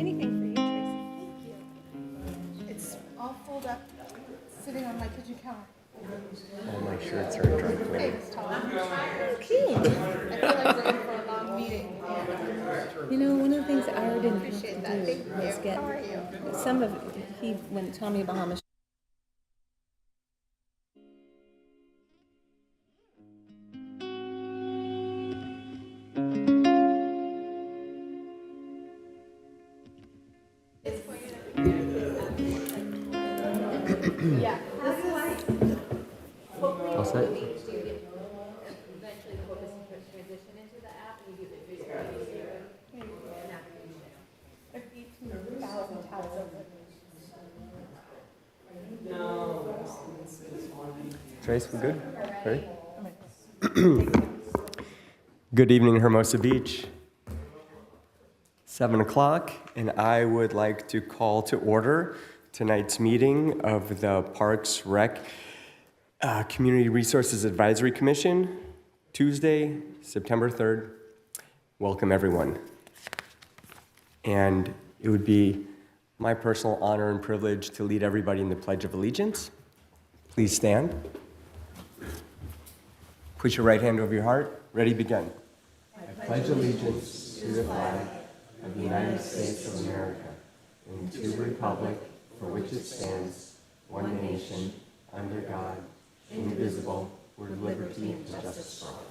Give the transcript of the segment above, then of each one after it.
Anything for you, Tracy. Thank you. It's all folded up, sitting on my kitchen counter. All my shirts are in dry cleaning. Thanks, Tom. Oh, cute. I feel like we're in for a long meeting. You know, one of the things Ira didn't have Appreciate to that. do Thank was you. get How are you? some of when Tommy Bahama. Yeah. All set? Like 18,000 towels over. Trace, we good? Ready? Good evening, Hermosa Beach. 7 o'clock, and I would like to call to order tonight's meeting of the Parks Rec Community Resources Advisory Commission, Tuesday, September 3rd. Welcome, everyone. And it would be my personal honor and privilege to lead everybody in the Pledge of Allegiance. Please stand. Put your right hand over your heart. Ready, begin. I pledge allegiance to the flag of the United States of America and to the republic for which it stands, one nation, under God, indivisible, with liberty and justice for all.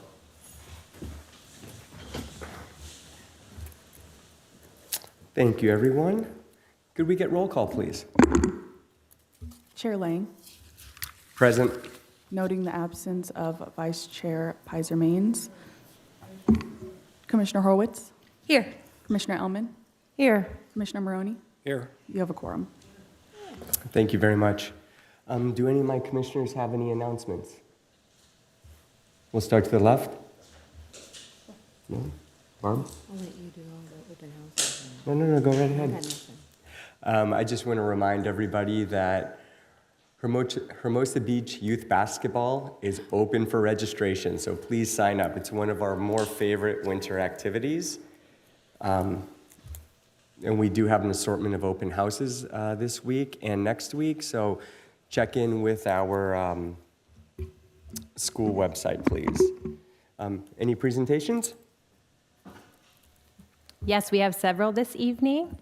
Thank you, everyone. Could we get roll call, please? Chair Lang, Present. noting the absence of Vice Chair Pizer-Maines. Commissioner Horowitz, Here. Commissioner Ellman, Here. Commissioner Maroney, Here. you have a quorum. Thank you very much. Do any of my commissioners have any announcements? We'll start to the left. No? Barb? I'll let you do all the open houses. No, go right I ahead. got nothing. I just want to remind everybody that Hermosa Beach Youth Basketball is open for registration, so please sign up. It's one of our more favorite winter activities. And we do have an assortment of open houses this week and next week, so check in with our school website, please. Any presentations? Yes, we have several this evening.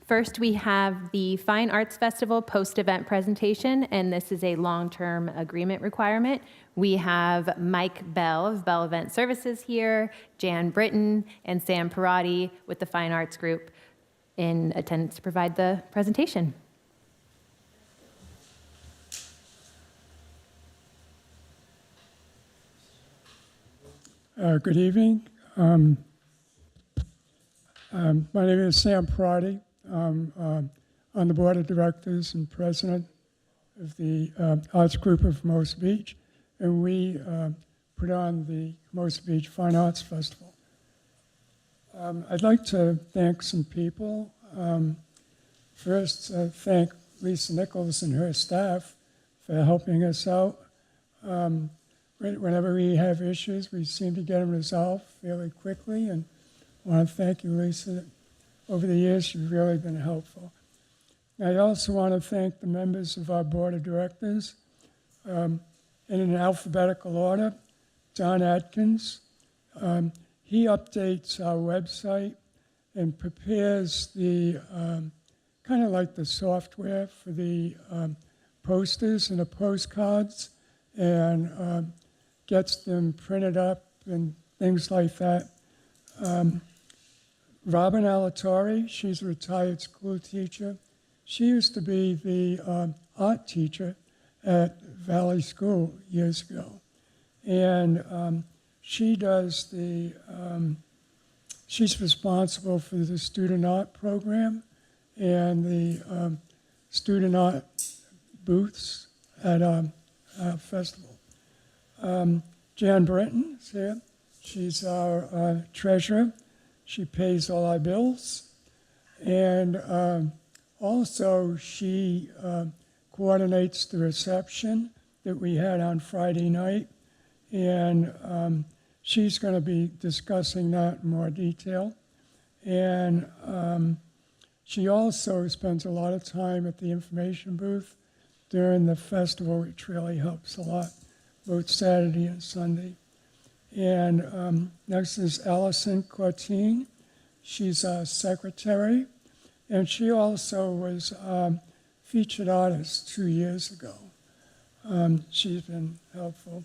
First, we have the Fine Arts Festival post-event presentation, and this is a long-term agreement requirement. We have Mike Bell of Bell Event Services here, Jan Britton, and Sam Parati with the Fine Arts Group in attendance to provide the presentation. Good evening. My name is Sam Parati. I'm on the board of directors and president of the Arts Group of Hermosa Beach, and we put on the Hermosa Beach Fine Arts Festival. I'd like to thank some people. First, thank Lisa Nichols and her staff for helping us out. Whenever we have issues, we seem to get them resolved fairly quickly, and I want to thank you, Lisa. Over the years, you've really been helpful. I also want to thank the members of our board of directors. In an alphabetical order, Don Atkins. He updates our website and prepares the kind of like the software for the posters and the postcards, and gets them printed up and things like that. Robin Alatorre, she's a retired school teacher. She used to be the art teacher at Valley School years ago. And she does the, she's responsible for the student art program and the student art booths at our festival. Jan Britton is here. She's our treasurer. She pays all our bills. And also she coordinates the reception that we had on Friday night. And she's going to be discussing that in more detail. And She also spends a lot of time at the information booth during the festival, which really helps a lot, both Saturday and Sunday. And next is Allison Cortine. She's a secretary, and she also was featured artist 2 years ago. She's been helpful.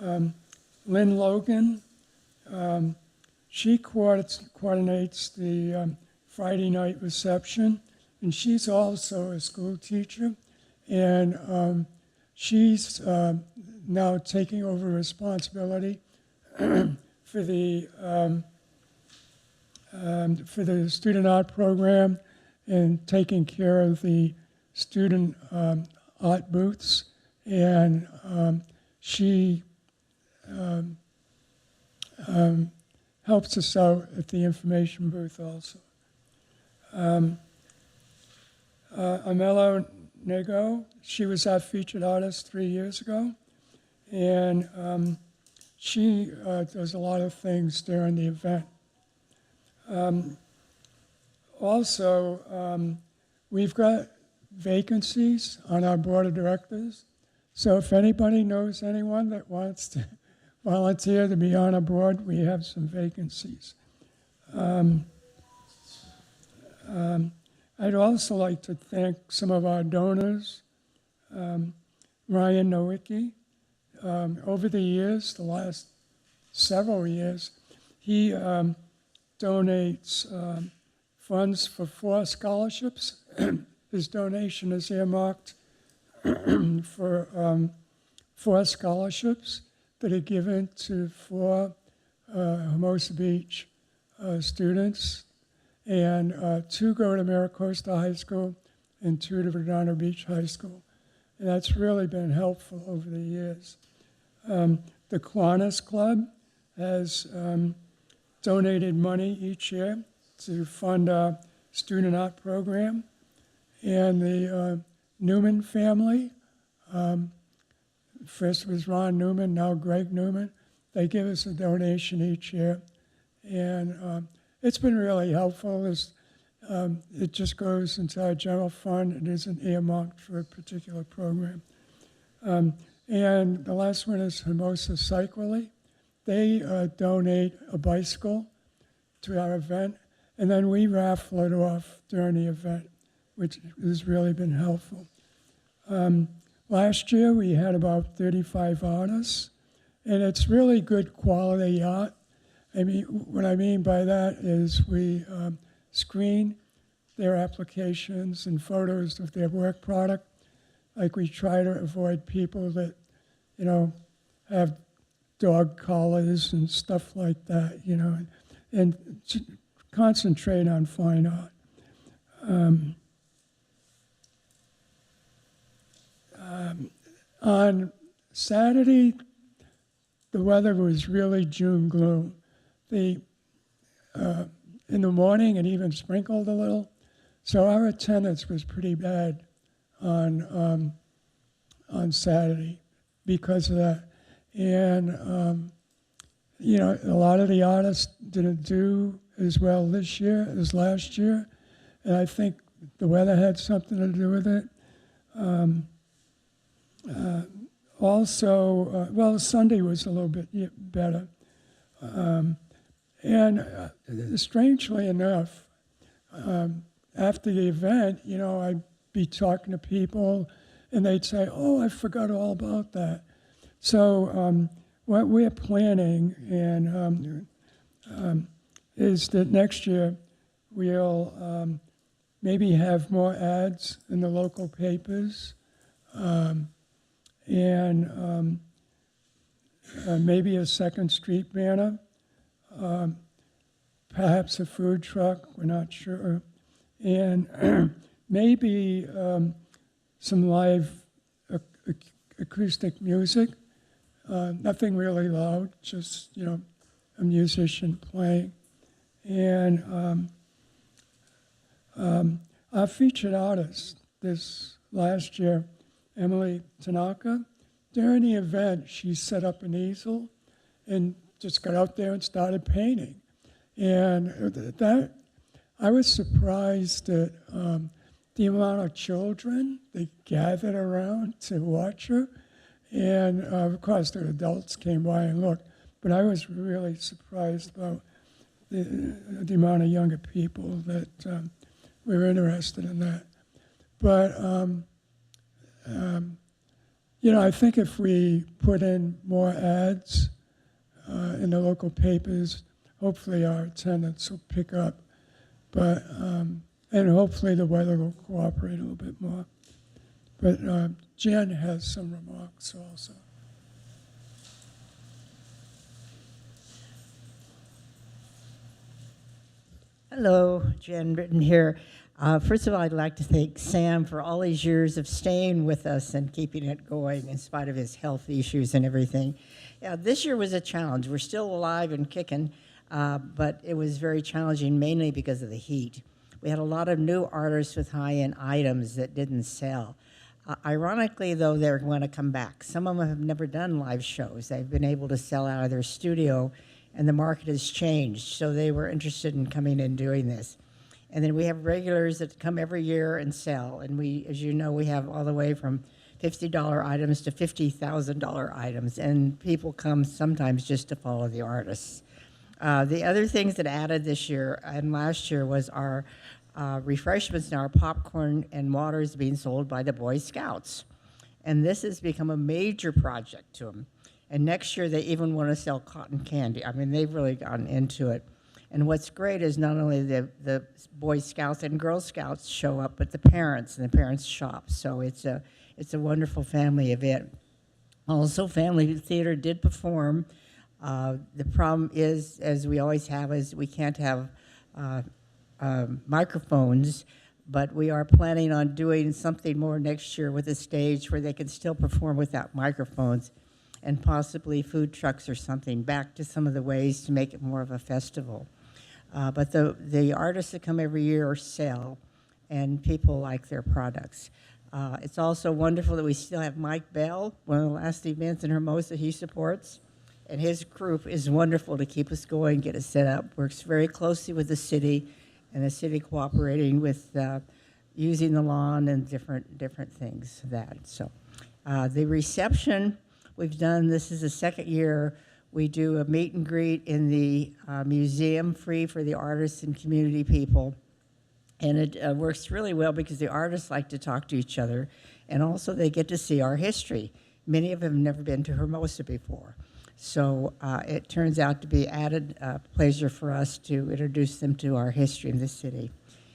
Lynn Logan, she coordinates the Friday night reception, and she's also a school teacher, and she's now taking over responsibility for the student art program and taking care of the student art booths, and she helps us out at the information booth also. Amelo Nego, she was our featured artist 3 years ago, and she does a lot of things during the event. Also, we've got vacancies on our board of directors, so if anybody knows anyone that wants to volunteer to be on a board, we have some vacancies. I'd also like to thank some of our donors. Ryan Nowicki, over the years, the last several years, he donates funds for 4 scholarships. His donation is earmarked for 4 scholarships that are given to 4 Hermosa Beach students, and 2 go to Maricosta High School and 2 to Redondo Beach High School. And that's really been helpful over the years. The Kiwanis Club has donated money each year to fund our student art program. And the Newman family, first was Ron Newman, now Greg Newman, they give us a donation each year. And it's been really helpful. It just goes into our general fund. It isn't earmarked for a particular program. And the last one is Hermosa Cyclely. They donate a bicycle to our event, and then we raffle it off during the event, which has really been helpful. Last year, we had about 35 artists, and it's really good quality art. I mean, what I mean by that is we screen their applications and photos of their work product. Like, we try to avoid people that, have dog collars and stuff like that, and concentrate on fine art. On Saturday, the weather was really June gloom. In the morning, it even sprinkled a little, so our attendance was pretty bad on Saturday because of that. And a lot of the artists didn't do as well this year as last year, and I think the weather had something to do with it. Also, Sunday was a little bit better. And strangely enough, after the event, I'd be talking to people, and they'd say, "Oh, I forgot all about that." So what we're planning is that next year we'll maybe have more ads in the local papers, and maybe a Second Street banner, perhaps a food truck, we're not sure, and maybe some live acoustic music, nothing really loud, just, a musician playing. And our featured artist this last year, Emily Tanaka, during the event, she set up an easel and just got out there and started painting. And that, I was surprised at the amount of children that gathered around to watch her. And of course, the adults came by and looked. But I was really surprised about the amount of younger people that were interested in that. But, I think if we put in more ads in the local papers, hopefully our attendance will pick up. But, and hopefully the weather will cooperate a little bit more. But Jen has some remarks also. Hello, Jen Britton here. First of all, I'd like to thank Sam for all these years of staying with us and keeping it going in spite of his health issues and everything. Yeah, this year was a challenge. We're still alive and kicking, but it was very challenging, mainly because of the heat. We had a lot of new artists with high-end items that didn't sell. Ironically, though, they're going to come back. Some of them have never done live shows. They've been able to sell out of their studio, and the market has changed, so they were interested in coming and doing this. And then we have regulars that come every year and sell, and we, as you know, we have all the way from $50 items to $50,000 items, and people come sometimes just to follow the artists. The other things that added this year and last year was our refreshments and our popcorn and waters being sold by the Boy Scouts. And this has become a major project to them. And next year, they even want to sell cotton candy. I mean, they've really gotten into it. And what's great is not only the Boy Scouts and Girl Scouts show up, but the parents and the parents shop. So it's a wonderful family event. Also, Family Theater did perform. The problem is, as we always have, is we can't have microphones, but we are planning on doing something more next year with a stage where they can still perform without microphones, and possibly food trucks or something, back to some of the ways to make it more of a festival. But the artists that come every year sell, and people like their products. It's also wonderful that we still have Mike Bell, one of the last events in Hermosa he supports, and his group is wonderful to keep us going, get us set up, works very closely with the city, and the city cooperating with using the lawn and different things that. So the reception we've done, this is the second year, we do a meet and greet in the museum, free for the artists and community people. And it works really well because the artists like to talk to each other, and also they get to see our history. Many of them have never been to Hermosa before. So it turns out to be added pleasure for us to introduce them to our history in this city.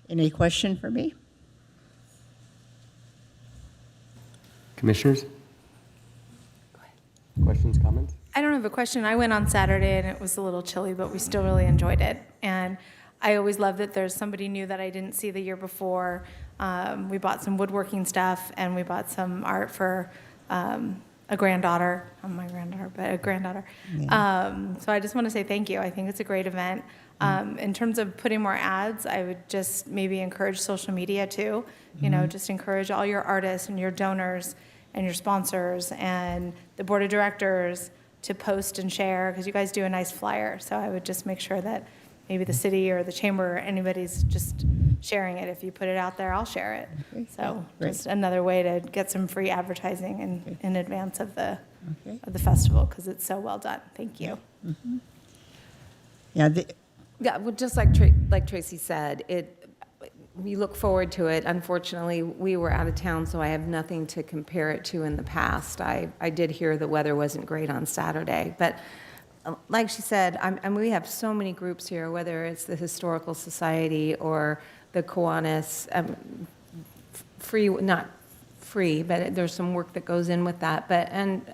Any question for me? Commissioners? Questions, comments? I don't have a question. I went on Saturday and it was a little chilly, but we still really enjoyed it. And I always love that there's somebody new that I didn't see the year before. We bought some woodworking stuff, and we bought some art for a granddaughter, not my granddaughter, but a granddaughter. Yeah. So I just want to say thank you. I think it's a great event. In terms of putting more ads, I would just maybe encourage social media too. You know, just encourage all your artists and your donors and your sponsors and the board of directors to post and share, because you guys do a nice flyer. So I would just make sure that maybe the city or the chamber or anybody's just sharing it. If you put it out there, I'll share it. Okay. So Great. just another way to get some free advertising in advance of the festival, because it's so well done. Thank you. Yeah, Yeah, well, just like Tracy said, we look forward to it. Unfortunately, we were out of town, so I have nothing to compare it to in the past. I did hear the weather wasn't great on Saturday, but like she said, we have so many groups here, whether it's the Historical Society or the Kiwanis, not free, but there's some work that goes in with that. And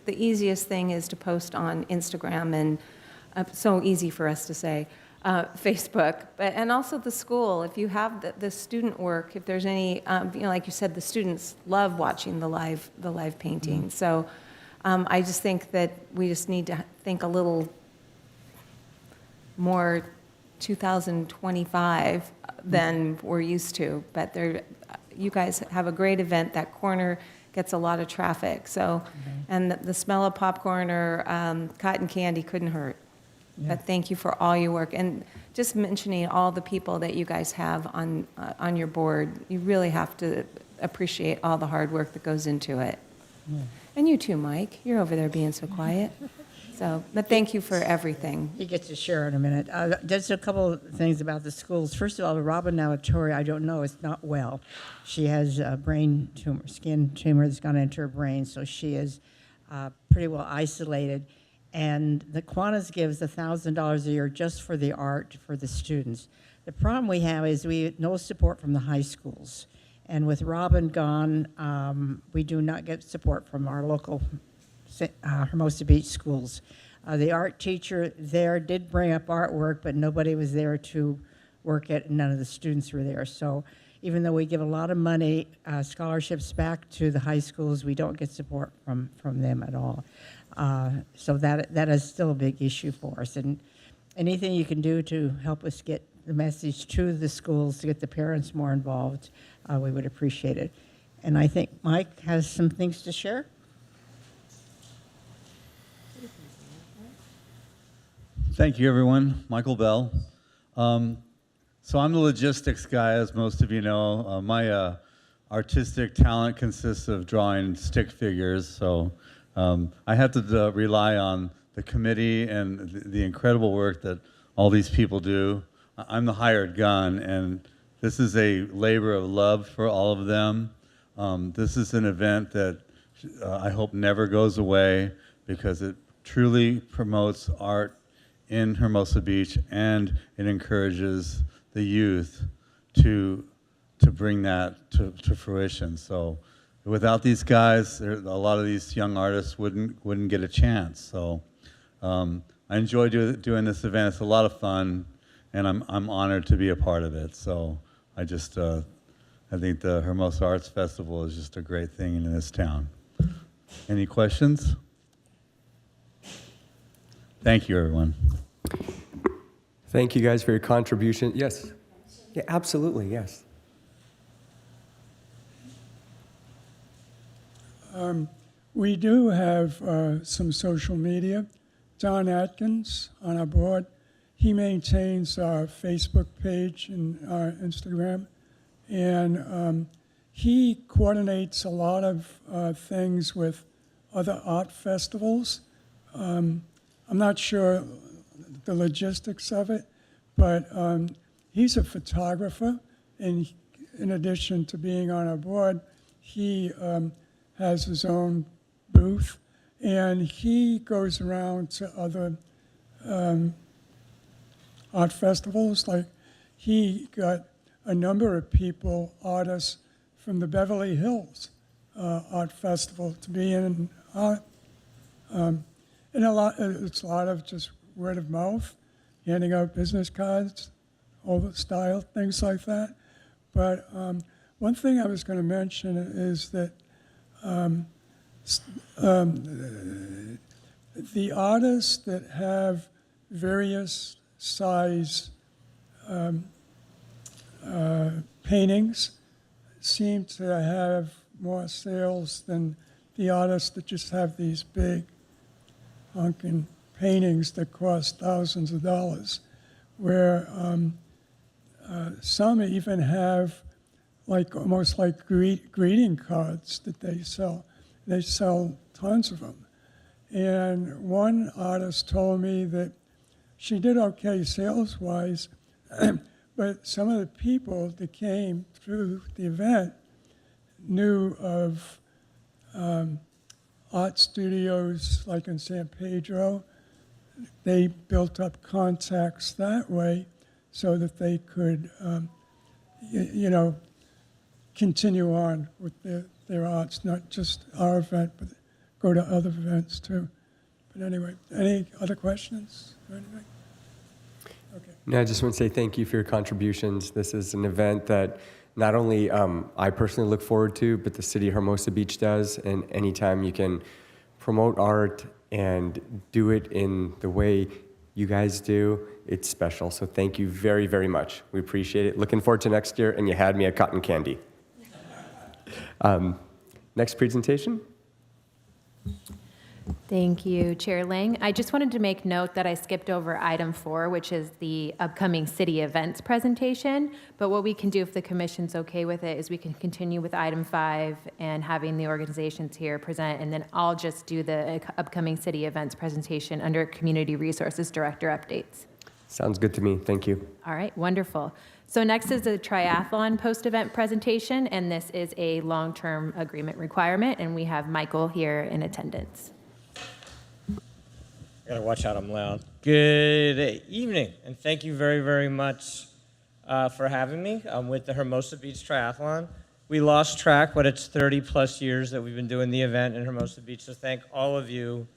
the easiest thing is to post on Instagram, and so easy for us to say, Facebook, and also the school. If you have the student work, if there's any, like you said, the students love watching the live painting. So I just think that we just need to think a little more 2025 than we're used to. But you guys have a great event. That corner gets a lot of traffic. So, and the smell of popcorn or cotton candy couldn't hurt. But thank you for all your work. And just mentioning all the people that you guys have on your board, you really have to appreciate all the hard work that goes into it. And you too, Mike. You're over there being so quiet. So, but thank you for everything. He gets to share in a minute. Just a couple of things about the schools. First of all, Robin Nalatori, I don't know, is not well. She has a brain tumor, skin tumor that's gone into her brain, so she is pretty well isolated. And the Kiwanis gives $1,000 a year just for the art for the students. The problem we have is we have no support from the high schools. And with Robin gone, we do not get support from our local Hermosa Beach schools. The art teacher there did bring up artwork, but nobody was there to work it, and none of the students were there. So even though we give a lot of money, scholarships back to the high schools, we don't get support from them at all. So that is still a big issue for us. And anything you can do to help us get the message to the schools, to get the parents more involved, we would appreciate it. And I think Mike has some things to share. Thank you, everyone. Michael Bell. So I'm the logistics guy, as most of you know. My artistic talent consists of drawing stick figures, so I have to rely on the committee and the incredible work that all these people do. I'm the hired gun, and this is a labor of love for all of them. This is an event that I hope never goes away because it truly promotes art in Hermosa Beach, and it encourages the youth to bring that to fruition. So without these guys, a lot of these young artists wouldn't get a chance. So I enjoy doing this event. It's a lot of fun, and I'm honored to be a part of it. So I think the Hermosa Arts Festival is just a great thing in this town. Any questions? Thank you, everyone. Thank you guys for your contribution. Yes. Yeah, absolutely, yes. We do have some social media. Don Atkins on our board, he maintains our Facebook page and our Instagram, and he coordinates a lot of things with other art festivals. I'm not sure the logistics of it, but he's a photographer, and in addition to being on our board, he has his own booth, and he goes around to other art festivals. Like, he got a number of people, artists from the Beverly Hills Art Festival to be in art. And it's a lot of just word of mouth, handing out business cards, old style, things like that. But one thing I was going to mention is that the artists that have various size paintings seem to have more sales than the artists that just have these big honking paintings that cost thousands of dollars, where some even have almost like greeting cards that they sell. They sell tons of them. And one artist told me that she did okay sales-wise, but some of the people that came through the event knew of art studios like in San Pedro. They built up contacts that way so that they could, continue on with their arts, not just our event, but go to other events too. But anyway, any other questions or anything? Okay. No, I just want to say thank you for your contributions. This is an event that not only I personally look forward to, but the city of Hermosa Beach does. And anytime you can promote art and do it in the way you guys do, it's special. So thank you very, very much. We appreciate it. Looking forward to next year, and you had me at cotton candy. Next presentation. Thank you, Chair Lang. I just wanted to make note that I skipped over item 4, which is the upcoming city events presentation. But what we can do, if the commission's okay with it, is we can continue with item 5 and having the organizations here present, and then I'll just do the upcoming city events presentation under Community Resources Director updates. Sounds good to me. Thank you. All right, wonderful. So next is the triathlon post-event presentation, and this is a long-term agreement requirement, and we have Michael here in attendance. I gotta watch out, I'm loud. Good evening, and thank you very, very much for having me. I'm with the Hermosa Beach Triathlon. We lost track, but it's 30 plus years that we've been doing the event in Hermosa Beach, so thank all of you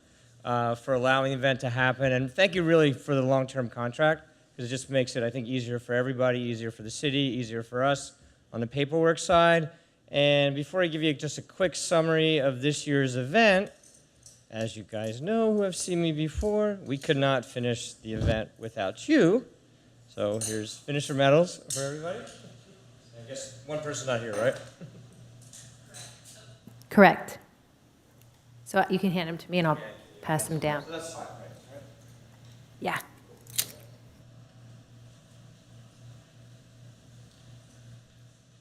for allowing the event to happen, and thank you really for the long-term contract, because it just makes it, I think, easier for everybody, easier for the city, easier for us on the paperwork side. And before I give you just a quick summary of this year's event, as you guys know who have seen me before, we could not finish the event without you. So here's finisher medals for everybody. I guess one person's not here, right? Correct. So you can hand them to me and I'll pass them down. So that's fine, right? Yeah.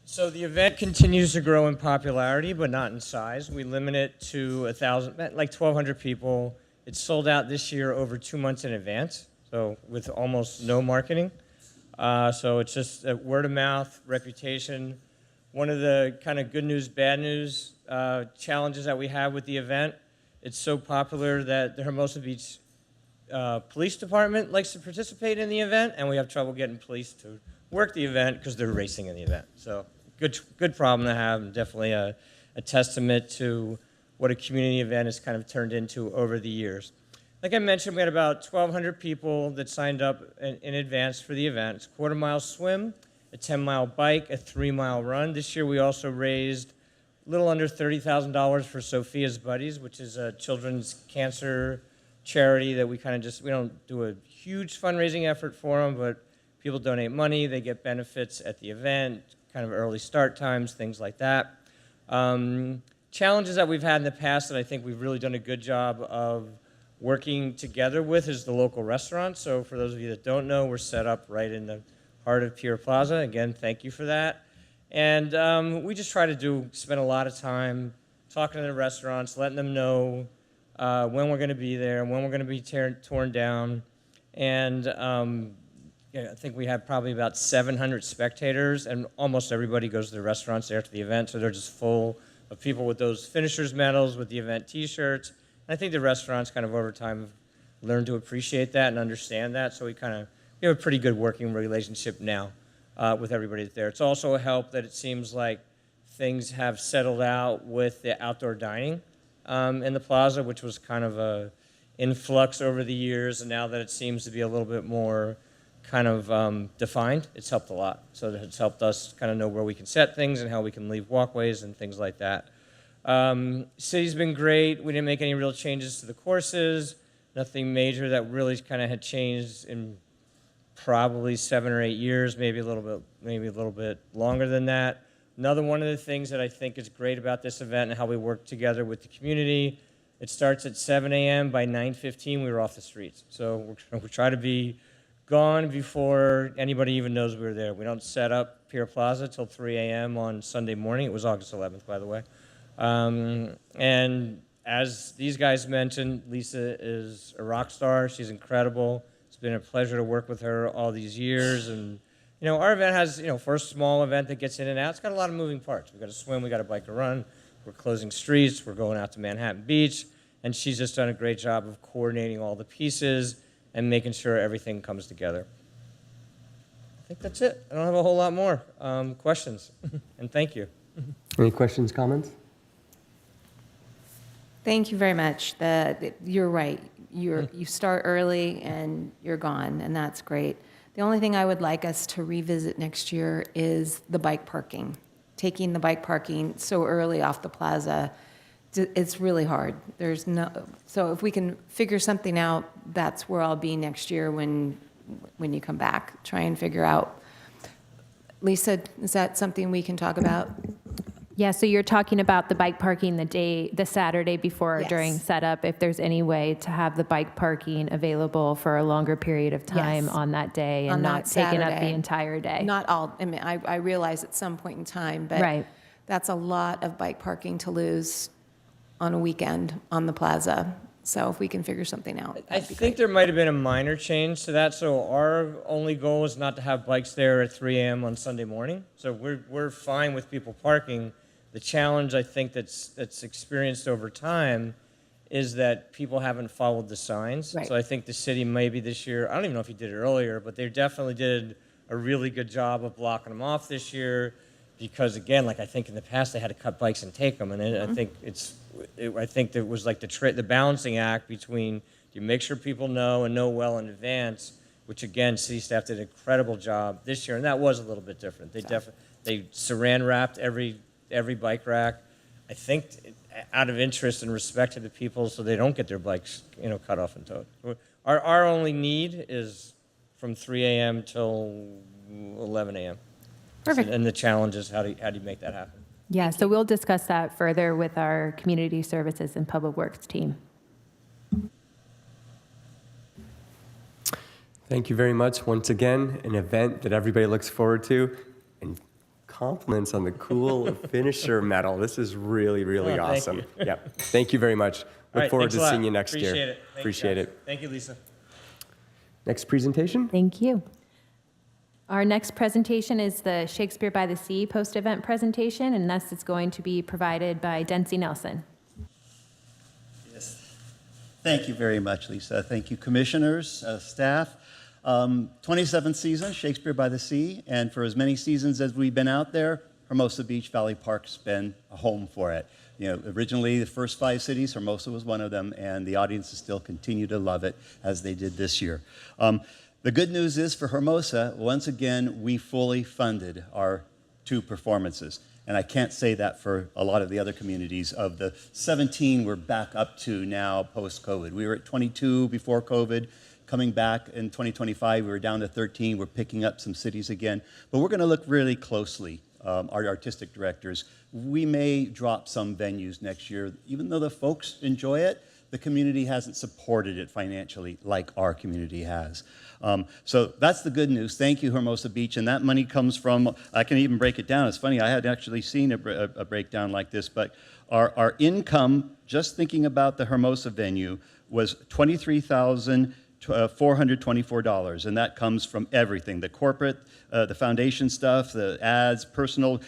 So the event continues to grow in popularity, but not in size. We limit it to 1,000, like 1,200 people. It's sold out this year over 2 months in advance, so with almost no marketing. So it's just a word of mouth, reputation. One of the kind of good news, bad news challenges that we have with the event, it's so popular that the Hermosa Beach Police Department likes to participate in the event, and we have trouble getting police to work the event because they're racing in the event. So good problem to have, and definitely a testament to what a community event has kind of turned into over the years. Like I mentioned, we had about 1,200 people that signed up in advance for the event. It's a quarter-mile swim, a 10-mile bike, a 3-mile run. This year we also raised a little under $30,000 for Sophia's Buddies, which is a children's cancer charity that we kind of just, we don't do a huge fundraising effort for them, but people donate money, they get benefits at the event, kind of early start times, things like that. Challenges that we've had in the past that I think we've really done a good job of working together with is the local restaurant. So for those of you that don't know, we're set up right in the heart of Pier Plaza. Again, thank you for that. And we just try to spend a lot of time talking to the restaurants, letting them know when we're going to be there, when we're going to be torn down. And I think we have probably about 700 spectators, and almost everybody goes to the restaurants after the event, so they're just full of people with those finishers medals, with the event t-shirts. And I think the restaurants kind of over time have learned to appreciate that and understand that, so we have a pretty good working relationship now with everybody that's there. It's also a help that it seems like things have settled out with the outdoor dining in the plaza, which was kind of a influx over the years, and now that it seems to be a little bit more kind of defined, it's helped a lot. So it's helped us kind of know where we can set things and how we can leave walkways and things like that. City's been great. We didn't make any real changes to the courses. Nothing major that really kind of had changed in probably 7 or 8 years, maybe a little bit longer than that. Another one of the things that I think is great about this event and how we work together with the community, it starts at 7 a.m. By 9:15, we were off the streets. So we try to be gone before anybody even knows we were there. We don't set up Pier Plaza till 3 a.m. on Sunday morning. It was August 11th, by the way. And as these guys mentioned, Lisa is a rock star. She's incredible. It's been a pleasure to work with her all these years. And, our event has, for a small event that gets in and out, it's got a lot of moving parts. We've got to swim, we've got to bike or run. We're closing streets. We're going out to Manhattan Beach. And she's just done a great job of coordinating all the pieces and making sure everything comes together. I think that's it. I don't have a whole lot more questions. And thank you. Any questions, comments? Thank you very much. You're right. You start early and you're gone, and that's great. The only thing I would like us to revisit next year is the bike parking. Taking the bike parking so early off the plaza, it's really hard. So if we can figure something out, that's where I'll be next year when you come back. Try and figure out. Lisa, is that something we can talk about? Yeah, so you're talking about the bike parking the Saturday before or Yes. during setup, if there's any way to have the bike parking available for a longer period of time Yes. on that day On and not that taking up the Saturday. entire day. Not all, I mean, I realize at some point in time, but Right. that's a lot of bike parking to lose on a weekend on the plaza. So if we can figure something out, I that'd be think great. there might have been a minor change to that. So our only goal is not to have bikes there at 3 a.m. on Sunday morning. So we're fine with people parking. The challenge I think that's experienced over time is that people haven't followed the signs. Right. So I think the city maybe this year, I don't even know if you did it earlier, but they definitely did a really good job of blocking them off this year. Because again, like I think in the past they had to cut bikes and take them, and I think I think there was like the balancing act between you make sure people know and know well in advance, which again city staff did an incredible job this year, and that was a little bit different. They saran wrapped every bike rack, I think out of interest and respect to the people, so they don't get their bikes cut off and towed. Our only need is from 3 a.m. till 11 a.m. Perfect. And the challenge is how do you make that happen? Yeah, so we'll discuss that further with our Community Services and Public Works team. Thank you very much. Once again, an event that everybody looks forward to. And compliments on the cool finisher medal. This is really, really Oh, thank awesome. you. Yep. Thank you very much. All Look right, forward thanks to a lot. seeing you next Appreciate year. it. Thank you, Appreciate guys. it. Thank you, Lisa. Next presentation. Thank you. Our next presentation is the Shakespeare by the Sea post-event presentation, and thus it's going to be provided by Dempsey Nelson. Yes. Thank you very much, Lisa. Thank you, commissioners, staff. 27th season, Shakespeare by the Sea, and for as many seasons as we've been out there, Hermosa Beach Valley Park's been a home for it. Originally the first 5 cities, Hermosa was one of them, and the audiences still continue to love it as they did this year. The good news is for Hermosa, once again, we fully funded our 2 performances. And I can't say that for a lot of the other communities. Of the 17 we're back up to now post-COVID. We were at 22 before COVID. Coming back in 2025, we were down to 13. We're picking up some cities again. But we're going to look really closely, our artistic directors. We may drop some venues next year. Even though the folks enjoy it, the community hasn't supported it financially like our community has. So that's the good news. Thank you, Hermosa Beach. And that money comes from, I can even break it down. It's funny, I hadn't actually seen a breakdown like this, but our income, just thinking about the Hermosa venue, was $23,424. And that comes from everything, the corporate, the foundation stuff, the ads, personal.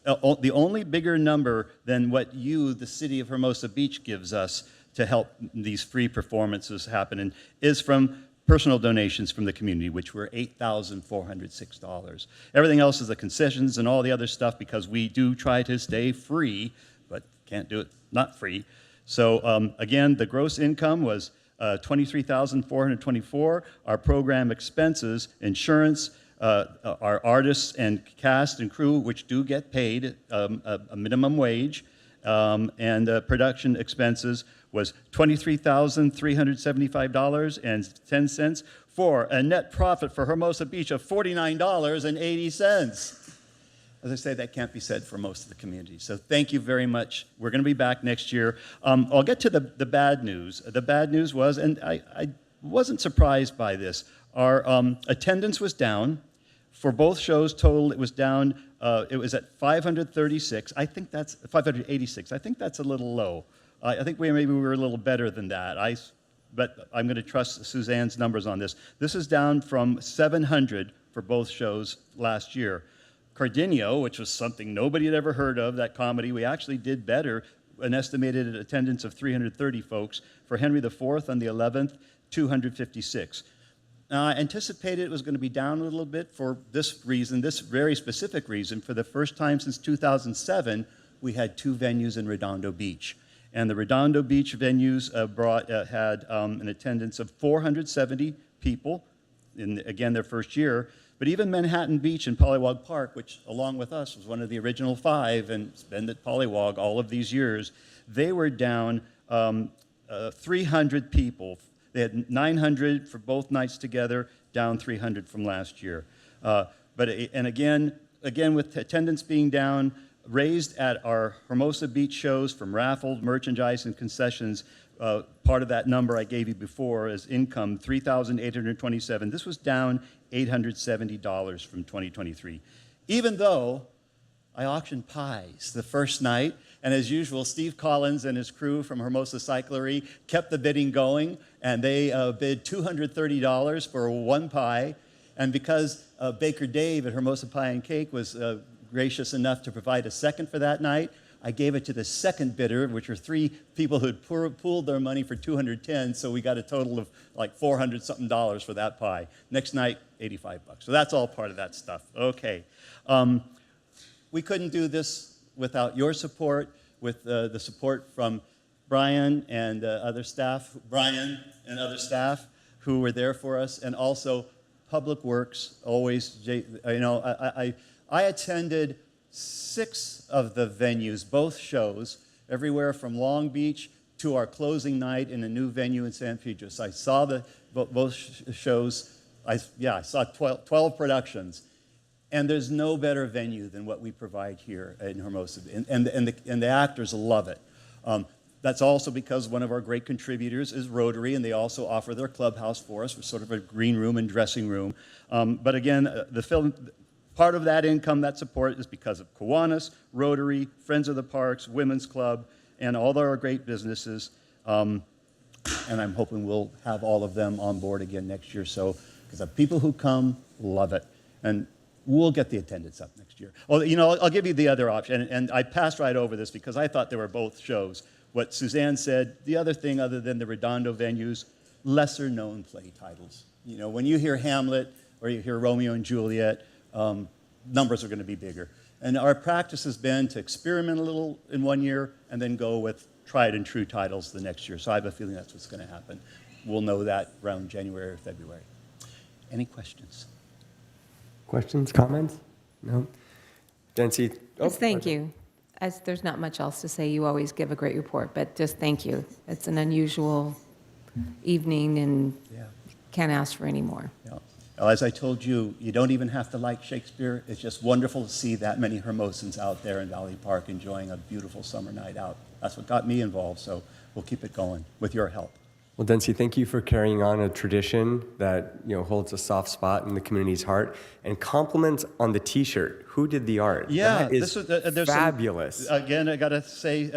The only bigger number than what you, the city of Hermosa Beach, gives us to help these free performances happen and is from personal donations from the community, which were $8,406. Everything else is the concessions and all the other stuff because we do try to stay free, but can't do it not free. So again, the gross income was $23,424. Our program expenses, insurance, our artists and cast and crew, which do get paid a minimum wage, and production expenses was $23,375.10 for a net profit for Hermosa Beach of $49.80. As I say, that can't be said for most of the community. So thank you very much. We're going to be back next year. I'll get to the bad news. The bad news was, and I wasn't surprised by this, our attendance was down. For both shows total, it was down. It was at 536. I think that's 586. I think that's a little low. I think maybe we were a little better than that. But I'm going to trust Suzanne's numbers on this. This is down from 700 for both shows last year. Cardenio, which was something nobody had ever heard of, that comedy, we actually did better, an estimated attendance of 330 folks. For Henry IV on the 11th, 256. Now, I anticipated it was going to be down a little bit for this reason, this very specific reason. For the first time since 2007, we had 2 venues in Redondo Beach. And the Redondo Beach venues had an attendance of 470 people in, again, their first year. But even Manhattan Beach and Pollywog Park, which along with us was one of the original 5 and has been at Pollywog all of these years, they were down 300 people. They had 900 for both nights together, down 300 from last year. And again, with attendance being down, raised at our Hermosa Beach shows from raffled merchandise and concessions. Part of that number I gave you before is income, $3,827. This was down $870 from 2023. Even though I auctioned pies the first night, and as usual, Steve Collins and his crew from Hermosa Cyclery kept the bidding going, and they bid $230 for one pie. And because Baker Dave at Hermosa Pie and Cake was gracious enough to provide a second for that night, I gave it to the second bidder, which were three people who had pooled their money for $210, so we got a total of like $400-something for that pie. Next night, $85. So that's all part of that stuff. Okay. We couldn't do this without your support, with the support from Brian and other staff who were there for us, and also Public Works, always, I attended 6 of the venues, both shows, everywhere from Long Beach to our closing night in a new venue in San Pedro. So I saw both shows. I saw 12 productions. And there's no better venue than what we provide here in Hermosa. And the actors love it. That's also because one of our great contributors is Rotary, and they also offer their clubhouse for us, for sort of a green room and dressing room. But again, the film, part of that income, that support, is because of Kiwanis, Rotary, Friends of the Parks, Women's Club, and all our great businesses. And I'm hoping we'll have all of them on board again next year. So, because the people who come love it. And we'll get the attendance up next year. Well, I'll give you the other option. And I passed right over this because I thought they were both shows. What Suzanne said, the other thing other than the Redondo venues, lesser known play titles. When you hear Hamlet or you hear Romeo and Juliet, numbers are going to be bigger. And our practice has been to experiment a little in one year and then go with tried and true titles the next year. So I have a feeling that's what's going to happen. We'll know that around January or February. Any questions? Questions, comments? No? Dancy? Just thank you. As there's not much else to say, you always give a great report, but just thank you. It's an unusual evening, and can't ask for any more. Yeah. Well, as I told you, you don't even have to like Shakespeare. It's just wonderful to see that many Hermosans out there in Valley Park enjoying a beautiful summer night out. That's what got me involved, so we'll keep it going with your help. Well, Dancy, thank you for carrying on a tradition that holds a soft spot in the community's heart. And compliments on the T-shirt. Who did the art? Yeah, that is there's fabulous. Again, I got to say,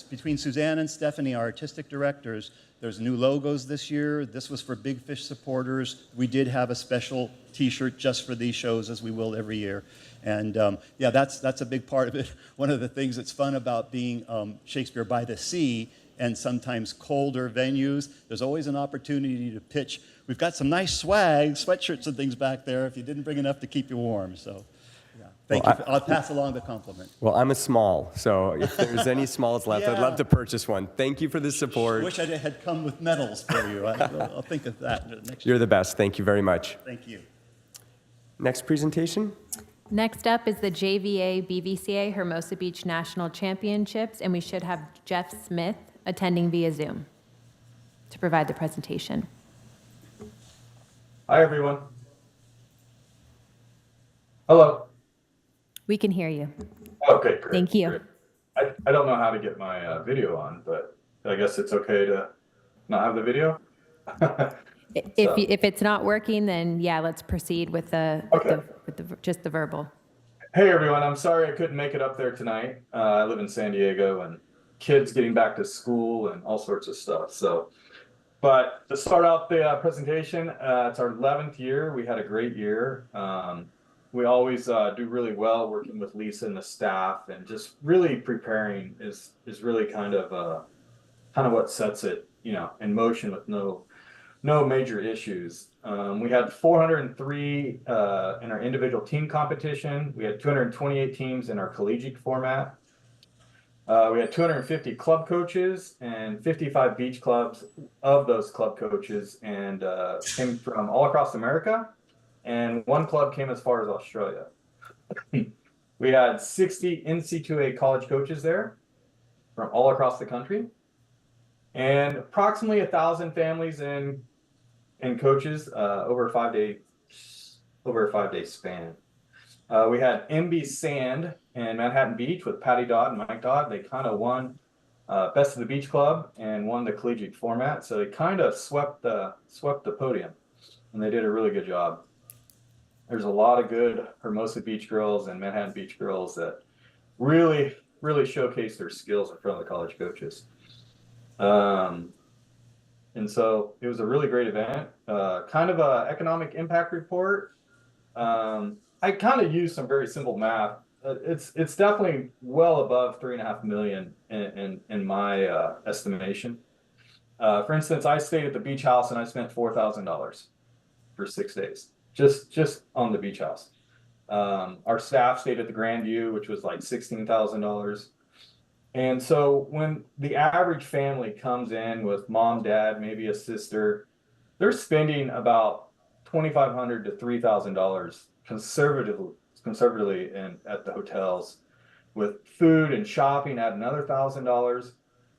between Suzanne and Stephanie, our artistic directors, there's new logos this year. This was for Big Fish supporters. We did have a special T-shirt just for these shows, as we will every year. And that's a big part of it. One of the things that's fun about being Shakespeare by the Sea and sometimes colder venues, there's always an opportunity to pitch. We've got some nice swag, sweatshirts and things back there if you didn't bring enough to keep you warm. So, thank you. I'll pass along the compliment. Well, I'm a small, so if there's any smalls left, I'd love to purchase one. Thank you for the support. I wish I had come with medals for you. I'll think of that next You're year. the best. Thank you very much. Thank you. Next presentation. Next up is the JVA BVCA Hermosa Beach National Championships, and we should have Jeff Smith attending via Zoom to provide the presentation. Hi, everyone. Hello. We can hear you. Okay, great. Thank you. Great. I don't know how to get my video on, but I guess it's okay to not have the video. If it's not working, then let's proceed with just the verbal. Hey, everyone. I'm sorry I couldn't make it up there tonight. I live in San Diego, and kids getting back to school and all sorts of stuff. But to start out the presentation, it's our 11th year. We had a great year. We always do really well working with Lisa and the staff, and just really preparing is really kind of what sets it, in motion with no major issues. We had 403 in our individual team competition. We had 228 teams in our collegiate format. We had 250 club coaches and 55 beach clubs of those club coaches, and came from all across America. And one club came as far as Australia. We had 60 NC2A college coaches there from all across the country, and approximately 1,000 families and coaches over a 5-day span. We had MB Sand and Manhattan Beach with Patty Dodd and Mike Dodd. They kind of won Best of the Beach Club and won the collegiate format. So they kind of swept the podium, and they did a really good job. There's a lot of good Hermosa Beach girls and Manhattan Beach girls that really, really showcase their skills in front of the college coaches. And so it was a really great event. Kind of a economic impact report. I kind of used some very simple math. It's definitely well above 3.5 million in my estimation. For instance, I stayed at the beach house and I spent $4,000 for 6 days, just on the beach house. Our staff stayed at the Grand View, which was like $16,000. And so when the average family comes in with mom, dad, maybe a sister, they're spending about $2,500 to $3,000 conservatively at the hotels, with food and shopping at another $1,000.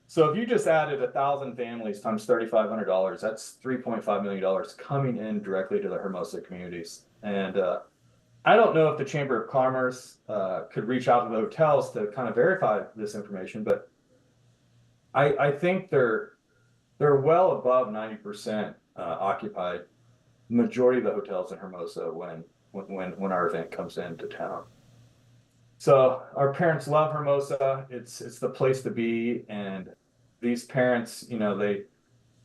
So if you just added 1,000 families times $3,500, that's $3.5 million coming in directly to the Hermosa communities. And I don't know if the Chamber of Commerce could reach out to the hotels to kind of verify this information, but I think they're well above 90% occupied. Majority of the hotels in Hermosa when our event comes into town. So our parents love Hermosa. It's the place to be, and these parents, you know, they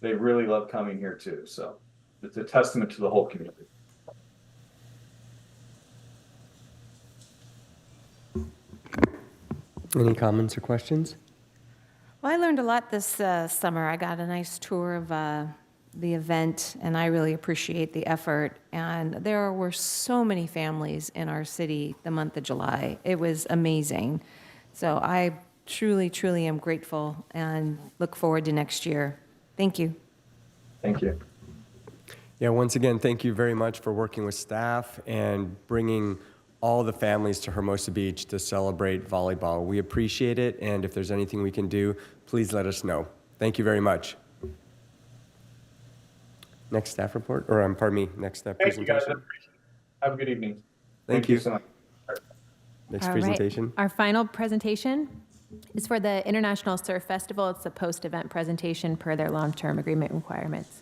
really love coming here too. So it's a testament to the whole community. Any comments or questions? Well, I learned a lot this summer. I got a nice tour of the event, and I really appreciate the effort. And there were so many families in our city the month of July. It was amazing. So I truly, truly am grateful and look forward to next year. Thank you. Thank you. Yeah, once again, thank you very much for working with staff and bringing all the families to Hermosa Beach to celebrate volleyball. We appreciate it, and if there's anything we can do, please let us know. Thank you very much. Next staff report, or pardon me, next staff Thank you guys. presentation. Have a good evening. Thank you so much. Next All right. presentation. Our final presentation is for the International Surf Festival. It's a post-event presentation per their long-term agreement requirements.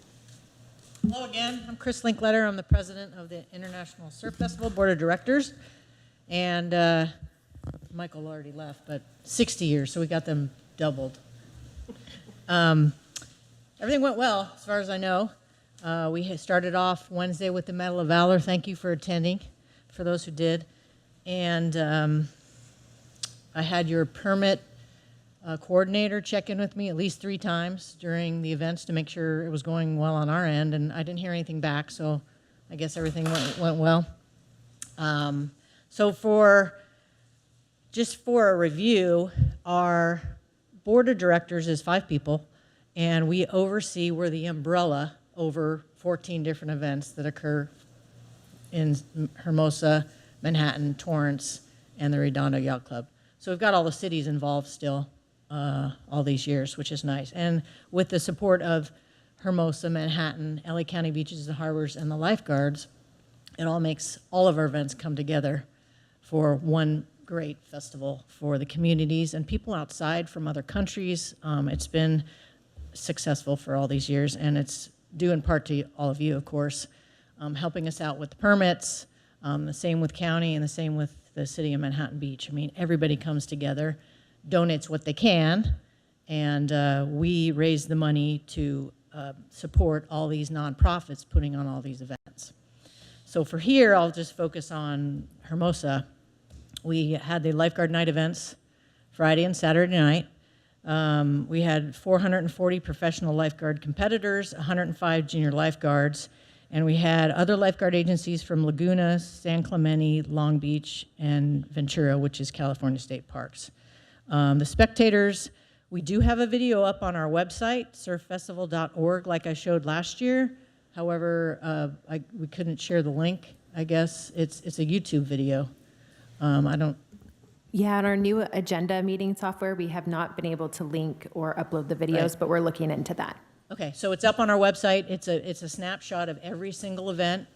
Hello again. I'm Chris Linkletter. I'm the president of the International Surf Festival Board of Directors. And Michael already left, but 60 years, so we got them doubled. Everything went well, as far as I know. We had started off Wednesday with the Medal of Valor. Thank you for attending, for those who did. And I had your permit coordinator check in with me at least 3 times during the events to make sure it was going well on our end, and I didn't hear anything back, so I guess everything went well. So for a review, our board of directors is 5 people, and we oversee, we're the umbrella over 14 different events that occur in Hermosa, Manhattan, Torrance, and the Redondo Yacht Club. So we've got all the cities involved still all these years, which is nice. And with the support of Hermosa, Manhattan, LA County Beaches and Harbors, and the lifeguards, it all makes all of our events come together for one great festival for the communities and people outside from other countries. It's been successful for all these years, and it's due in part to all of you, of course, helping us out with the permits, the same with county and the same with the city of Manhattan Beach. I mean, everybody comes together, donates what they can, and we raise the money to support all these nonprofits putting on all these events. So for here, I'll just focus on Hermosa. We had the lifeguard night events Friday and Saturday night. We had 440 professional lifeguard competitors, 105 junior lifeguards, and we had other lifeguard agencies from Laguna, San Clemente, Long Beach, and Ventura, which is California State Parks. The spectators, we do have a video up on our website, surffestival.org, like I showed last year. However, we couldn't share the link, I guess. It's a YouTube video. Yeah, on our new agenda meeting software, we have not been able to link or upload the videos, Right. but we're looking into that. Okay, so it's up on our website. It's a snapshot of every single event.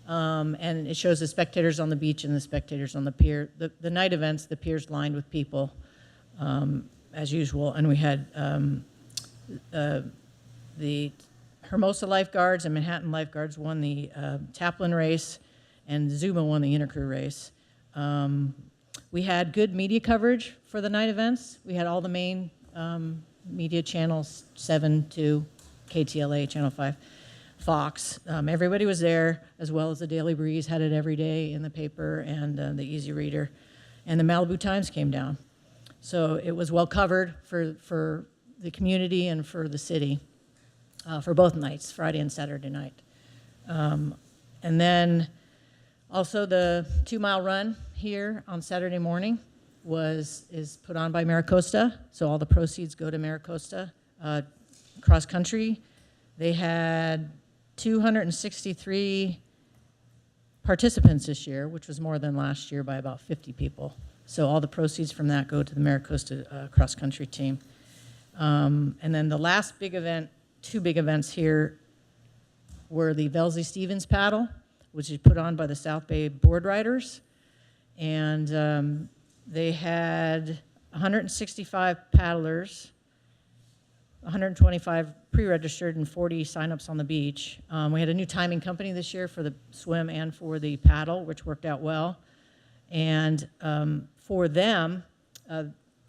And it shows the spectators on the beach and the spectators on the pier. The night events, the pier's lined with people, as usual. And we had the Hermosa lifeguards and Manhattan lifeguards won the Taplin race, and Zuma won the intercrew race. We had good media coverage for the night events. We had all the main media channels, 7, 2, KTLA, Channel 5, Fox. Everybody was there, as well as the Daily Breeze had it every day in the paper, and the Easy Reader. And the Malibu Times came down. So it was well covered for the community and for the city for both nights, Friday and Saturday night. And then also the 2-mile run here on Saturday morning is put on by Maricosta, so all the proceeds go to Maricosta. Cross country, they had 263 participants this year, which was more than last year by about 50 people. So all the proceeds from that go to the Maricosta cross country team. And then the last big event, 2 big events here, were the Velzy-Stevens paddle, which is put on by the South Bay board riders. And they had 165 paddlers, 125 pre-registered, and 40 signups on the beach. We had a new timing company this year for the swim and for the paddle, which worked out well. And for them,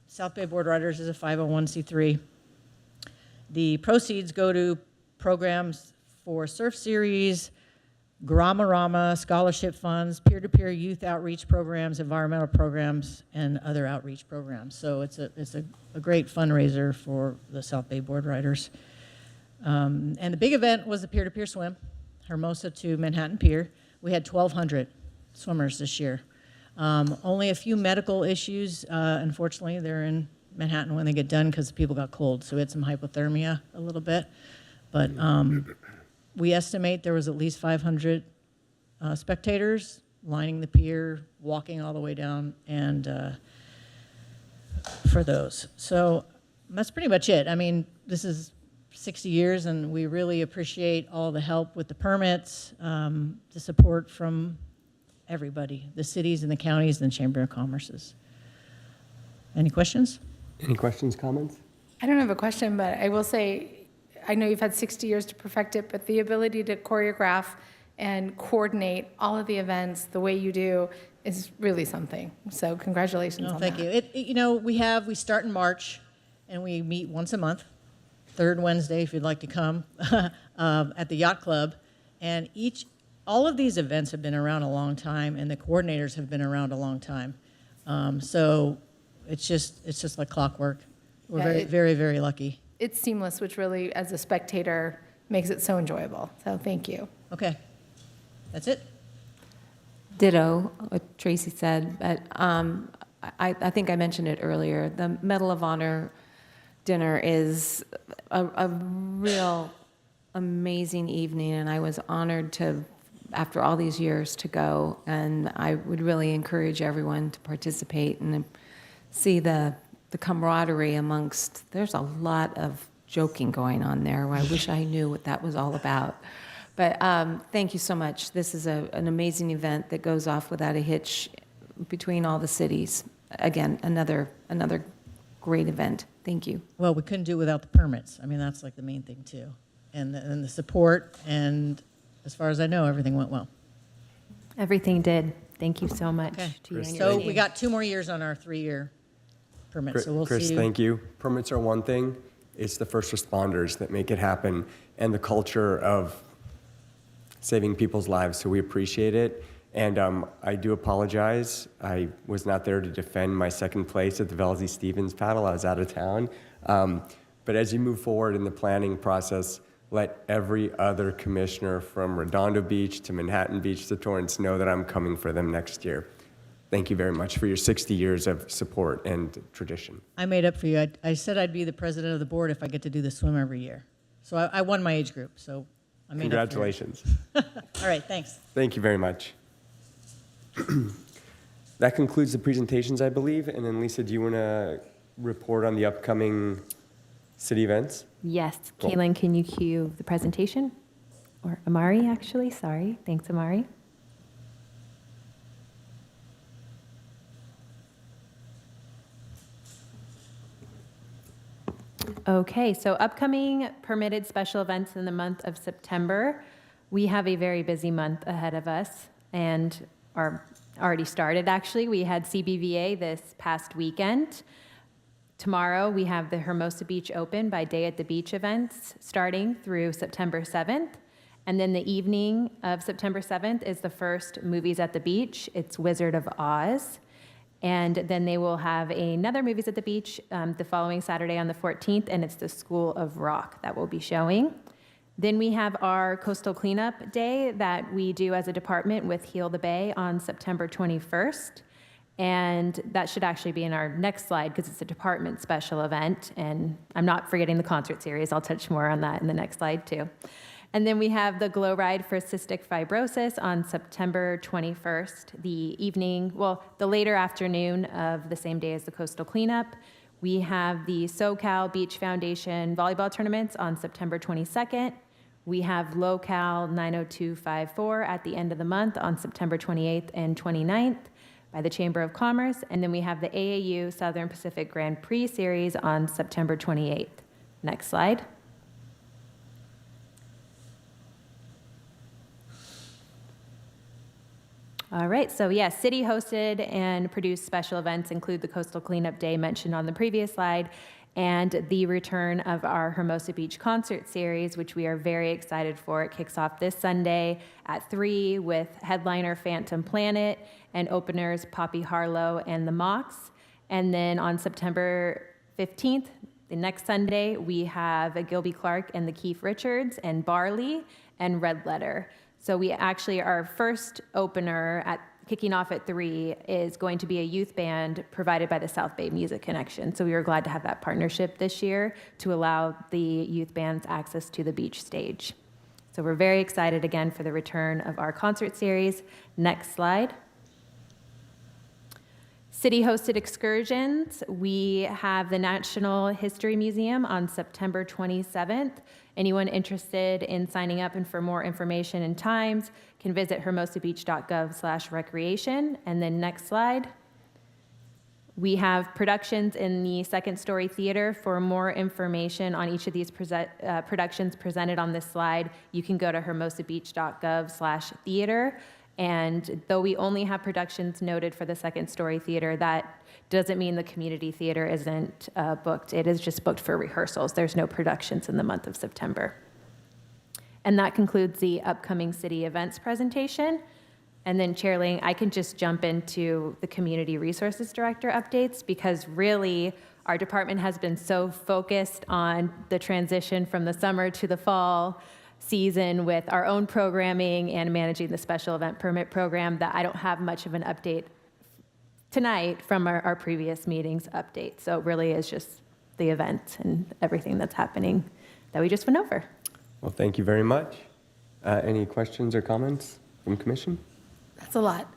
South Bay Board Riders is a 501c3. The proceeds go to programs for Surf Series, Grama scholarship funds, peer-to-peer youth outreach programs, environmental programs, and other outreach programs. So it's a great fundraiser for the South Bay Board Riders. And the big event was the peer-to-peer swim, Hermosa to Manhattan Pier. We had 1,200 swimmers this year. Only a few medical issues. Unfortunately, they're in Manhattan when they get done because people got cold. So we had some hypothermia a little bit. But we estimate there was at least 500 spectators lining the pier, walking all the way down, and for those. So that's pretty much it. I mean, this is 60 years, and we really appreciate all the help with the permits, the support from everybody, the cities and the counties and the Chamber of Commerce's. Any questions? Any questions, comments? I don't have a question, but I will say, I know you've had 60 years to perfect it, but the ability to choreograph and coordinate all of the events the way you do is really something. So congratulations on Thank that. you. You know, we start in March, and we meet once a month, third Wednesday if you'd like to come, at the Yacht Club. And all of these events have been around a long time, and the coordinators have been around a long time. So it's just like clockwork. We're very, very lucky. It's seamless, which really, as a spectator, makes it so enjoyable. So thank you. Okay. That's it? Ditto what Tracy said, but I think I mentioned it earlier. The Medal of Honor dinner is a real amazing evening, and I was honored to, after all these years, to go. And I would really encourage everyone to participate and see the camaraderie amongst. There's a lot of joking going on there. I wish I knew what that was all about. But thank you so much. This is an amazing event that goes off without a hitch between all the cities. Again, another great event. Thank you. Well, we couldn't do it without the permits. I mean, that's like the main thing, too. And the support, and as far as I know, everything went well. Everything did. Thank you so much Okay. to you and your So team. we got 2 more years on our 3-year permit, so we'll Chris, see you. thank you. Permits are one thing. It's the first responders that make it happen, and the culture of saving people's lives, so we appreciate it. And I do apologize. I was not there to defend my second place at the Velzy-Stevens paddle. I was out of town. But as you move forward in the planning process, let every other commissioner from Redondo Beach to Manhattan Beach to Torrance know that I'm coming for them next year. Thank you very much for your 60 years of support and tradition. I made up for you. I said I'd be the president of the board if I get to do the swim every year. So I won my age group, so I made up for you. Congratulations. All right, thanks. Thank you very much. That concludes the presentations, I believe. And then Lisa, do you want to report on the upcoming city events? Yes. Cool. Kaylin, can you cue the presentation? Or Amari, actually. Sorry. Thanks, Amari. Okay, so upcoming permitted special events in the month of September. We have a very busy month ahead of us and are already started, actually. We had CBVA this past weekend. Tomorrow, we have the Hermosa Beach Open by Day at the Beach events starting through September 7th. And then the evening of September 7th is the first Movies at the Beach. It's Wizard of Oz. And then they will have another Movies at the Beach the following Saturday on the 14th, and it's the School of Rock that will be showing. Then we have our Coastal Cleanup Day that we do as a department with Heal the Bay on September 21st. And that should actually be in our next slide because it's a department special event. And I'm not forgetting the concert series. I'll touch more on that in the next slide too. And then we have the Glow Ride for Cystic Fibrosis on September 21st, the later afternoon of the same day as the Coastal Cleanup. We have the SoCal Beach Foundation volleyball tournaments on September 22nd. We have LoCal 90254 at the end of the month on September 28th and 29th by the Chamber of Commerce. And then we have the AAU Southern Pacific Grand Prix Series on September 28th. Next slide. All right, so yes, city-hosted and produced special events include the Coastal Cleanup Day mentioned on the previous slide and the return of our Hermosa Beach concert series, which we are very excited for. It kicks off this Sunday at 3 with headliner Phantom Planet and openers Poppy Harlow and the Mocs. And then on September 15th, the next Sunday, we have Gilby Clark and the Keith Richards and Barley and Red Letter. So we actually, our first opener kicking off at 3 is going to be a youth band provided by the South Bay Music Connection. So we were glad to have that partnership this year to allow the youth bands access to the beach stage. So we're very excited again for the return of our concert series. Next slide. City-hosted excursions. We have the National History Museum on September 27th. Anyone interested in signing up and for more information and times can visit hermosabeach.gov/recreation. And then next slide. We have productions in the Second Story Theater. For more information on each of these productions presented on this slide, you can go to hermosabeach.gov/theater. And though we only have productions noted for the Second Story Theater, that doesn't mean the community theater isn't booked. It is just booked for rehearsals. There's no productions in the month of September. And that concludes the upcoming city events presentation. And then Chair Ling, I can just jump into the Community Resources Director updates because really our department has been so focused on the transition from the summer to the fall season with our own programming and managing the special event permit program that I don't have much of an update tonight from our previous meetings update. So it really is just the event and everything that's happening that we just went over. Well, thank you very much. Any questions or comments from Commission? That's a lot.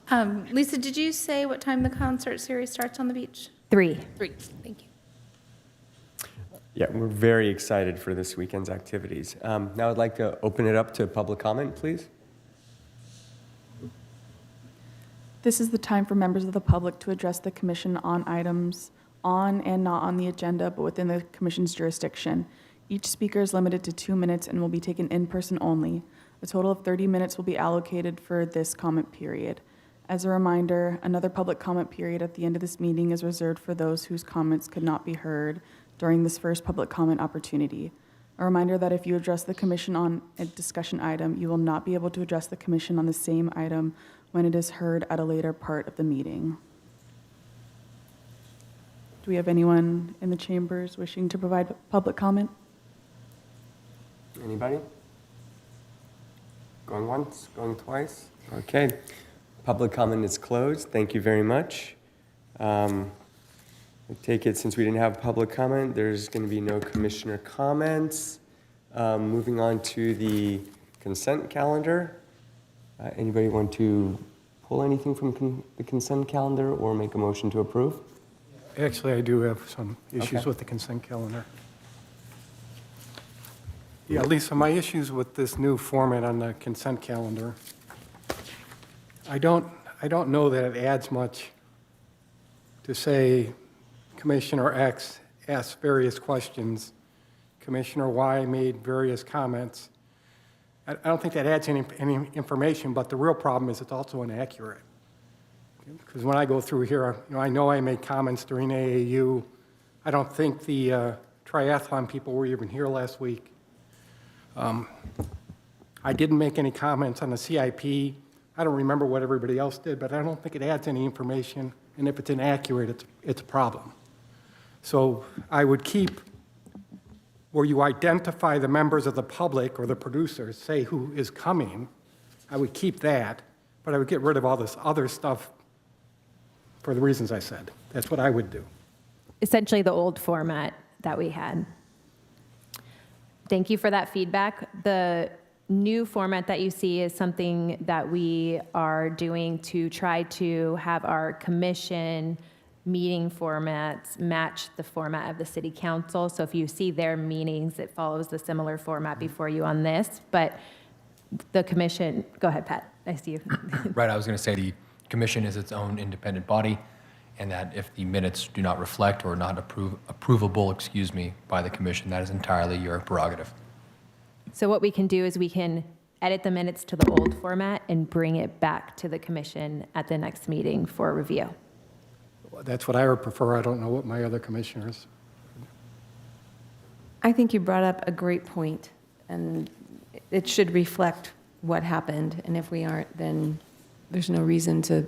Lisa, did you say what time the concert series starts on the beach? 3. 3, thank you. Yeah, we're very excited for this weekend's activities. Now I'd like to open it up to public comment, please. This is the time for members of the public to address the commission on items on and not on the agenda, but within the commission's jurisdiction. Each speaker is limited to 2 minutes and will be taken in person only. A total of 30 minutes will be allocated for this comment period. As a reminder, another public comment period at the end of this meeting is reserved for those whose comments could not be heard during this first public comment opportunity. A reminder that if you address the commission on a discussion item, you will not be able to address the commission on the same item when it is heard at a later part of the meeting. Do we have anyone in the chambers wishing to provide public comment? Anybody? Going once, going twice? Okay. Public comment is closed. Thank you very much. I take it since we didn't have public comment, there's going to be no commissioner comments. Moving on to the consent calendar. Anybody want to pull anything from the consent calendar or make a motion to approve? Actually, I do have some issues Okay. with the consent calendar. Yeah, Lisa, my issues with this new format on the consent calendar, I don't know that it adds much to say Commissioner X asks various questions Commissioner why I made various comments. I don't think that adds any information, but the real problem is it's also inaccurate. Because when I go through here, I know I made comments during AAU. I don't think the triathlon people were even here last week. I didn't make any comments on the CIP. I don't remember what everybody else did, but I don't think it adds any information, and if it's inaccurate, it's a problem. So I would keep where you identify the members of the public or the producers, say who is coming, I would keep that, but I would get rid of all this other stuff for the reasons I said. That's what I would do. Essentially the old format that we had. Thank you for that feedback. The new format that you see is something that we are doing to try to have our commission meeting formats match the format of the city council. So if you see their meetings, it follows the similar format before you on this. But the commission, go ahead, Pat. I see you. Right, I was going to say the commission is its own independent body, and that if the minutes do not reflect or not approvable, by the commission, that is entirely your prerogative. So what we can do is we can edit the minutes to the old format and bring it back to the commission at the next meeting for review. That's what I would prefer. I don't know what my other commissioners. I think you brought up a great point, and it should reflect what happened. And if we aren't, then there's no reason to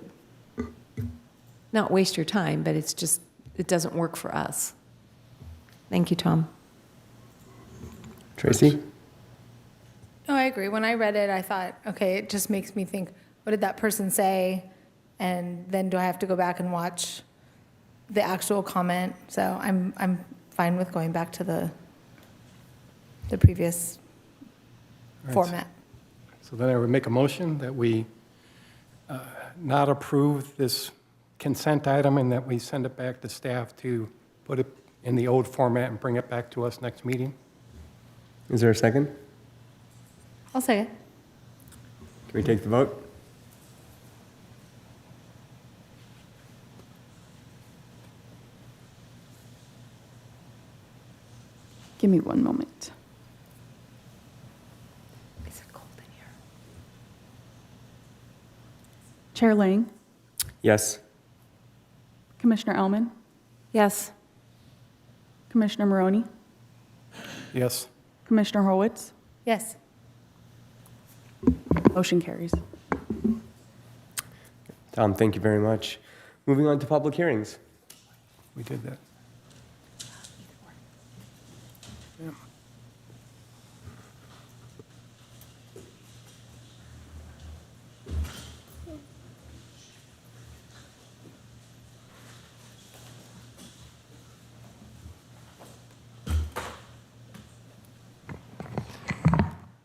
not waste your time, but it's just, it doesn't work for us. Thank you, Tom. Tracy? No, I agree. When I read it, I thought, okay, it just makes me think, what did that person say? And then do I have to go back and watch the actual comment? So I'm fine with going back to the previous format. So then I would make a motion that we not approve this consent item and that we send it back to staff to put it in the old format and bring it back to us next meeting. Is there a second? I'll say it. Can we take the vote? Give me one moment. Is it cold in here? Chair Lang, Yes. Commissioner Ellman, Yes. Commissioner Maroney, Yes. Commissioner Horwitz. Yes. Motion carries. Tom, thank you very much. Moving on to public hearings. We did that. Yeah.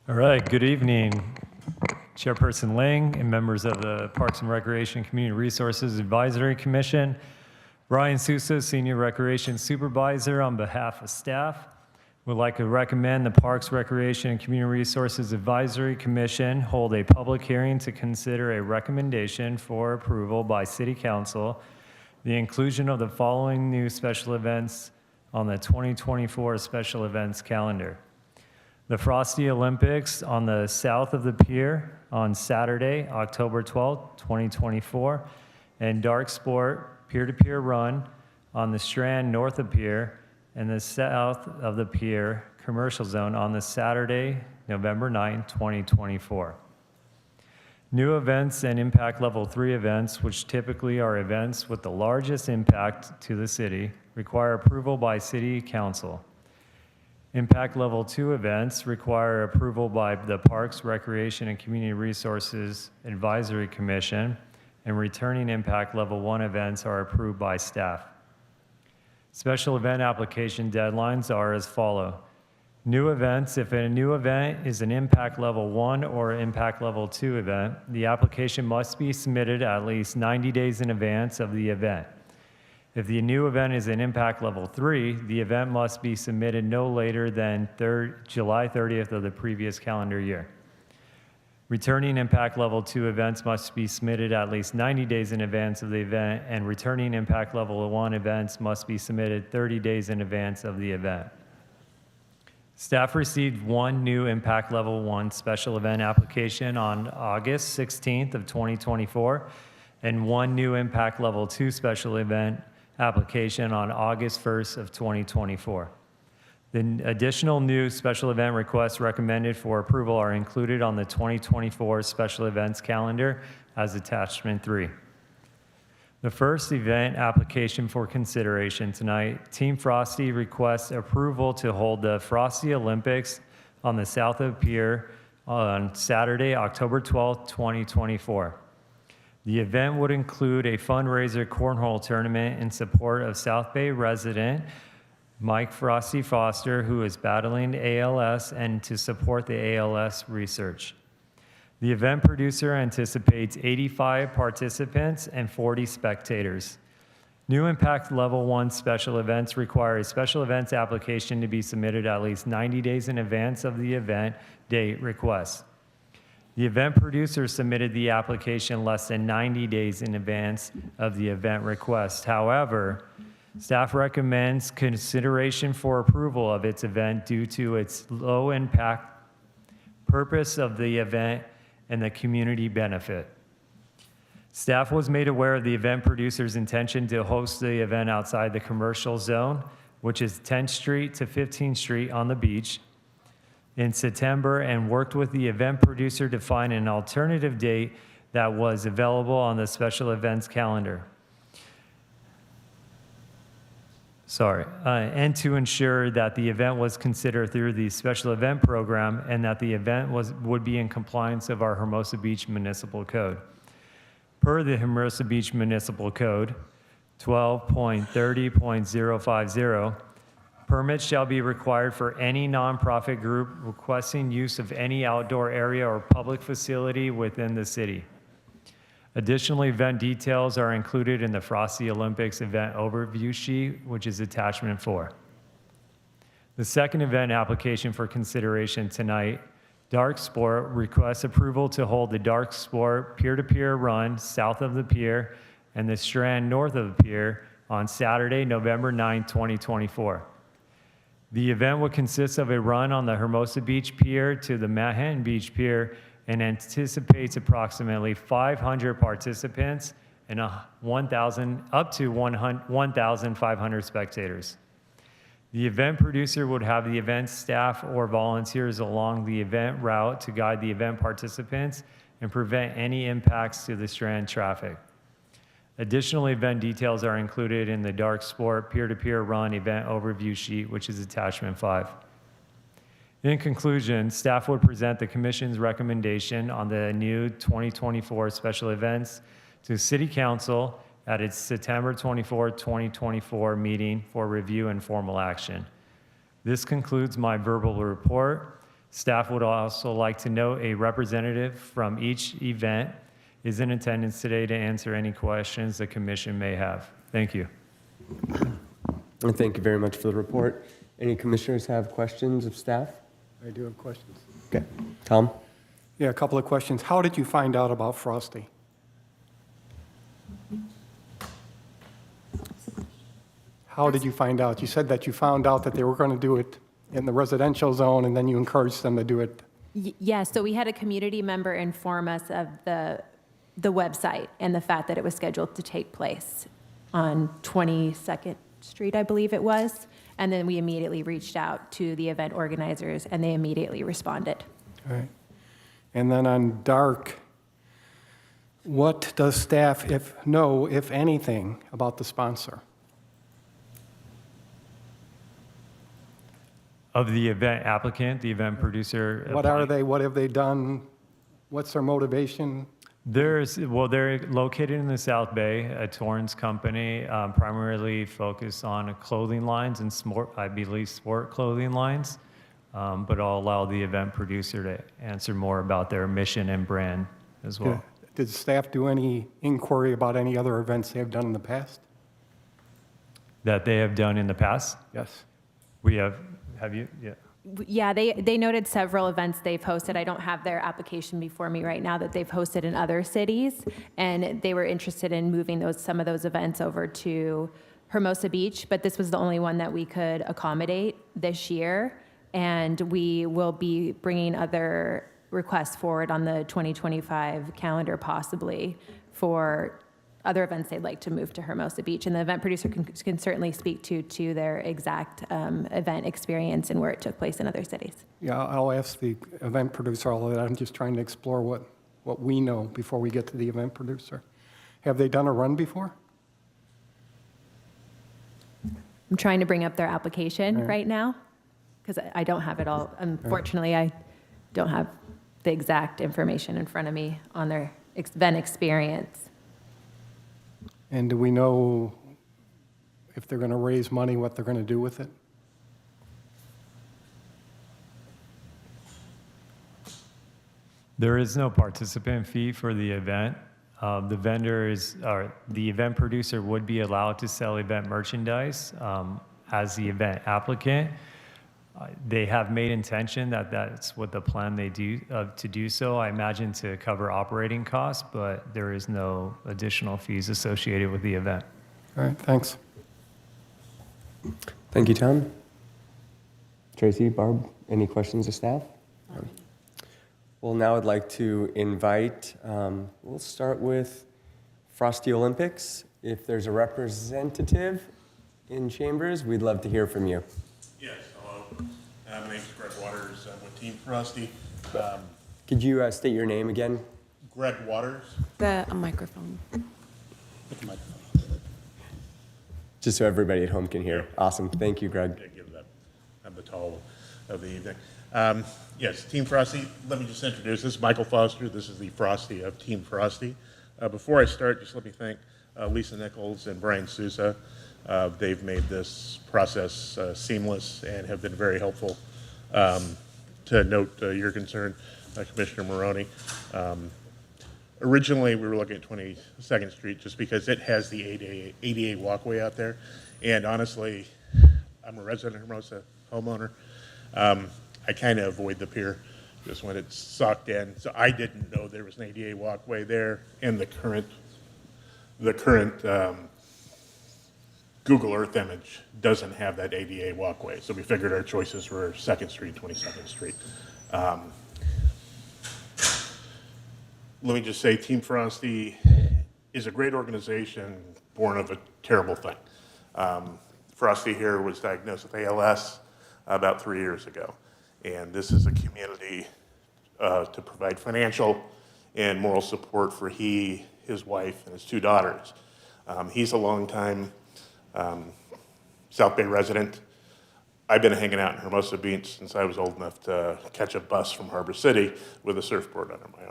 All right, good evening, Chairperson Lang and members of the Parks and Recreation Community Resources Advisory Commission. Brian Sousa, Senior Recreation Supervisor, on behalf of staff, would like to recommend the Parks, Recreation, and Community Resources Advisory Commission hold a public hearing to consider a recommendation for approval by City Council, the inclusion of the following new special events on the 2024 special events calendar. The Frosty Olympics on the south of the pier on Saturday, October 12th, 2024, and Dark Sport peer-to-peer run on the Strand north of pier and the south of the pier commercial zone on the Saturday, November 9, 2024. New events and impact level 3 events, which typically are events with the largest impact to the city, require approval by City Council. Impact Level 2 events require approval by the Parks, Recreation, and Community Resources Advisory Commission, and returning Impact Level 1 events are approved by staff. Special event application deadlines are as follow. New events, if a new event is an Impact Level 1 or Impact Level 2 event, the application must be submitted at least 90 days in advance of the event. If the new event is an Impact Level 3, the event must be submitted no later than July 30th of the previous calendar year. Returning Impact Level 2 events must be submitted at least 90 days in advance of the event, and returning Impact Level 1 events must be submitted 30 days in advance of the event. Staff received one new Impact Level 1 special event application on August 16th of 2024 and one new Impact Level 2 special event application on August 1st of 2024. The additional new special event requests recommended for approval are included on the 2024 special events calendar as attachment 3. The first event application for consideration tonight, Team Frosty requests approval to hold the Frosty Olympics on the South of Pier on Saturday, October 12th, 2024. The event would include a fundraiser cornhole tournament in support of South Bay resident Mike Frosty Foster, who is battling ALS, and to support the ALS research. The event producer anticipates 85 participants and 40 spectators. New Impact Level 1 special events require a special events application to be submitted at least 90 days in advance of the event date request. The event producer submitted the application less than 90 days in advance of the event request. However, staff recommends consideration for approval of its event due to its low impact, purpose of the event, and the community benefit. Staff was made aware of the event producer's intention to host the event outside the commercial zone, which is 10th Street to 15th Street on the beach, in September, and worked with the event producer to find an alternative date that was available on the special events calendar. And to ensure that the event was considered through the special event program and that the event would be in compliance of our Hermosa Beach Municipal Code. Per the Hermosa Beach Municipal Code 12.30.050, permits shall be required for any nonprofit group requesting use of any outdoor area or public facility within the city. Additionally, event details are included in the Frosty Olympics event overview sheet, which is attachment 4. The second event application for consideration tonight, Dark Sport, requests approval to hold the Dark Sport peer-to-peer run south of the pier and the Strand north of the pier on Saturday, November 9, 2024. The event would consist of a run on the Hermosa Beach Pier to the Manhattan Beach Pier and anticipates approximately 500 participants and up to 1,500 spectators. The event producer would have the event staff or volunteers along the event route to guide the event participants and prevent any impacts to the Strand traffic. Additional event details are included in the Dark Sport peer-to-peer run event overview sheet, which is attachment 5. In conclusion, staff would present the Commission's recommendation on the new 2024 special events to City Council at its September 24, 2024 meeting for review and formal action. This concludes my verbal report. Staff would also like to note a representative from each event is in attendance today to answer any questions the Commission may have. Thank you. And thank you very much for the report. Any commissioners have questions of staff? I do have questions. Okay. Tom? Yeah, a couple of questions. How did you find out about Frosty? How did you find out? You said that you found out that they were going to do it in the residential zone, and then you encouraged them to do it. Yeah, so we had a community member inform us of the website and the fact that it was scheduled to take place on 22nd Street, I believe it was. And then we immediately reached out to the event organizers, and they immediately responded. All right. And then on Dark, what does staff know, if anything, about the sponsor? Of the event applicant, the event producer. What are they? What have they done? What's their motivation? They're located in the South Bay, a Torrance company, primarily focused on clothing lines and I believe sport clothing lines, but I'll allow the event producer to answer more about their mission and brand as well. Did staff do any inquiry about any other events they have done in the past? That they have done in the past? Yes. We have you? Yeah. Yeah, they noted several events they've hosted. I don't have their application before me right now that they've hosted in other cities, and they were interested in moving some of those events over to Hermosa Beach, but this was the only one that we could accommodate this year. And we will be bringing other requests forward on the 2025 calendar, possibly for other events they'd like to move to Hermosa Beach. And the event producer can certainly speak to their exact event experience and where it took place in other cities. Yeah, I'll ask the event producer all of that. I'm just trying to explore what we know before we get to the event producer. Have they done a run before? I'm trying to bring up their application Right. right now because I don't have it all. Unfortunately, I don't have the exact information in front of me on their event experience. And do we know if they're going to raise money, what they're going to do with it? There is no participant fee for the event. The vendors or the event producer would be allowed to sell event merchandise as the event applicant. They have made intention that that's what the plan they do to do so. I imagine to cover operating costs, but there is no additional fees associated with the event. All right, thanks. Thank you, Tom. Tracy, Barb, any questions of staff? Well, now I'd like to invite, we'll start with Frosty Olympics. If there's a representative in chambers, we'd love to hear from you. Yes, hello. My name is Greg Waters. I'm with Team Frosty. Could you state your name again? Greg Waters. A microphone. With the microphone. Just so everybody at home can hear. Awesome. Thank you, Greg. Yeah, give that. I'm the tall of the evening. Yes, Team Frosty. Let me just introduce. This is Michael Foster. This is the Frosty of Team Frosty. Before I start, just let me thank Lisa Nichols and Brian Sousa. They've made this process seamless and have been very helpful. To note your concern, Commissioner Maroney. Originally, we were looking at 22nd Street just because it has the ADA walkway out there. And honestly, I'm a resident of Hermosa, homeowner. I kind of avoid the pier just when it's sucked in. So I didn't know there was an ADA walkway there. And the current Google Earth image doesn't have that ADA walkway. So we figured our choices were 2nd Street, 22nd Street. Let me just say, Team Frosty is a great organization born of a terrible thing. Frosty here was diagnosed with ALS about 3 years ago. And this is a community to provide financial and moral support for he, his wife, and his 2 daughters. He's a longtime South Bay resident. I've been hanging out in Hermosa Beach since I was old enough to catch a bus from Harbor City with a surfboard under my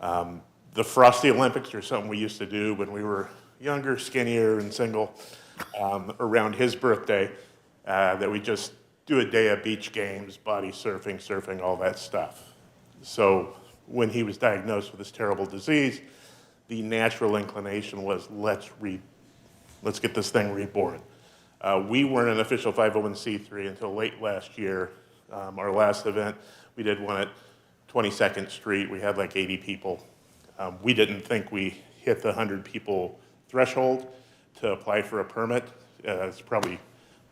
arm. The Frosty Olympics are something we used to do when we were younger, skinnier, and single around his birthday, that we just do a day of beach games, body surfing, all that stuff. So when he was diagnosed with this terrible disease, the natural inclination was let's get this thing reborn. We weren't an official 501c3 until late last year. Our last event, we did one at 22nd Street. We had like 80 people. We didn't think we hit the 100 people threshold to apply for a permit. It's probably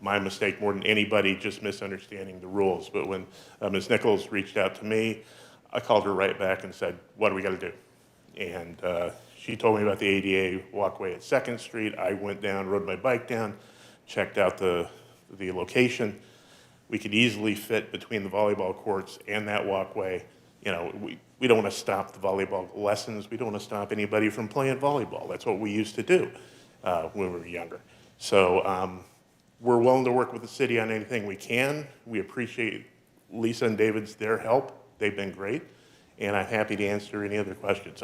my mistake more than anybody, just misunderstanding the rules. But when Ms. Nichols reached out to me, I called her right back and said, what do we got to do? And she told me about the ADA walkway at 2nd Street. I went down, rode my bike down, checked out the location. We could easily fit between the volleyball courts and that walkway. You know, we don't want to stop the volleyball lessons. We don't want to stop anybody from playing volleyball. That's what we used to do when we were younger. So we're willing to work with the city on anything we can. We appreciate Lisa and David's their help. They've been great. And I'm happy to answer any other questions.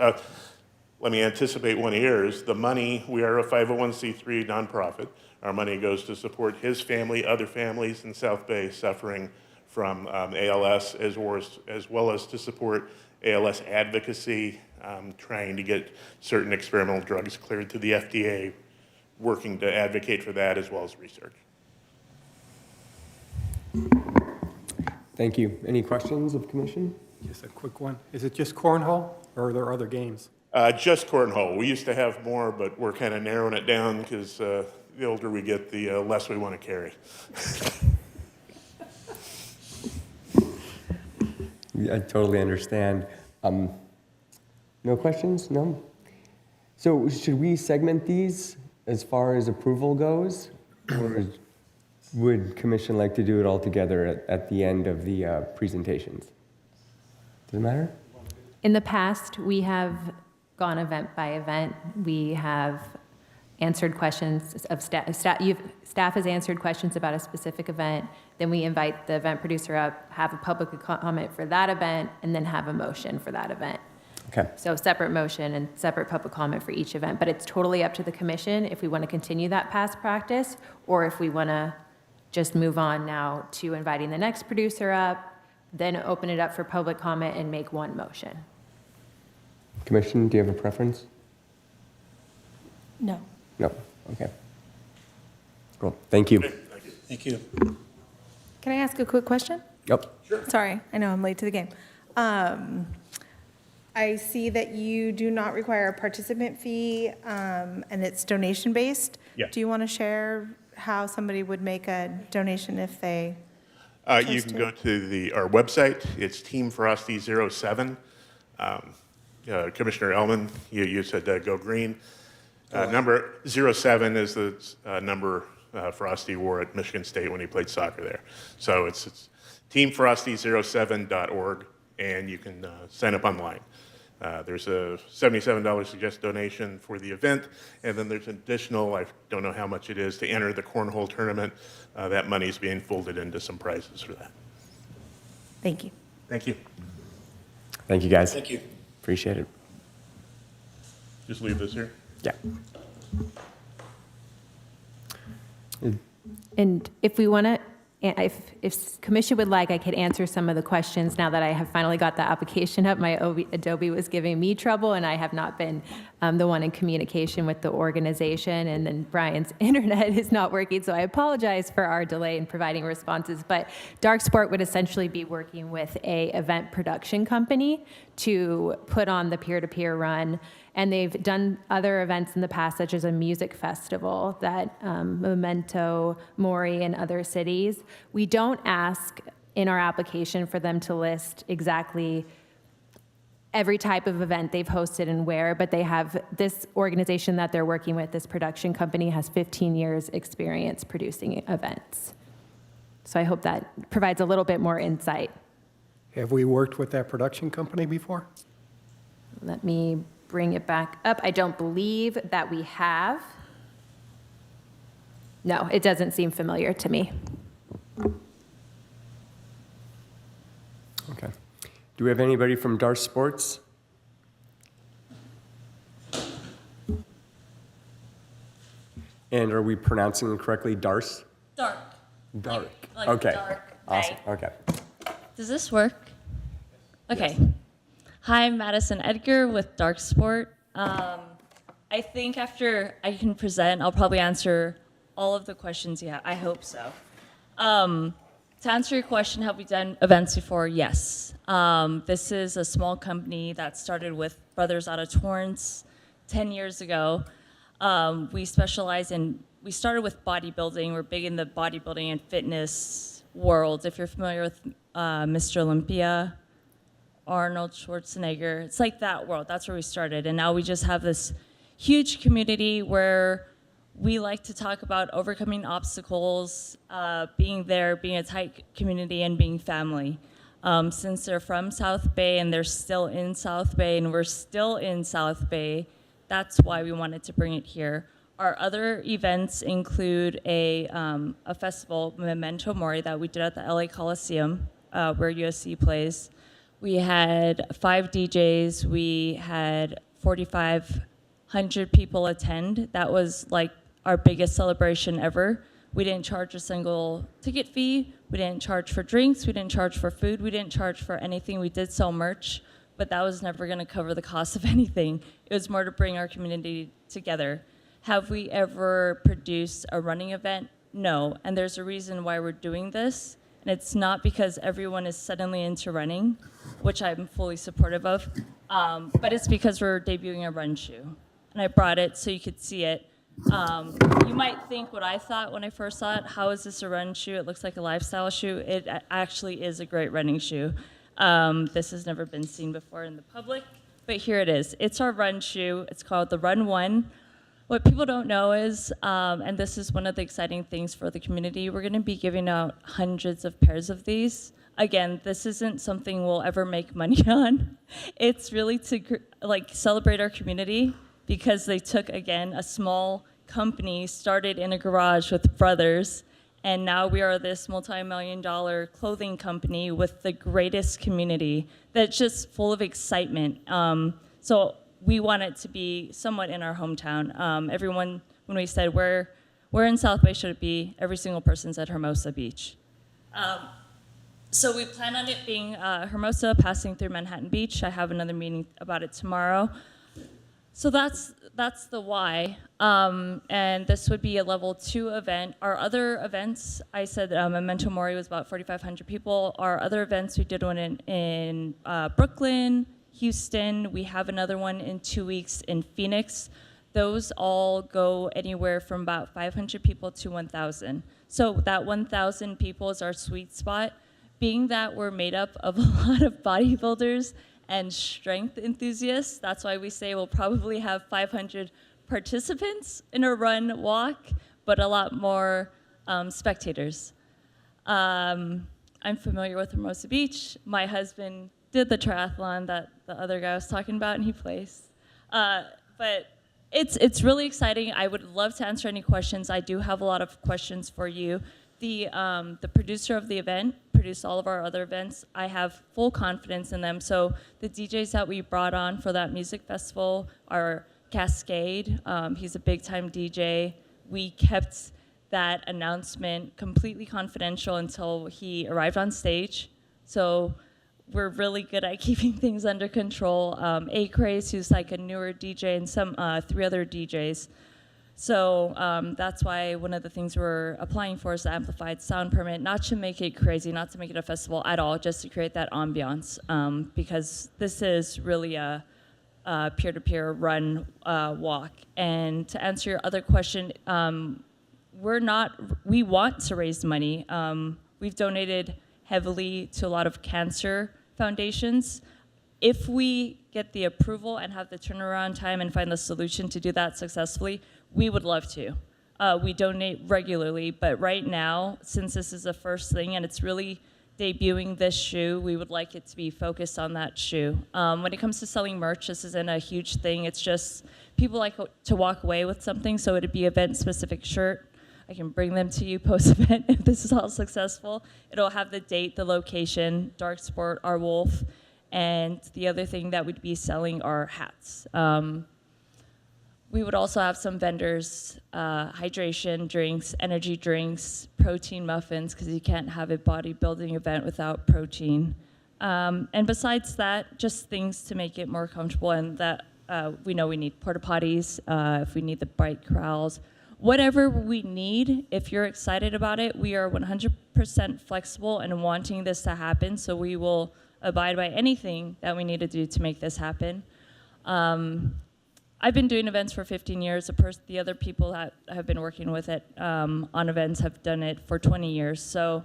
Let me anticipate one of yours. The money, we are a 501c3 nonprofit. Our money goes to support his family, other families in South Bay suffering from ALS, as well as to support ALS advocacy, trying to get certain experimental drugs cleared through the FDA, working to advocate for that as well as research. Thank you. Any questions of commission? Just a quick one. Is it just cornhole, or are there other games? Just cornhole. We used to have more, but we're kind of narrowing it down because the older we get, the less we want to carry. I totally understand. No questions? No? So should we segment these as far as approval goes? Or would commission like to do it all together at the end of the presentations? Does it matter? In the past, we have gone event by event. We have answered questions of staff. Staff has answered questions about a specific event. Then we invite the event producer up, have a public comment for that event, and then have a motion for that event. Okay. So separate motion and separate public comment for each event. But it's totally up to the commission if we want to continue that past practice or if we want to just move on now to inviting the next producer up, then open it up for public comment and make one motion. Commission, do you have a preference? No. No. Okay. Cool. Thank you. Thank you. Can I ask a quick question? Yep. Sorry, I know I'm late to the game. I see that you do not require a participant fee, and it's donation-based. Yeah. Do you want to share how somebody would make a donation if they You can go to our website. It's Team Frosty 07. Commissioner Ellman, you said go green. Number 07 is the number Frosty wore at Michigan State when he played soccer there. So it's teamfrosty07.org, and you can sign up online. There's a $77 suggested donation for the event, and then there's an additional, I don't know how much it is, to enter the cornhole tournament. That money is being folded into some prizes for that. Thank you. Thank you. Thank you, guys. Thank you. Appreciate it. Just leave this here. Yeah. And if we want to, if commission would like, I could answer some of the questions now that I have finally got the application up. My Adobe was giving me trouble, and I have not been the one in communication with the organization. And then Brian's internet is not working, so I apologize for our delay in providing responses. But Dark Sport would essentially be working with a event production company to put on the peer-to-peer run. And they've done other events in the past, such as a music festival that Memento Mori in other cities. We don't ask in our application for them to list exactly every type of event they've hosted and where, but they have this organization that they're working with, this production company, has 15 years experience producing events. So I hope that provides a little bit more insight. Have we worked with that production company before? Let me bring it back up. I don't believe that we have. No, it doesn't seem familiar to me. Okay. Do we have anybody from Dark Sports? And are we pronouncing it correctly? Darce? Dark. Dark. Like Okay. dark Awesome. night. Okay. Does this work? Okay. Hi, I'm Madison Edgar with Dark Sport. I think after I can present, I'll probably answer all of the questions you have. I hope so. To answer your question, have we done events before? Yes. This is a small company that started with brothers out of Torrance 10 years ago. We started with bodybuilding. We're big in the bodybuilding and fitness world. If you're familiar with Mr. Olympia, Arnold Schwarzenegger, it's like that world. That's where we started. And now we just have this huge community where we like to talk about overcoming obstacles, being there, being a tight community, and being family. Since they're from South Bay and they're still in South Bay and we're still in South Bay, that's why we wanted to bring it here. Our other events include a festival, Memento Mori, that we did at the LA Coliseum, where USC plays. We had 5 DJs. We had 4,500 people attend. That was like our biggest celebration ever. We didn't charge a single ticket fee. We didn't charge for drinks. We didn't charge for food. We didn't charge for anything. We did sell merch, but that was never going to cover the cost of anything. It was more to bring our community together. Have we ever produced a running event? No, and there's a reason why we're doing this. And it's not because everyone is suddenly into running, which I'm fully supportive of, but it's because we're debuting a run shoe. And I brought it so you could see it. You might think what I thought when I first saw it, how is this a run shoe? It looks like a lifestyle shoe. It actually is a great running shoe. This has never been seen before in the public, but here it is. It's our run shoe. It's called the Run One. What people don't know is, and this is one of the exciting things for the community, we're going to be giving out hundreds of pairs of these. Again, this isn't something we'll ever make money on. It's really to celebrate our community, because they took, again, a small company started in a garage with brothers, and now we are this multi-million-dollar clothing company with the greatest community that's just full of excitement. So we want it to be somewhat in our hometown. Everyone, when we said where in South Bay should it be, every single person said Hermosa Beach. So we plan on it being Hermosa passing through Manhattan Beach. I have another meeting about it tomorrow. So that's the why, and this would be a level 2 event. Our other events, I said Memento Mori was about 4,500 people. Our other events, we did one in Brooklyn, Houston. We have another one in 2 weeks in Phoenix. Those all go anywhere from about 500 people to 1,000. So that 1,000 people is our sweet spot. Being that we're made up of a lot of bodybuilders and strength enthusiasts, that's why we say we'll probably have 500 participants in a run walk, but a lot more spectators. I'm familiar with Hermosa Beach. My husband did the triathlon that the other guy was talking about, and he placed. But it's really exciting. I would love to answer any questions. I do have a lot of questions for you. The producer of the event produced all of our other events. I have full confidence in them. So the DJs that we brought on for that music festival are Cascade. He's a big-time DJ. We kept that announcement completely confidential until he arrived on stage. So we're really good at keeping things under control. A-Craze, who's like a newer DJ, and some 3 other DJs. So that's why one of the things we're applying for is the amplified sound permit, not to make it crazy, not to make it a festival at all, just to create that ambiance, because this is really a peer-to-peer run walk. And to answer your other question, we want to raise money. We've donated heavily to a lot of cancer foundations. If we get the approval and have the turnaround time and find the solution to do that successfully, we would love to. We donate regularly, but right now, since this is the first thing and it's really debuting this shoe, we would like it to be focused on that shoe. When it comes to selling merch, this isn't a huge thing. It's just people like to walk away with something, so it'd be event-specific shirt. I can bring them to you post-event if this is all successful. It'll have the date, the location, Dark Sport, our wolf, and the other thing that we'd be selling are hats. We would also have some vendors, hydration drinks, energy drinks, protein muffins, because you can't have a bodybuilding event without protein. And besides that, just things to make it more comfortable, and that we know we need porta potties, if we need the bike corrals. Whatever we need, if you're excited about it, we are 100% flexible and wanting this to happen, so we will abide by anything that we need to do to make this happen. I've been doing events for 15 years. The other people that have been working with it on events have done it for 20 years. So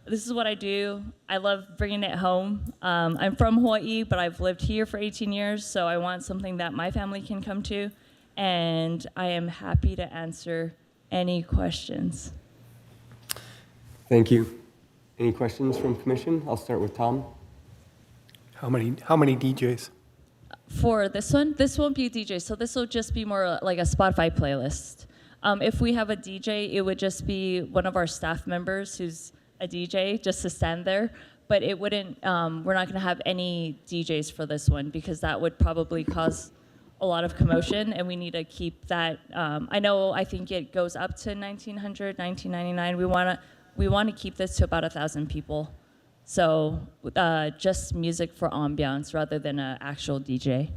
this is what I do. I love bringing it home. I'm from Hawaii, but I've lived here for 18 years, so I want something that my family can come to. And I am happy to answer any questions. Thank you. Any questions from commission? I'll start with Tom. How many DJs? For this one, this won't be a DJ, so this will just be more like a Spotify playlist. If we have a DJ, it would just be one of our staff members who's a DJ, just to stand there. But it wouldn't, we're not gonna have any DJs for this one, because that would probably cause a lot of commotion, and we need to keep that. I think it goes up to 1,900, 1,999. We wanna keep this to about 1,000 people. So just music for ambiance rather than an actual DJ.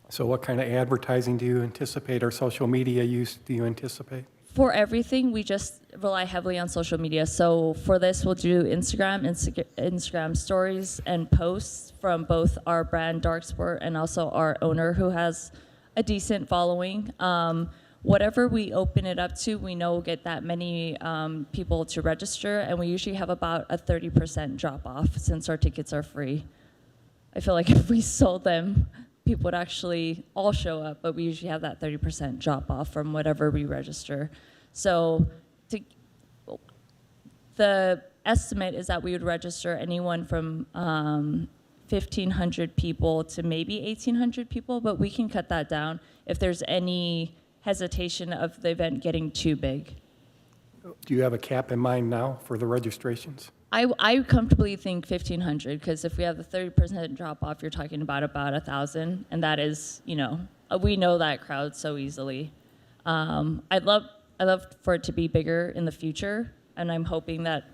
So what kind of advertising do you anticipate, or social media use do you anticipate? For everything, we just rely heavily on social media. So for this, we'll do Instagram stories and posts from both our brand Dark Sport and also our owner, who has a decent following. whatever we open it up to, we know we'll get that many people to register, and we usually have about a 30% drop off since our tickets are free. I feel like if we sold them, people would actually all show up, but we usually have that 30% drop off from whatever we register. So the estimate is that we would register anyone from 1,500 people to maybe 1,800 people, but we can cut that down if there's any hesitation of the event getting too big. Do you have a cap in mind now for the registrations? I comfortably think 1,500, because if we have the 30% drop off, you're talking about 1,000, and that is, we know that crowd so easily. I'd love for it to be bigger in the future, and I'm hoping that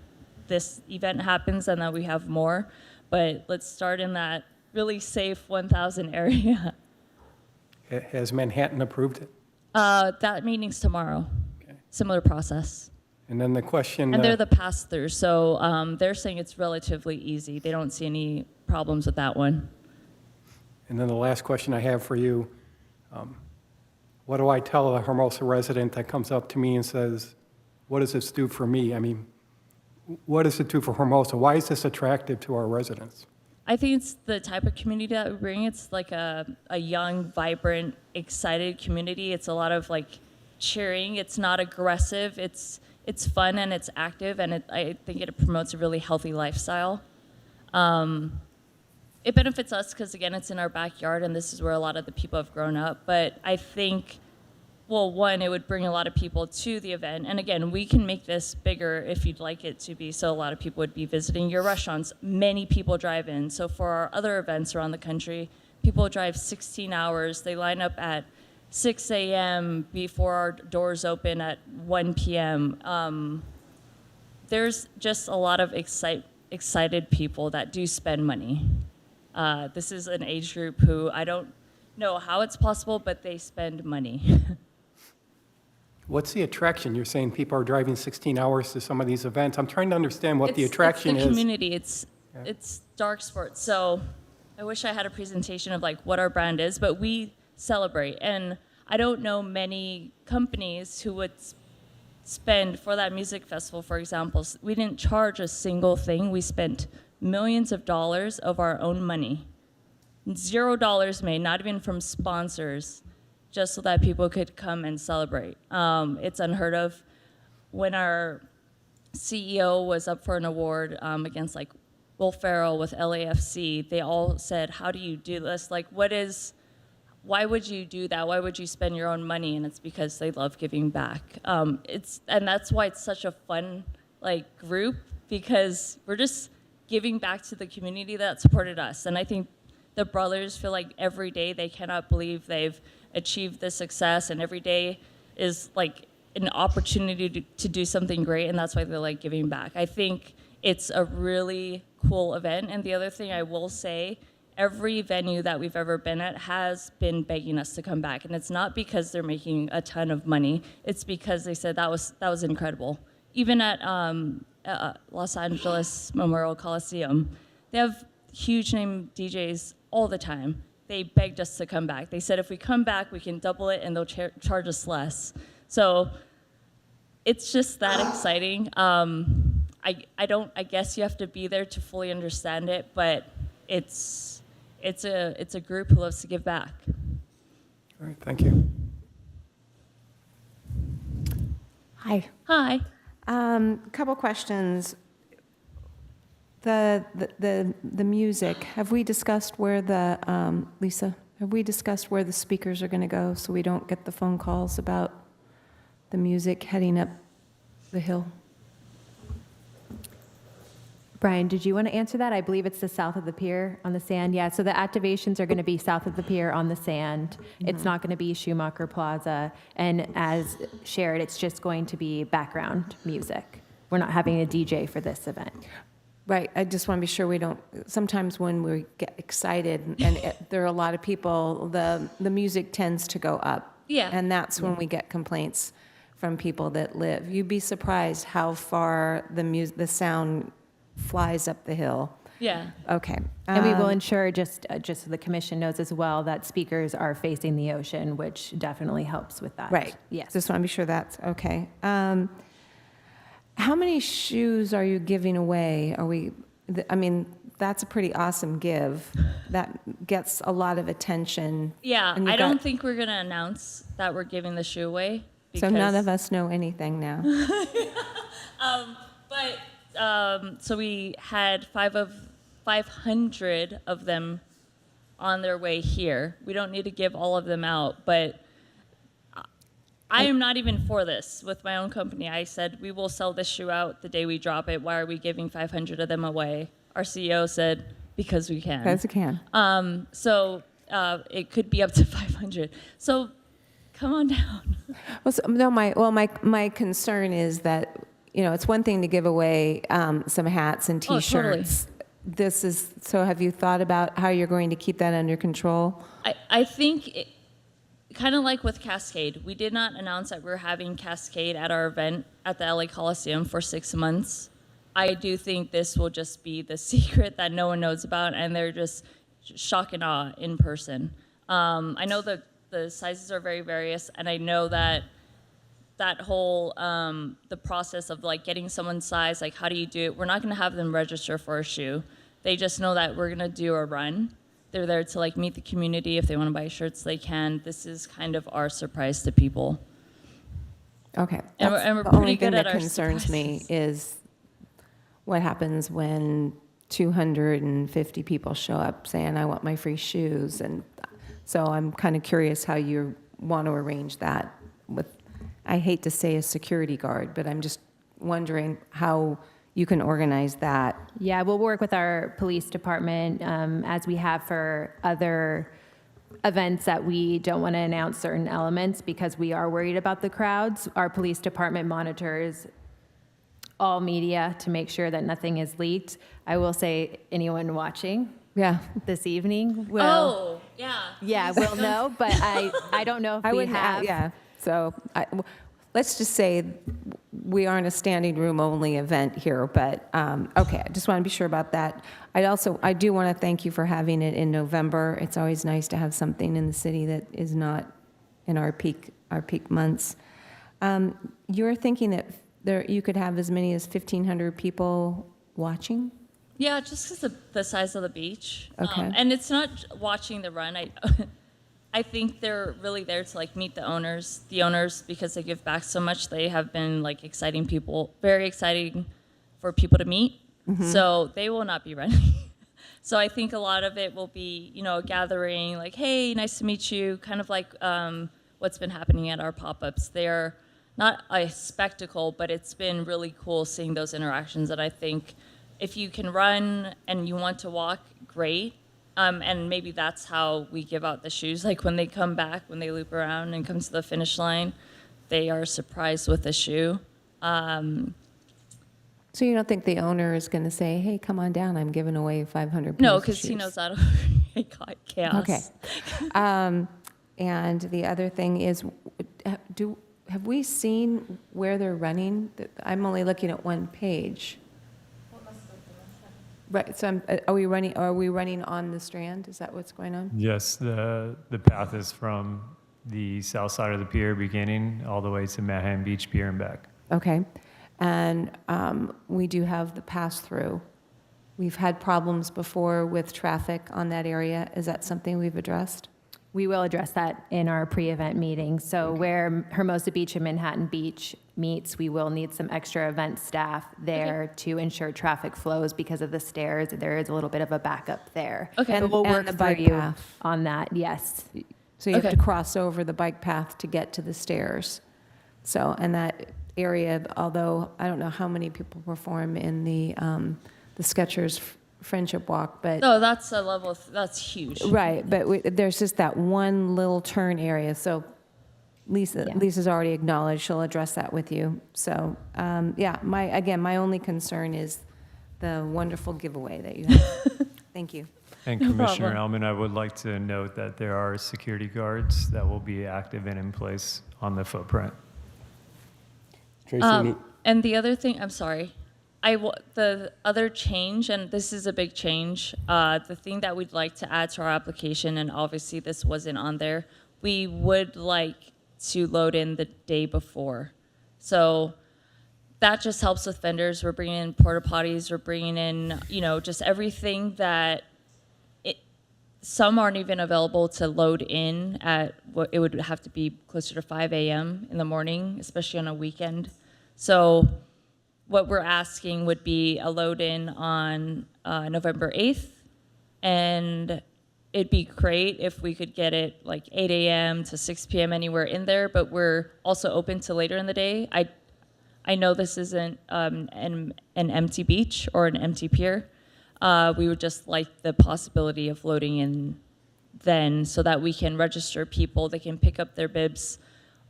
this event happens and that we have more, but let's start in that really safe 1,000 area. Has Manhattan approved it? That meeting's tomorrow. Okay. Similar process. And then the question... And they're the pass-through, so they're saying it's relatively easy. They don't see any problems with that one. And then the last question I have for you, what do I tell a Hermosa resident that comes up to me and says, what does this do for me? I mean, what does it do for Hermosa? Why is this attractive to our residents? I think it's the type of community that we bring. It's like a young, vibrant, excited community. It's a lot of like cheering. It's not aggressive. It's fun and it's active, and I think it promotes a really healthy lifestyle. It benefits us because, again, it's in our backyard, and this is where a lot of the people have grown up. But I think, well, one, it would bring a lot of people to the event. And again, we can make this bigger if you'd like it to be, so a lot of people would be visiting your restaurants. Many people drive in. So for our other events around the country, people drive 16 hours. They line up at 6 a.m. before our doors open at 1 p.m. There's just a lot of excited people that do spend money. This is an age group who I don't know how it's possible, but they spend money. What's the attraction? You're saying people are driving 16 hours to some of these events. I'm trying to understand what the attraction is. It's the is. community. It's dark sports. So I wish I had a presentation of like what our brand is, but we celebrate. And I don't know many companies who would spend for that music festival, for example. We didn't charge a single thing. We spent millions of dollars of our own money. $0 made, not even from sponsors, just so that people could come and celebrate. It's unheard of. When our CEO was up for an award against like Will Ferrell with LAFC, they all said, how do you do this? Like, why would you do that? Why would you spend your own money? And it's because they love giving back. And that's why it's such a fun like group, because we're just giving back to the community that supported us. And I think the brothers feel like every day they cannot believe they've achieved this success, and every day is like an opportunity to do something great, and that's why they like giving back. I think it's a really cool event. And the other thing I will say, every venue that we've ever been at has been begging us to come back, and it's not because they're making a ton of money. It's because they said that was incredible. Even at Los Angeles Memorial Coliseum, they have huge name DJs all the time. They begged us to come back. They said if we come back, we can double it and they'll charge us less. So it's just that exciting. I guess you have to be there to fully understand it, but it's a group who loves to give back. All right, thank you. Hi. Hi. Couple questions. The music, have we discussed where the, Lisa, have we discussed where the speakers are going to go so we don't get the phone calls about the music heading up the hill? Brian, did you want to answer that? I believe it's the south of the pier on the sand. Yeah, so the activations are going to be south of the pier on the sand. It's not going to be Schumacher Plaza. And as shared, it's just going to be background music. We're not having a DJ for this event. Right, I just want to be sure we don't, sometimes when we get excited and there are a lot of people, the music tends to go up. Yeah. And that's when we get complaints from people that live. You'd be surprised how far the sound flies up the hill. Yeah. Okay. And we will ensure, just so the commission knows as well, that speakers are facing the ocean, which definitely helps with that. Right. Yes. Just want to be sure that's okay. How many shoes are you giving away? I mean, that's a pretty awesome give. That gets a lot of attention. Yeah, And you've I don't got- think we're going to announce that we're giving the shoe away. So none because- of us know anything now. So we had 500 of them on their way here. We don't need to give all of them out, but I am not even for this with my own company. I said, we will sell this shoe out the day we drop it. Why are we giving 500 of them away? Our CEO said, because we can. Because we can. It could be up to 500. So come on down. My concern is that, it's one thing to give away some hats and Oh, totally. T-shirts. So have you thought about how you're going to keep that under control? I think, kind of like with Cascade, we did not announce that we're having Cascade at our event at the LA Coliseum for 6 months. I do think this will just be the secret that no one knows about, and they're just shock and awe in person. I know that the sizes are very various, and I know that whole the process of like getting someone's size, like how do you do it? We're not going to have them register for a shoe. They just know that we're going to do a run. They're there to like meet the community. If they want to buy shirts, they can. This is kind of our surprise to people. Okay. And we're the pretty only thing good at that our concerns me is what happens when 250 people show up saying, I want my free shoes. And so I'm kind of curious how you want to arrange that with, I hate to say a security guard, but I'm just wondering how you can organize that. Yeah, we'll work with our police department as we have for other events that we don't want to announce certain elements because we are worried about the crowds. Our police department monitors all media to make sure that nothing is leaked. I will say anyone watching this evening will. Oh, yeah. Yeah, will know, but I don't know if we have. So let's just say we aren't a standing room only event here, but okay, I just want to be sure about that. I do want to thank you for having it in November. It's always nice to have something in the city that is not in our peak months. You're thinking that you could have as many as 1,500 people watching? Yeah, just because of the size of the beach. Okay. And it's not watching the run. I think they're really there to like meet the owners. The owners, because they give back so much, they have been like very exciting for people to meet. Mm-hmm. So they will not be running. So I think a lot of it will be, a gathering, like, hey, nice to meet you, kind of like what's been happening at our pop-ups. They're not a spectacle, but it's been really cool seeing those interactions that I think if you can run and you want to walk, great. And maybe that's how we give out the shoes. Like when they come back, when they loop around and come to the finish line, they are surprised with the shoe. So you don't think the owner is going to say, hey, come on down, I'm giving away 500 pairs No, of because he shoes? knows that'll create chaos. Okay. And the other thing is, have we seen where they're running? I'm only looking at one page. Right, so are we running on the Strand? Is that what's going on? Yes, the path is from the south side of the pier beginning all the way to Manhattan Beach Pier and back. Okay. And we do have the pass-through. We've had problems before with traffic on that area. Is that something we've addressed? We will address that in our pre-event meeting. So where Hermosa Beach and Manhattan Beach meets, we will need some extra event staff there to ensure traffic flows because of the stairs. There is a little bit of a backup there. Okay. But we'll And work the through bike you path. on that, yes. So you have Okay. to cross over the bike path to get to the stairs. So, and that area, although I don't know how many people perform in the Skechers Friendship Walk, but. No, that's a level, that's huge. Right, but there's just that one little turn area, so Lisa's already acknowledged, she'll address that with you. So, my only concern is the wonderful giveaway that you have. Thank you. And No Commissioner problem. Elman, I would like to note that there are security guards that will be active and in place on the footprint. Tracy, And the other thing, I'm sorry. The other change, and this is a big change, the thing that we'd like to add to our application, and obviously this wasn't on there, we would like to load in the day before. So that just helps with vendors. We're bringing in porta potties, we're bringing in, just everything that some aren't even available to load in at what it would have to be closer to 5 a.m. in the morning, especially on a weekend. So what we're asking would be a load in on November 8th, and it'd be great if we could get it like 8 a.m. to 6 p.m. anywhere in there, but we're also open to later in the day. I know this isn't an empty beach or an empty pier. We would just like the possibility of loading in then so that we can register people. They can pick up their bibs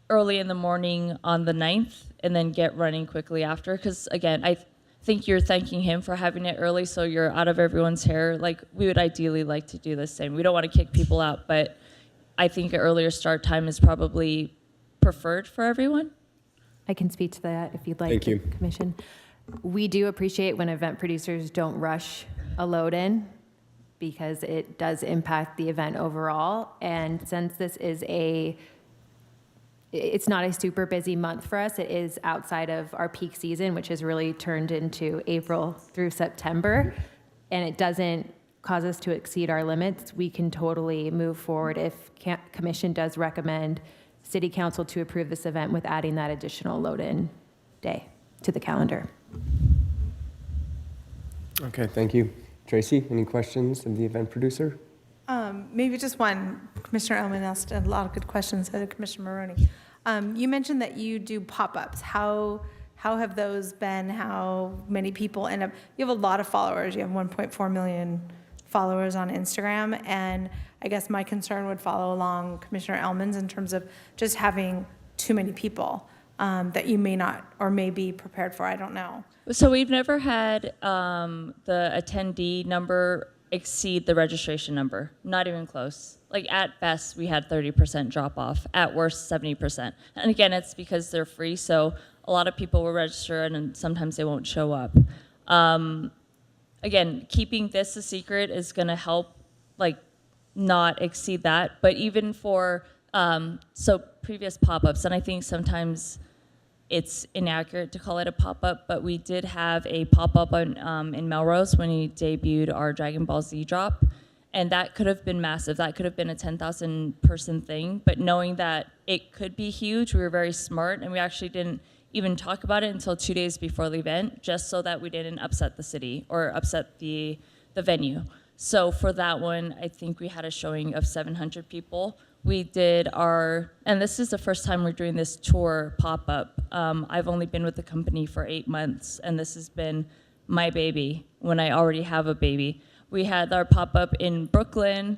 early in the morning on the 9th and then get running quickly after. Because again, I think you're thanking him for having it early so you're out of everyone's hair. Like, we would ideally like to do the same. We don't want to kick people out, but I think an earlier start time is probably preferred for everyone. I can speak to that if you'd like. Thank you. Commission. We do appreciate when event producers don't rush a load in because it does impact the event overall. And since this is it's not a super busy month for us, it is outside of our peak season, which has really turned into April through September, and it doesn't cause us to exceed our limits, we can totally move forward if commission does recommend City Council to approve this event with adding that additional load-in day to the calendar. Okay, thank you. Tracy, any questions of the event producer? Maybe just one. Commissioner Elman asked a lot of good questions, so did Commissioner Maroney. You mentioned that you do pop-ups. How have those been? How many people end up? You have a lot of followers. You have 1.4 million followers on Instagram, and I guess my concern would follow along Commissioner Elman's in terms of just having too many people that you may not or may be prepared for. I don't know. So we've never had the attendee number exceed the registration number. Not even close. Like, at best, we had 30% drop off. At worst, 70%. And again, it's because they're free, so a lot of people will register and sometimes they won't show up. Again, keeping this a secret is going to help, like, not exceed that. But even for so previous pop-ups, and I think sometimes it's inaccurate to call it a pop-up, but we did have a pop-up in Melrose when we debuted our Dragon Ball Z drop, and that could have been massive. That could have been a 10,000 person thing, but knowing that it could be huge, we were very smart, and we actually didn't even talk about it until 2 days before the event, just so that we didn't upset the city or upset the venue. So for that one, I think we had a showing of 700 people. We did and this is the first time we're doing this tour pop-up. I've only been with the company for 8 months, and this has been my baby when I already have a baby. We had our pop-up in Brooklyn.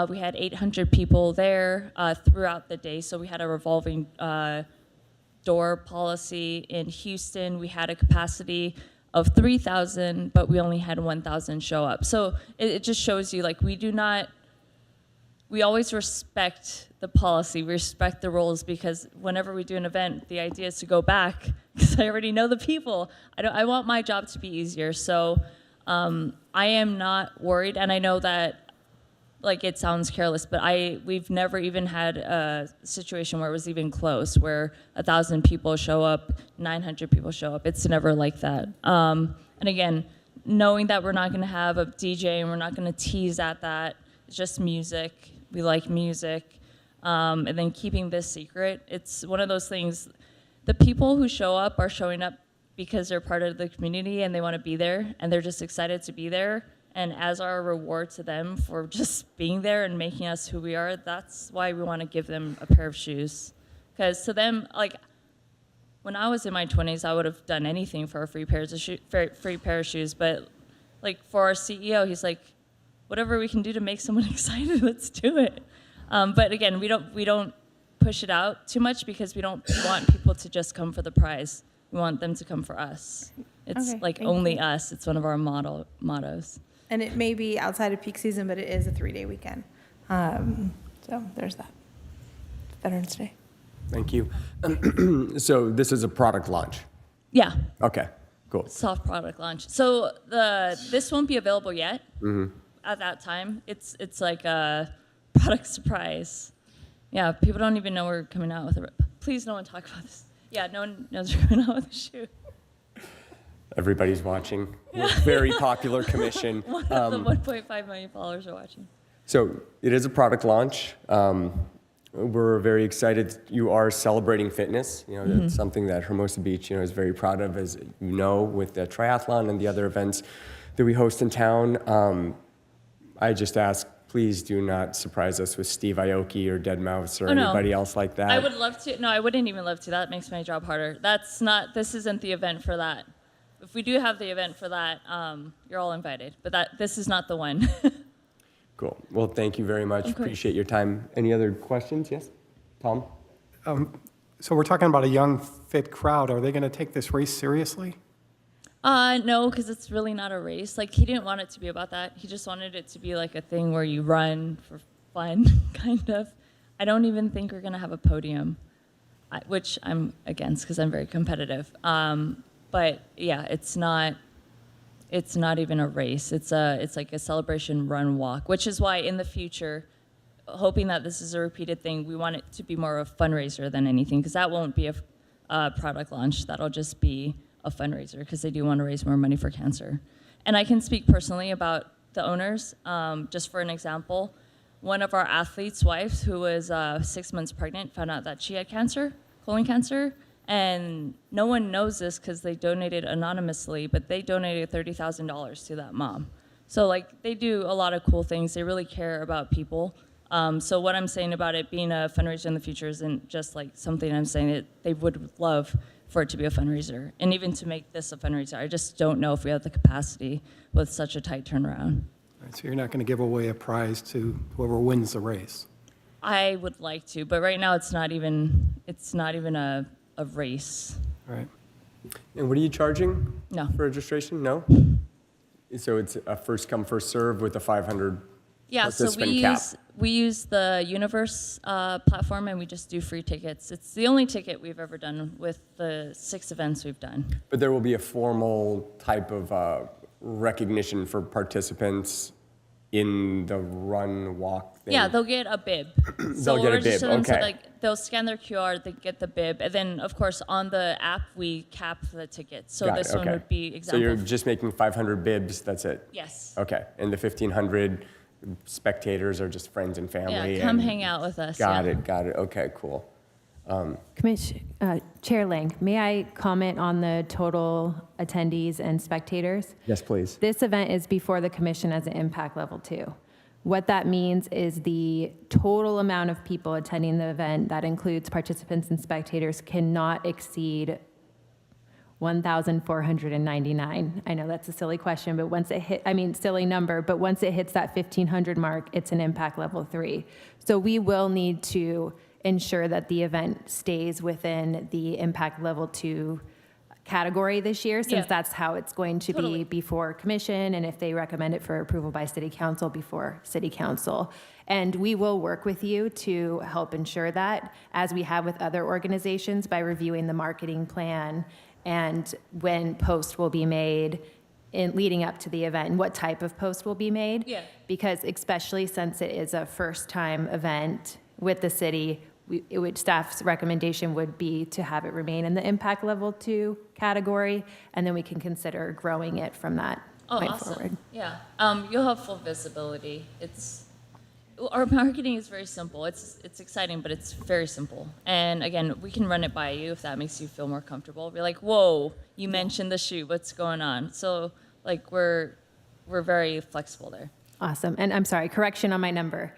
We had 800 people there throughout the day, so we had a revolving door policy. In Houston, we had a capacity of 3,000, but we only had 1,000 show up. So it just shows you, like, we always respect the policy, we respect the rules, because whenever we do an event, the idea is to go back, because I already know the people. I want my job to be easier, so I am not worried, and I know that, like, it sounds careless, but we've never even had a situation where it was even close, where 1,000 people show up, 900 people show up. It's never like that. And again, knowing that we're not going to have a DJ and we're not going to tease at that, it's just music. We like music. And then keeping this secret, it's one of those things. The people who show up are showing up because they're part of the community and they want to be there, and they're just excited to be there. And as our reward to them for just being there and making us who we are, that's why we want to give them a pair of shoes. Because to them, like, when I was in my 20s, I would have done anything for a free pair of shoes. But, like, for our CEO, he's like, whatever we can do to make someone excited, let's do it. But again, we don't push it out too much because we don't want people to just come for the prize. We want them to come for us. It's Okay, like thank only you. us. It's one of our mottos. And it may be outside of peak season, but it is a 3-day weekend. So there's that. Veterans Day. Thank you. So this is a product launch? Yeah. Okay. Cool. soft product launch. So this won't be available yet. Mm-hmm. At that time. It's like a product surprise. Yeah, people don't even know we're coming out with it. Please, no one talk about this. Yeah, no one knows we're coming out with a shoe. Everybody's watching. We're a very popular commission. One of the 1.5 million followers are watching. So it is a product launch. We're very excited. You are celebrating fitness. You know, that's something that Hermosa Beach, is very proud of, as you know, with the triathlon and the other events that we host in town. I just ask, please do not surprise us with Steve Aoki or Deadmau5 or anybody else like that. I would love to. No, I wouldn't even love to. That makes my job harder. This isn't the event for that. If we do have the event for that, you're all invited. But this is not the one. Cool. Well, thank you very much. Appreciate your time. Any other questions? Yes? Tom? So we're talking about a young, fit crowd. Are they going to take this race seriously? No, because it's really not a race. Like, he didn't want it to be about that. He just wanted it to be like a thing where you run for fun, kind of. I don't even think we're going to have a podium, which I'm against because I'm very competitive. But yeah, it's not even a race. It's like a celebration run walk, which is why in the future, hoping that this is a repeated thing, we want it to be more of a fundraiser than anything, because that won't be a product launch. That'll just be a fundraiser, because they do want to raise more money for cancer. And I can speak personally about the owners. Just for an example, one of our athletes' wives, who was 6 months pregnant, found out that she had cancer, colon cancer. And no one knows this because they donated anonymously, but they donated $30,000 to that mom. So like, they do a lot of cool things. They really care about people. So what I'm saying about it being a fundraiser in the future isn't just like something I'm saying that they would love for it to be a fundraiser, and even to make this a fundraiser. I just don't know if we have the capacity with such a tight turnaround. Right, so you're not going to give away a prize to whoever wins the race? I would like to, but right now it's not even a race. Right. And what are you charging? No. For registration? No? So it's a first come, first serve with a 500 Yeah, so participant cap. we use the Universe platform, and we just do free tickets. It's the only ticket we've ever done with the 6 events we've done. But there will be a formal type of recognition for participants in the run walk thing. Yeah, they'll get a bib. They'll get a bib, So okay. like, they'll scan their QR, they get the bib, and then of course on the app we cap the tickets. So Got this it, one okay. would be So example. you're just making 500 bibs, that's it? Yes. Okay, and the 1,500 spectators are just friends and family? Yeah, come and- hang out with us. Got yeah. it, okay, cool. Chair Lang, may I comment on the total attendees and spectators? Yes, please. This event is before the commission as an impact level 2. What that means is the total amount of people attending the event, that includes participants and spectators, cannot exceed 1,499. I know that's a silly question, but once it silly number, but once it hits that 1,500 mark, it's an impact level 3. So we will need to ensure that the event stays within the impact level 2 category this year, since that's how it's going to be before commission, and if they recommend it for approval by city council, before city council. And we will work with you to help ensure that, as we have with other organizations, by reviewing the marketing plan and when post will be made in leading up to the event, and what type of post will be made. Yeah. Because especially since it is a first-time event with the city, staff's recommendation would be to have it remain in the impact level 2 category, and then we can consider growing it from that point awesome. forward. Yeah, you'll have full visibility. Our marketing is very simple. It's exciting, but it's very simple. And again, we can run it by you if that makes you feel more comfortable. Be like, whoa, you mentioned the shoot. What's going on? So like we're very flexible there. Awesome. And I'm sorry, correction on my number.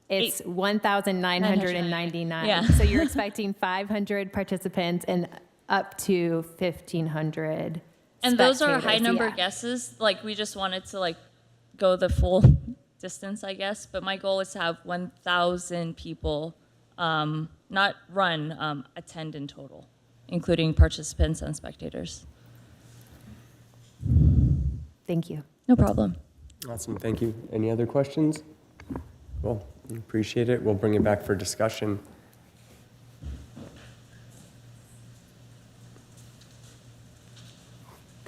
It's 1,999. Yeah. So you're expecting 500 participants and up to 1,500 And those are high spectators. number Yeah. guesses. Like we just wanted to like go the full distance, I guess. But my goal is to have 1,000 people, not run, attend in total, including participants and spectators. Thank you. No problem. Awesome, thank you. Any other questions? Cool, appreciate it. We'll bring it back for discussion.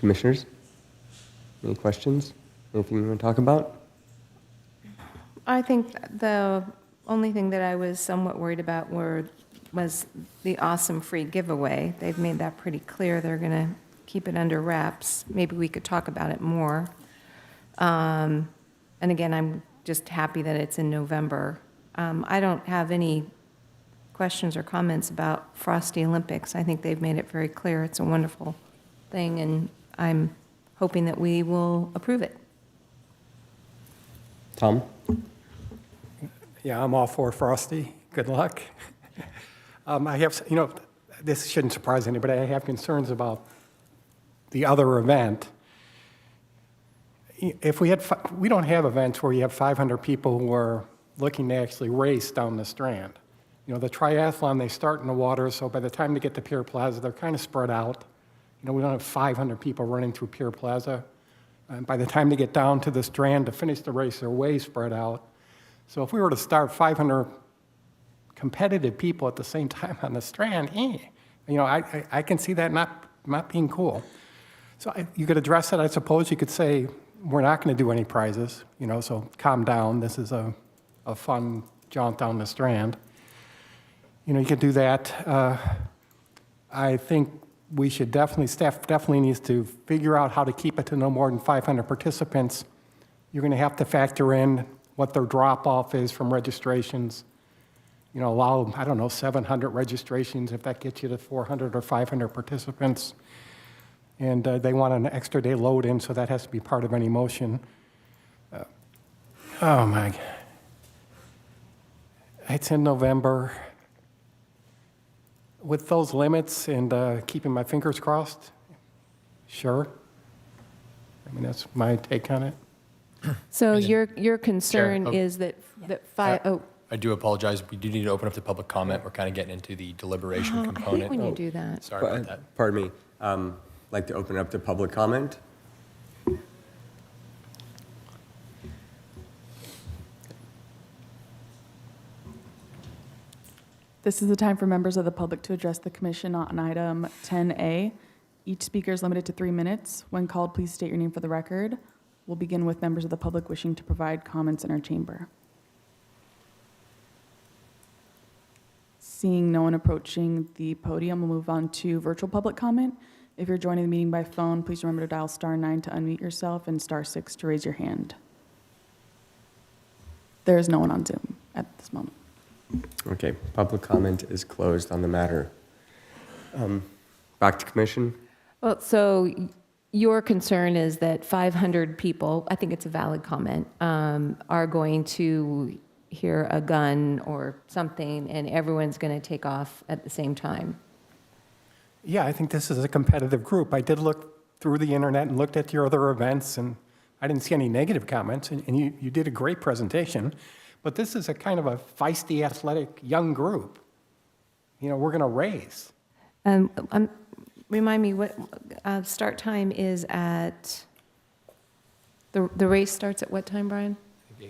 Commissioners, any questions? Anything you want to talk about? I think the only thing that I was somewhat worried about was the awesome free giveaway. They've made that pretty clear. They're going to keep it under wraps. Maybe we could talk about it more. And again, I'm just happy that it's in November. I don't have any questions or comments about Frosty Olympics. I think they've made it very clear. It's a wonderful thing, and I'm hoping that we will approve it. Tom? Yeah, I'm all for Frosty. Good luck. I have, this shouldn't surprise anybody. I have concerns about the other event. If we don't have events where you have 500 people who are looking to actually race down the Strand. The triathlon, they start in the water, so by the time they get to Pier Plaza, they're kind of spread out. We don't have 500 people running through Pier Plaza. And by the time they get down to the Strand to finish the race, they're way spread out. So if we were to start 500 competitive people at the same time on the Strand, I can see that not being cool. So you could address it, I suppose. You could say, we're not going to do any prizes, so calm down. This is a fun jaunt down the Strand. You could do that. I think we should staff definitely needs to figure out how to keep it to no more than 500 participants. You're going to have to factor in what their drop-off is from registrations. Allow, 700 registrations if that gets you to 400 or 500 participants. And they want an extra day load in, so that has to be part of any motion. Oh my God. It's in November. With those limits and keeping my fingers crossed, sure. That's my take on it. So your concern Chair, is that five. I do apologize. We do need to open up the public comment. We're kind of getting into the deliberation I component. hate when you do that. Sorry about that. Pardon me. I'd like to open up to public comment. This is the time for members of the public to address the commission on item 10A. Each speaker is limited to 3 minutes. When called, please state your name for the record. We'll begin with members of the public wishing to provide comments in our chamber. Seeing no one approaching the podium, we'll move on to virtual public comment. If you're joining the meeting by phone, please remember to dial *9 to unmute yourself and *6 to raise your hand. There is no one on Zoom at this moment. Okay, public comment is closed on the matter. Back to commission. Well, so your concern is that 500 people, I think it's a valid comment, are going to hear a gun or something, and everyone's going to take off at the same time. Yeah, I think this is a competitive group. I did look through the internet and looked at your other events, and I didn't see any negative comments, and you did a great presentation. But this is a kind of a feisty, athletic, young group. We're going to race. Remind me, what start time is at, the race starts at what time, Brian? The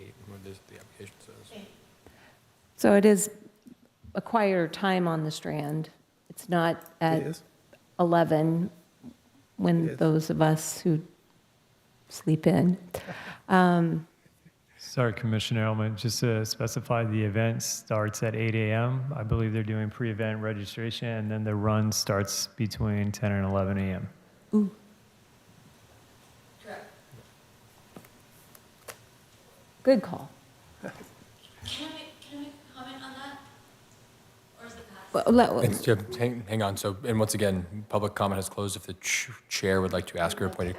application says. So it is a quieter time on the Strand. It's not at 11 when those of us who sleep in. Sorry, Commissioner Elman, just to specify, the event starts at 8 a.m. I believe they're doing pre-event registration, and then the run starts between 10 and 11 a.m. Ooh. Good call. Can I comment on that? Or is it passed? Hang on. So, and once again, public comment has closed. If the chair would like to ask her a pointed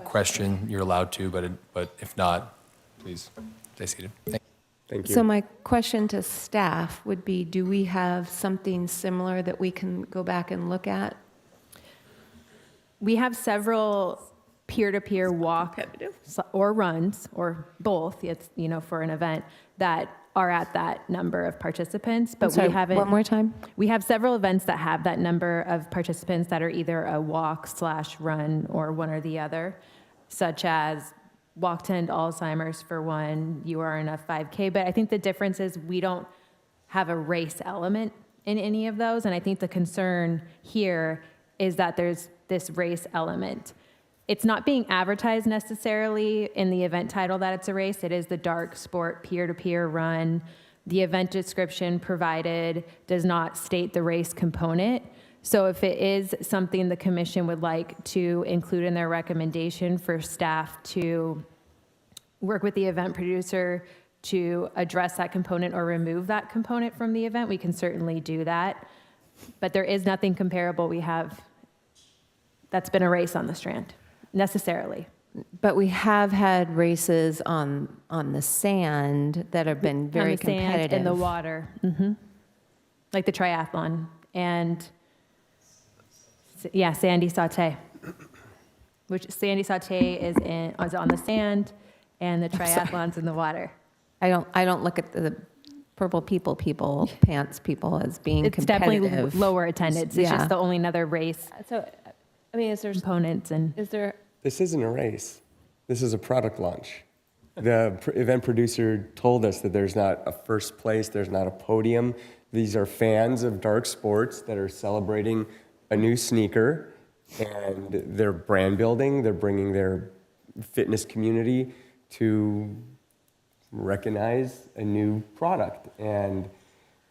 question, you're allowed to, but if not, please stay seated. Thank you. So my question to staff would be, do we have something similar that we can go back and look at? We have several peer-to-peer walk or runs, or both, it's, for an event, that are at that number of participants, but Sorry, we haven't. one more time? We have several events that have that number of participants that are either a walk/run or one or the other, such as Walk to End Alzheimer's for one, You Are Enough 5K, but I think the difference is we don't have a race element in any of those, and I think the concern here is that there's this race element. It's not being advertised necessarily in the event title that it's a race. It is the dark sport peer-to-peer run. The event description provided does not state the race component. So if it is something the commission would like to include in their recommendation for staff to work with the event producer to address that component or remove that component from the event, we can certainly do that. But there is nothing comparable we have that's been a race on the Strand, necessarily. But we have had races on the sand that have been very on the sand competitive. and the water, like the triathlon and Sandy Sauté, which Sandy Sauté is on the sand, and the triathlon's in the water. I don't look at the purple people pants people as being It's competitive. definitely lower attendance. It's just the only another race. So, I mean, is there components and is there? This isn't a race. This is a product launch. The event producer told us that there's not a first place, there's not a podium. These are fans of dark sports that are celebrating a new sneaker, and they're brand building. They're bringing their fitness community to recognize a new product, and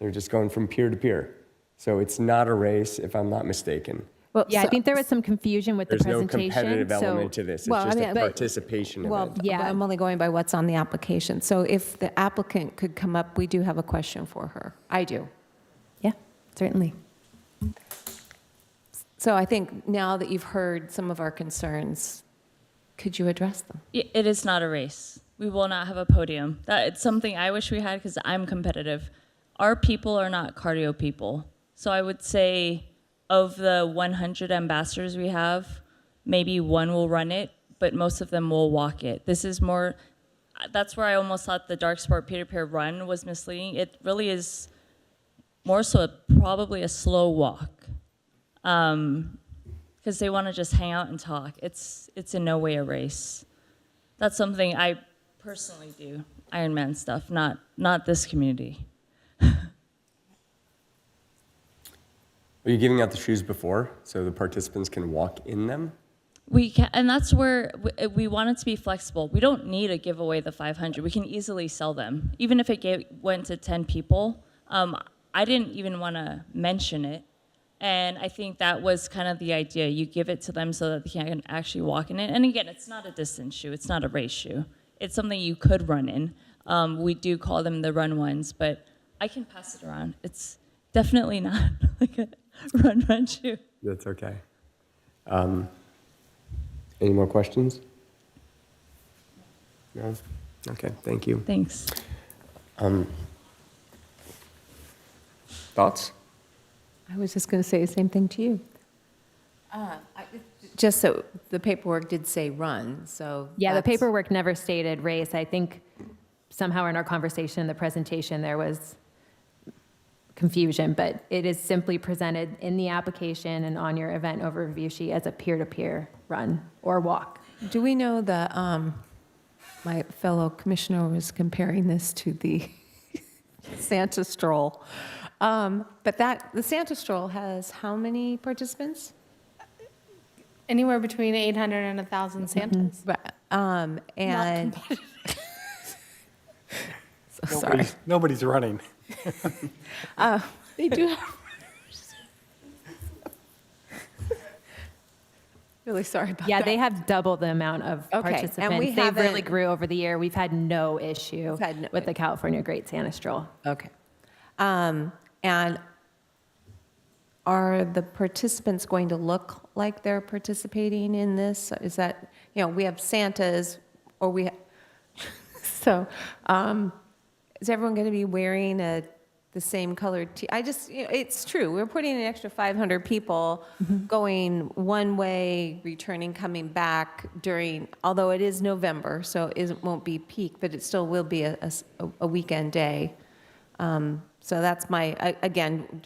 they're just going from peer to peer. So it's not a race, if I'm not mistaken. Well, I think there was some confusion with There's the no presentation. competitive element to this. It's just a participation event. But I'm only going by what's on the application. So if the applicant could come up, we do have a question for her. I do. Yeah, certainly. So I think now that you've heard some of our concerns, could you address them? It is not a race. We will not have a podium. It's something I wish we had because I'm competitive. Our people are not cardio people. So I would say of the 100 ambassadors we have, maybe one will run it, but most of them will walk it. This is more, that's where I almost thought the dark sport peer-to-peer run was misleading. It really is more so probably a slow walk. Because they want to just hang out and talk. It's in no way a race. That's something I personally do, Ironman stuff, not this community. Are you giving out the shoes before so the participants can walk in them? We can, and that's where we want it to be flexible. We don't need to give away the 500. We can easily sell them, even if it went to 10 people. I didn't even want to mention it. And I think that was kind of the idea. You give it to them so that they can actually walk in it. And again, it's not a distance shoe. It's not a race shoe. It's something you could run in. We do call them the run ones, but I can pass it around. It's definitely not like a run shoe. That's okay. Any more questions? No? Okay, thank you. Thanks. Thoughts? I was just going to say the same thing to you. Just so the paperwork did say run, so. Yeah, the that's- paperwork never stated race. I think somehow in our conversation, the presentation, there was confusion, but it is simply presented in the application and on your event overview sheet as a peer-to-peer run or walk. Do we know that my fellow commissioner was comparing this to the Santa Stroll? But the Santa Stroll has how many participants? Anywhere between 800 and 1,000 Santas. And so sorry. Nobody's running. They do have really sorry about that. Yeah, they have double the amount of Okay, and participants. we They really haven't- grew over the year. We've had no issue with the California Great Santa Stroll. Okay. And are the participants going to look like they're participating in this? Is that, we have Santas, or we have, so is everyone going to be wearing the same colored it's true. We're putting an extra 500 people going one way, returning, coming back although it is November, so it won't be peak, but it still will be a weekend day. So that's again,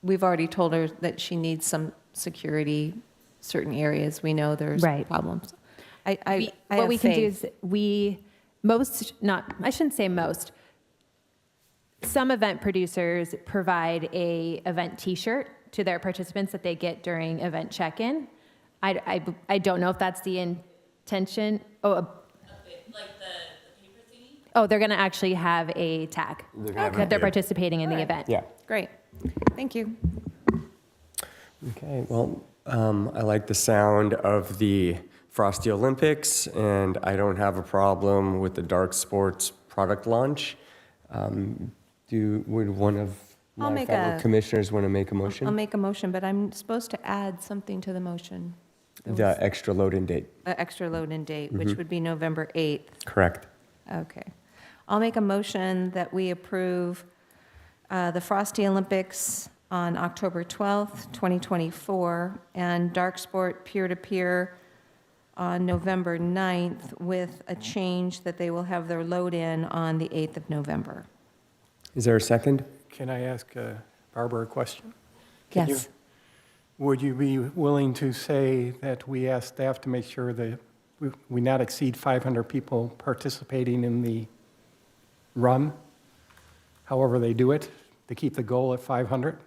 we've already told her that she needs some security, certain areas. We know there's problems. What we can do is I shouldn't say most, some event producers provide a event t-shirt to their participants that they get during event check-in. I don't know if that's the intention. Oh, Like the paper thingy? oh, they're going to actually have a tag They're gonna have a that they're bib. participating in the event. Yeah. Great. Thank you. Okay, well, I like the sound of the Frosty Olympics, and I don't have a problem with the dark sports product launch. Would one of I'll my make fellow a- commissioners want to make a motion? I'll make a motion, but I'm supposed to add something to the motion. The extra load-in date. The extra load-in date, which Mhm. would be November 8th. Correct. Okay. I'll make a motion that we approve the Frosty Olympics on October 12th, 2024, and Dark Sport Peer-to-Peer on November 9th, with a change that they will have their load-in on the 8th of November. Is there a second? Can I ask Barbara a question? Can you- Yes. Would you be willing to say that we ask staff to make sure that we not exceed 500 people participating in the run, however they do it, to keep the goal at 500?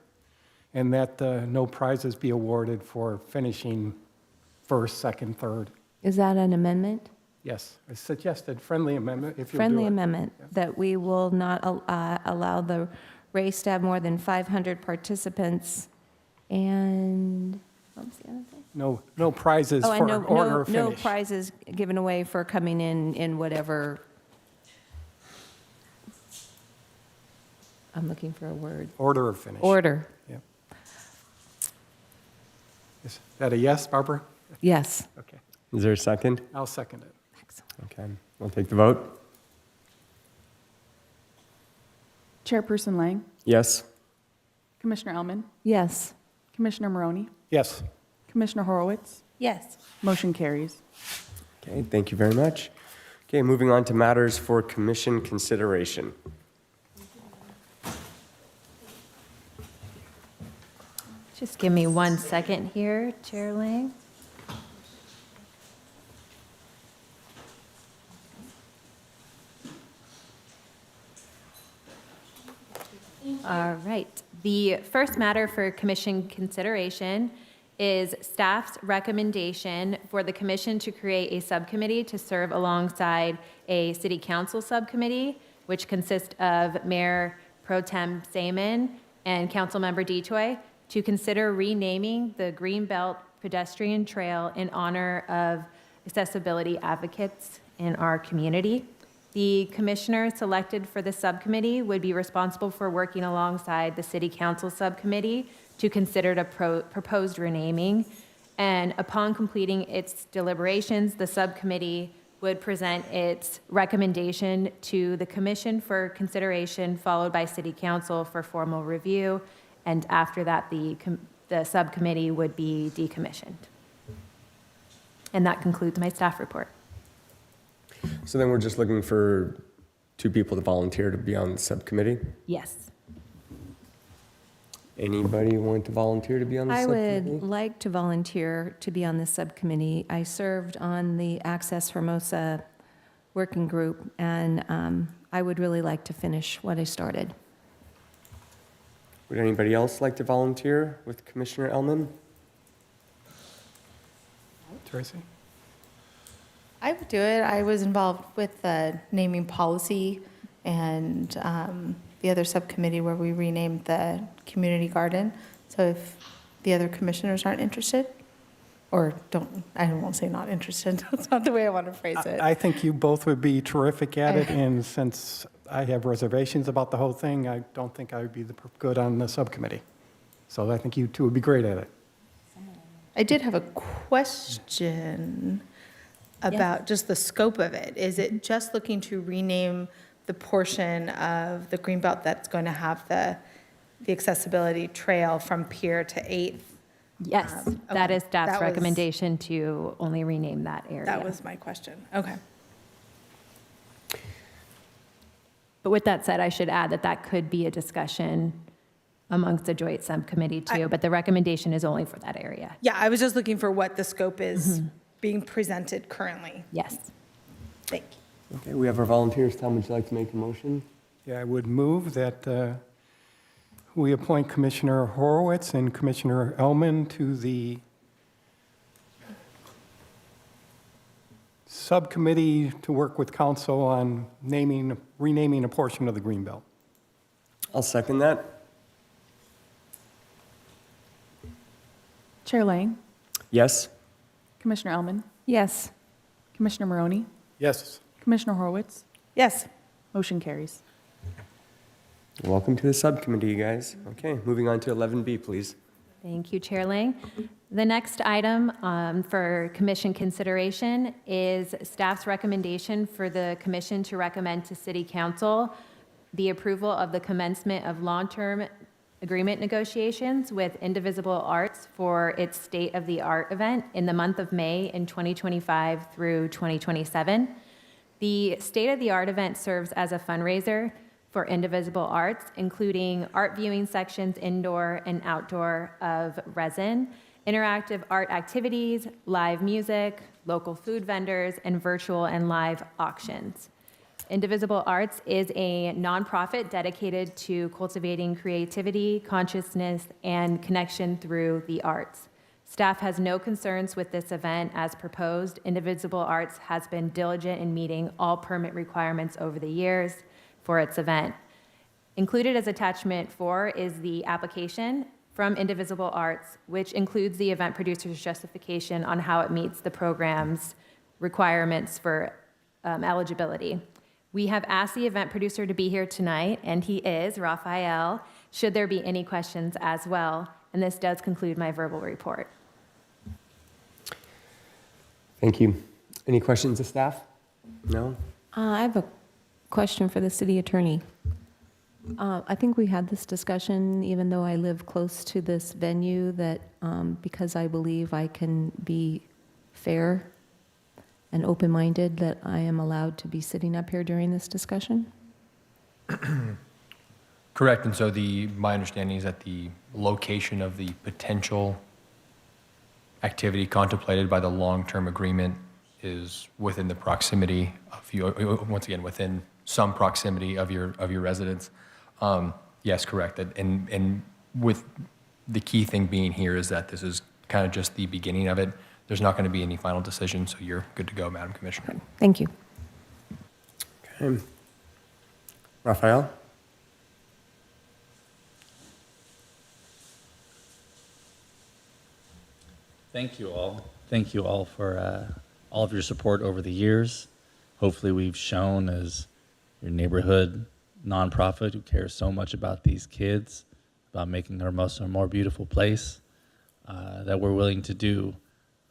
And that no prizes be awarded for finishing first, second, third? Is that an amendment? Yes, I suggested friendly amendment if you'll do Friendly it. amendment, that we will not allow the race to have more than 500 participants, and, what was the other thing? No prizes Oh, and for no, order no, of no finish. prizes given away for coming in whatever. I'm looking for a word. Order of finish. Order. Yep. Is that a yes, Barbara? Yes. Okay, Is there a second? I'll second it. Okay, I'll take the vote. Chairperson Lang, Yes? Commissioner Elman, Yes. Commissioner Maroney, Yes. Commissioner Horowitz. Yes. Motion carries. Okay, thank you very much. Okay, moving on to matters for commission consideration. Just give me 1 second here, Chair Lang. All right. The first matter for commission consideration is staff's recommendation for the commission to create a subcommittee to serve alongside a city council subcommittee, which consists of Mayor Pro Tem Seaman and Councilmember Detoy, to consider renaming the Greenbelt pedestrian trail in honor of accessibility advocates in our community. The commissioner selected for the subcommittee would be responsible for working alongside the city council subcommittee to consider the proposed renaming. And upon completing its deliberations, the subcommittee would present its recommendation to the commission for consideration, followed by city council for formal review. And after that, the subcommittee would be decommissioned. And that concludes my staff report. So then we're just looking for 2 people to volunteer to be on the subcommittee? Yes. Anybody want to volunteer to be on the I subcommittee? would like to volunteer to be on this subcommittee. I served on the Access Hermosa working group, and I would really like to finish what I started. Would anybody else like to volunteer with Commissioner Elman? Tracy? I would do it. I was involved with the naming policy and the other subcommittee where we renamed the community garden. So if the other commissioners aren't interested, or I won't say not interested, that's not the way I want to phrase it. I think you both would be terrific at it, and since I have reservations about the whole thing, I don't think I would be good on the subcommittee. So I think you two would be great at it. I did have a question about just the scope of it. Is it just looking to rename the portion of the Greenbelt that's going to have the accessibility trail from Pier to 8th? Yes, that okay. is staff's That was- recommendation to only rename that area. That was my question. Okay. But with that said, I should add that that could be a discussion amongst the joint subcommittee too, but the recommendation is only for that area. Yeah, I was just looking for what the scope is being presented currently. Yes. Thank you. Okay, we have our volunteers. Tom, would you like to make a motion? Yeah, I would move that we appoint Commissioner Horowitz and Commissioner Elman to the subcommittee to work with council on renaming a portion of the Greenbelt. I'll second that. Chair Lang, Yes? Commissioner Elman, Yes. Commissioner Maroney, Yes. Commissioner Horowitz. Yes. Motion carries. Welcome to the subcommittee, guys. Okay, moving on to 11B, please. Thank you, Chair Lang. The next item for commission consideration is staff's recommendation for the commission to recommend to City Council the approval of the commencement of long-term agreement negotiations with Indivisible Arts for its State of the Art event in the month of May in 2025 through 2027. The State of the Art event serves as a fundraiser for Indivisible Arts, including art viewing sections indoor and outdoor of resin, interactive art activities, live music, local food vendors, and virtual and live auctions. Indivisible Arts is a nonprofit dedicated to cultivating creativity, consciousness, and connection through the arts. Staff has no concerns with this event as proposed. Indivisible Arts has been diligent in meeting all permit requirements over the years for its event. Included as attachment 4 is the application from Indivisible Arts, which includes the event producer's justification on how it meets the program's requirements for eligibility. We have asked the event producer to be here tonight, and he is, Raphael, should there be any questions as well. And this does conclude my verbal report. Thank you. Any questions of staff? No? I have a question for the city attorney. I think we had this discussion, even though I live close to this venue, that because I believe I can be fair and open-minded, that I am allowed to be sitting up here during this discussion? Correct, and so my understanding is that the location of the potential activity contemplated by the long-term agreement is within the proximity of you, once again, within some proximity of your residence. Yes, correct, and with the key thing being here is that this is kind of just the beginning of it. There's not going to be any final decision, so you're good to go, Madam Commissioner. Thank you. Okay. Raphael? Thank you all. Thank you all for all of your support over the years. Hopefully we've shown as your neighborhood nonprofit who cares so much about these kids, about making Hermosa a more beautiful place, that we're willing to do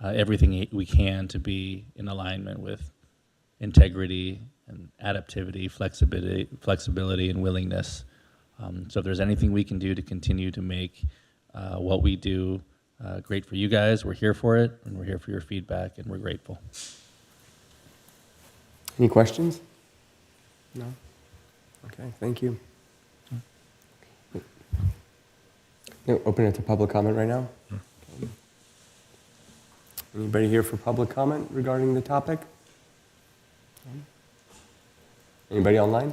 everything we can to be in alignment with integrity and adaptivity, flexibility and willingness. So if there's anything we can do to continue to make what we do great for you guys, we're here for it, and we're here for your feedback, and we're grateful. Any questions? No? Okay, thank you. No, open it to public comment right now. Okay. Anybody here for public comment regarding the topic? Anybody online?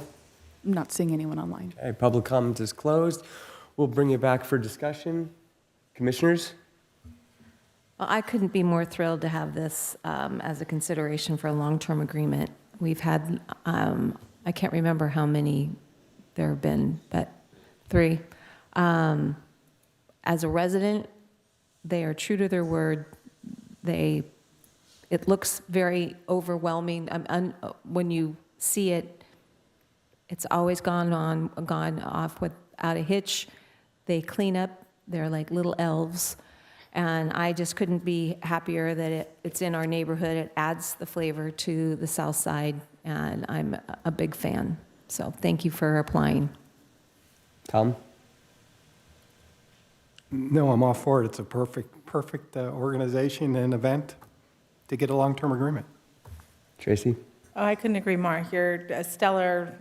I'm not seeing anyone online. Okay, public comment is closed. We'll bring you back for discussion. Commissioners? Well, I couldn't be more thrilled to have this as a consideration for a long-term agreement. We've had, I can't remember how many there have been, but 3. As a resident, they are true to their word. It looks very overwhelming. When you see it, it's always gone off without a hitch. They clean up. They're like little elves. And I just couldn't be happier that it's in our neighborhood. It adds the flavor to the South Side, and I'm a big fan. So thank you for applying. Tom? No, I'm all for it. It's a perfect organization and event to get a long-term agreement. Tracy? Oh, I couldn't agree more. You're a stellar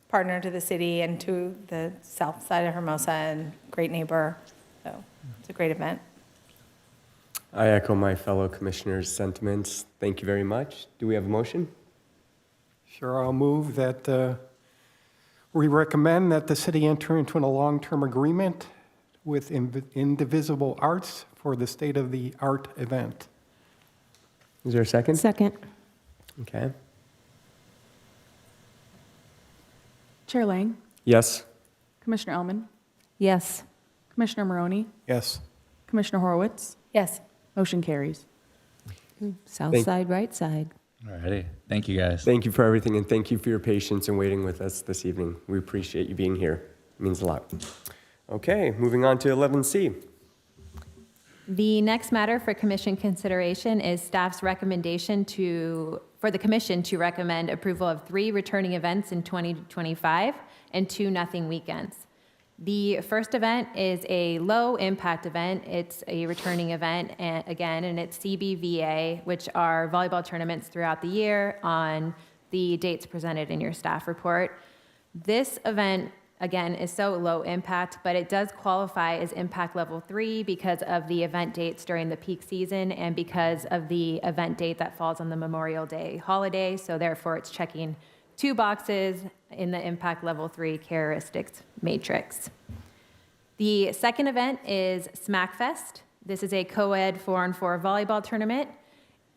partner to the city and to the south side of Hermosa and great neighbor. So it's a great event. I echo my fellow commissioners' sentiments. Thank you very much. Do we have a motion? Sure, I'll move that we recommend that the city enter into a long-term agreement with Indivisible Arts for the State of the Art event. Is there a second? Second. Okay. Chair Lang, Yes. Commissioner Elman, Yes. Commissioner Maroney, Yes. Commissioner Horowitz. Yes. Motion carries. South Thank- side, right side. All righty. Thank you, guys. Thank you for everything, and thank you for your patience and waiting with us this evening. We appreciate you being here. It means a lot. Okay, moving on to 11C. The next matter for commission consideration is staff's recommendation for the commission to recommend approval of 3 returning events in 2025 and 2 nothing weekends. The first event is a low-impact event. It's a returning event, and it's CBVA, which are volleyball tournaments throughout the year on the dates presented in your staff report. This event, again, is so low impact, but it does qualify as impact level 3 because of the event dates during the peak season and because of the event date that falls on the Memorial Day holiday. So therefore, it's checking 2 boxes in the impact level 3 characteristics matrix. The second event is SmackFest. This is a co-ed 4-on-4 volleyball tournament.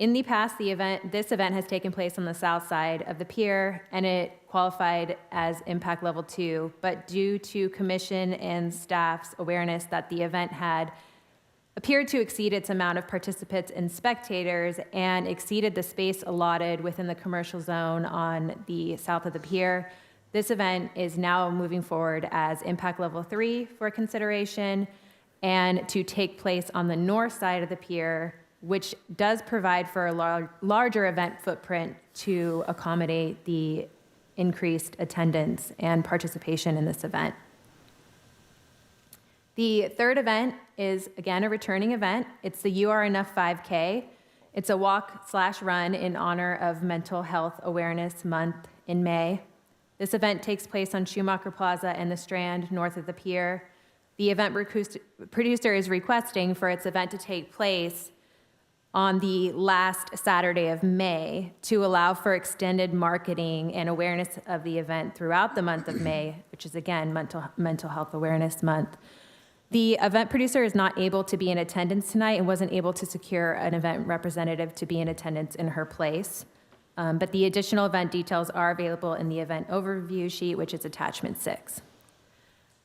In the past, this event has taken place on the south side of the pier, and it qualified as impact level 2, but due to commission and staff's awareness that the event had appeared to exceed its amount of participants and spectators and exceeded the space allotted within the commercial zone on the south of the pier, this event is now moving forward as impact level 3 for consideration and to take place on the north side of the pier, which does provide for a larger event footprint to accommodate the increased attendance and participation in this event. The third event is, again, a returning event. It's the You Are Enough 5K. It's a walk/run in honor of Mental Health Awareness Month in May. This event takes place on Schumacher Plaza and the Strand, north of the pier. The event producer is requesting for its event to take place on the last Saturday of May to allow for extended marketing and awareness of the event throughout the month of May, which is, again, Mental Health Awareness Month. The event producer is not able to be in attendance tonight and wasn't able to secure an event representative to be in attendance in her place. But the additional event details are available in the event overview sheet, which is attachment 6.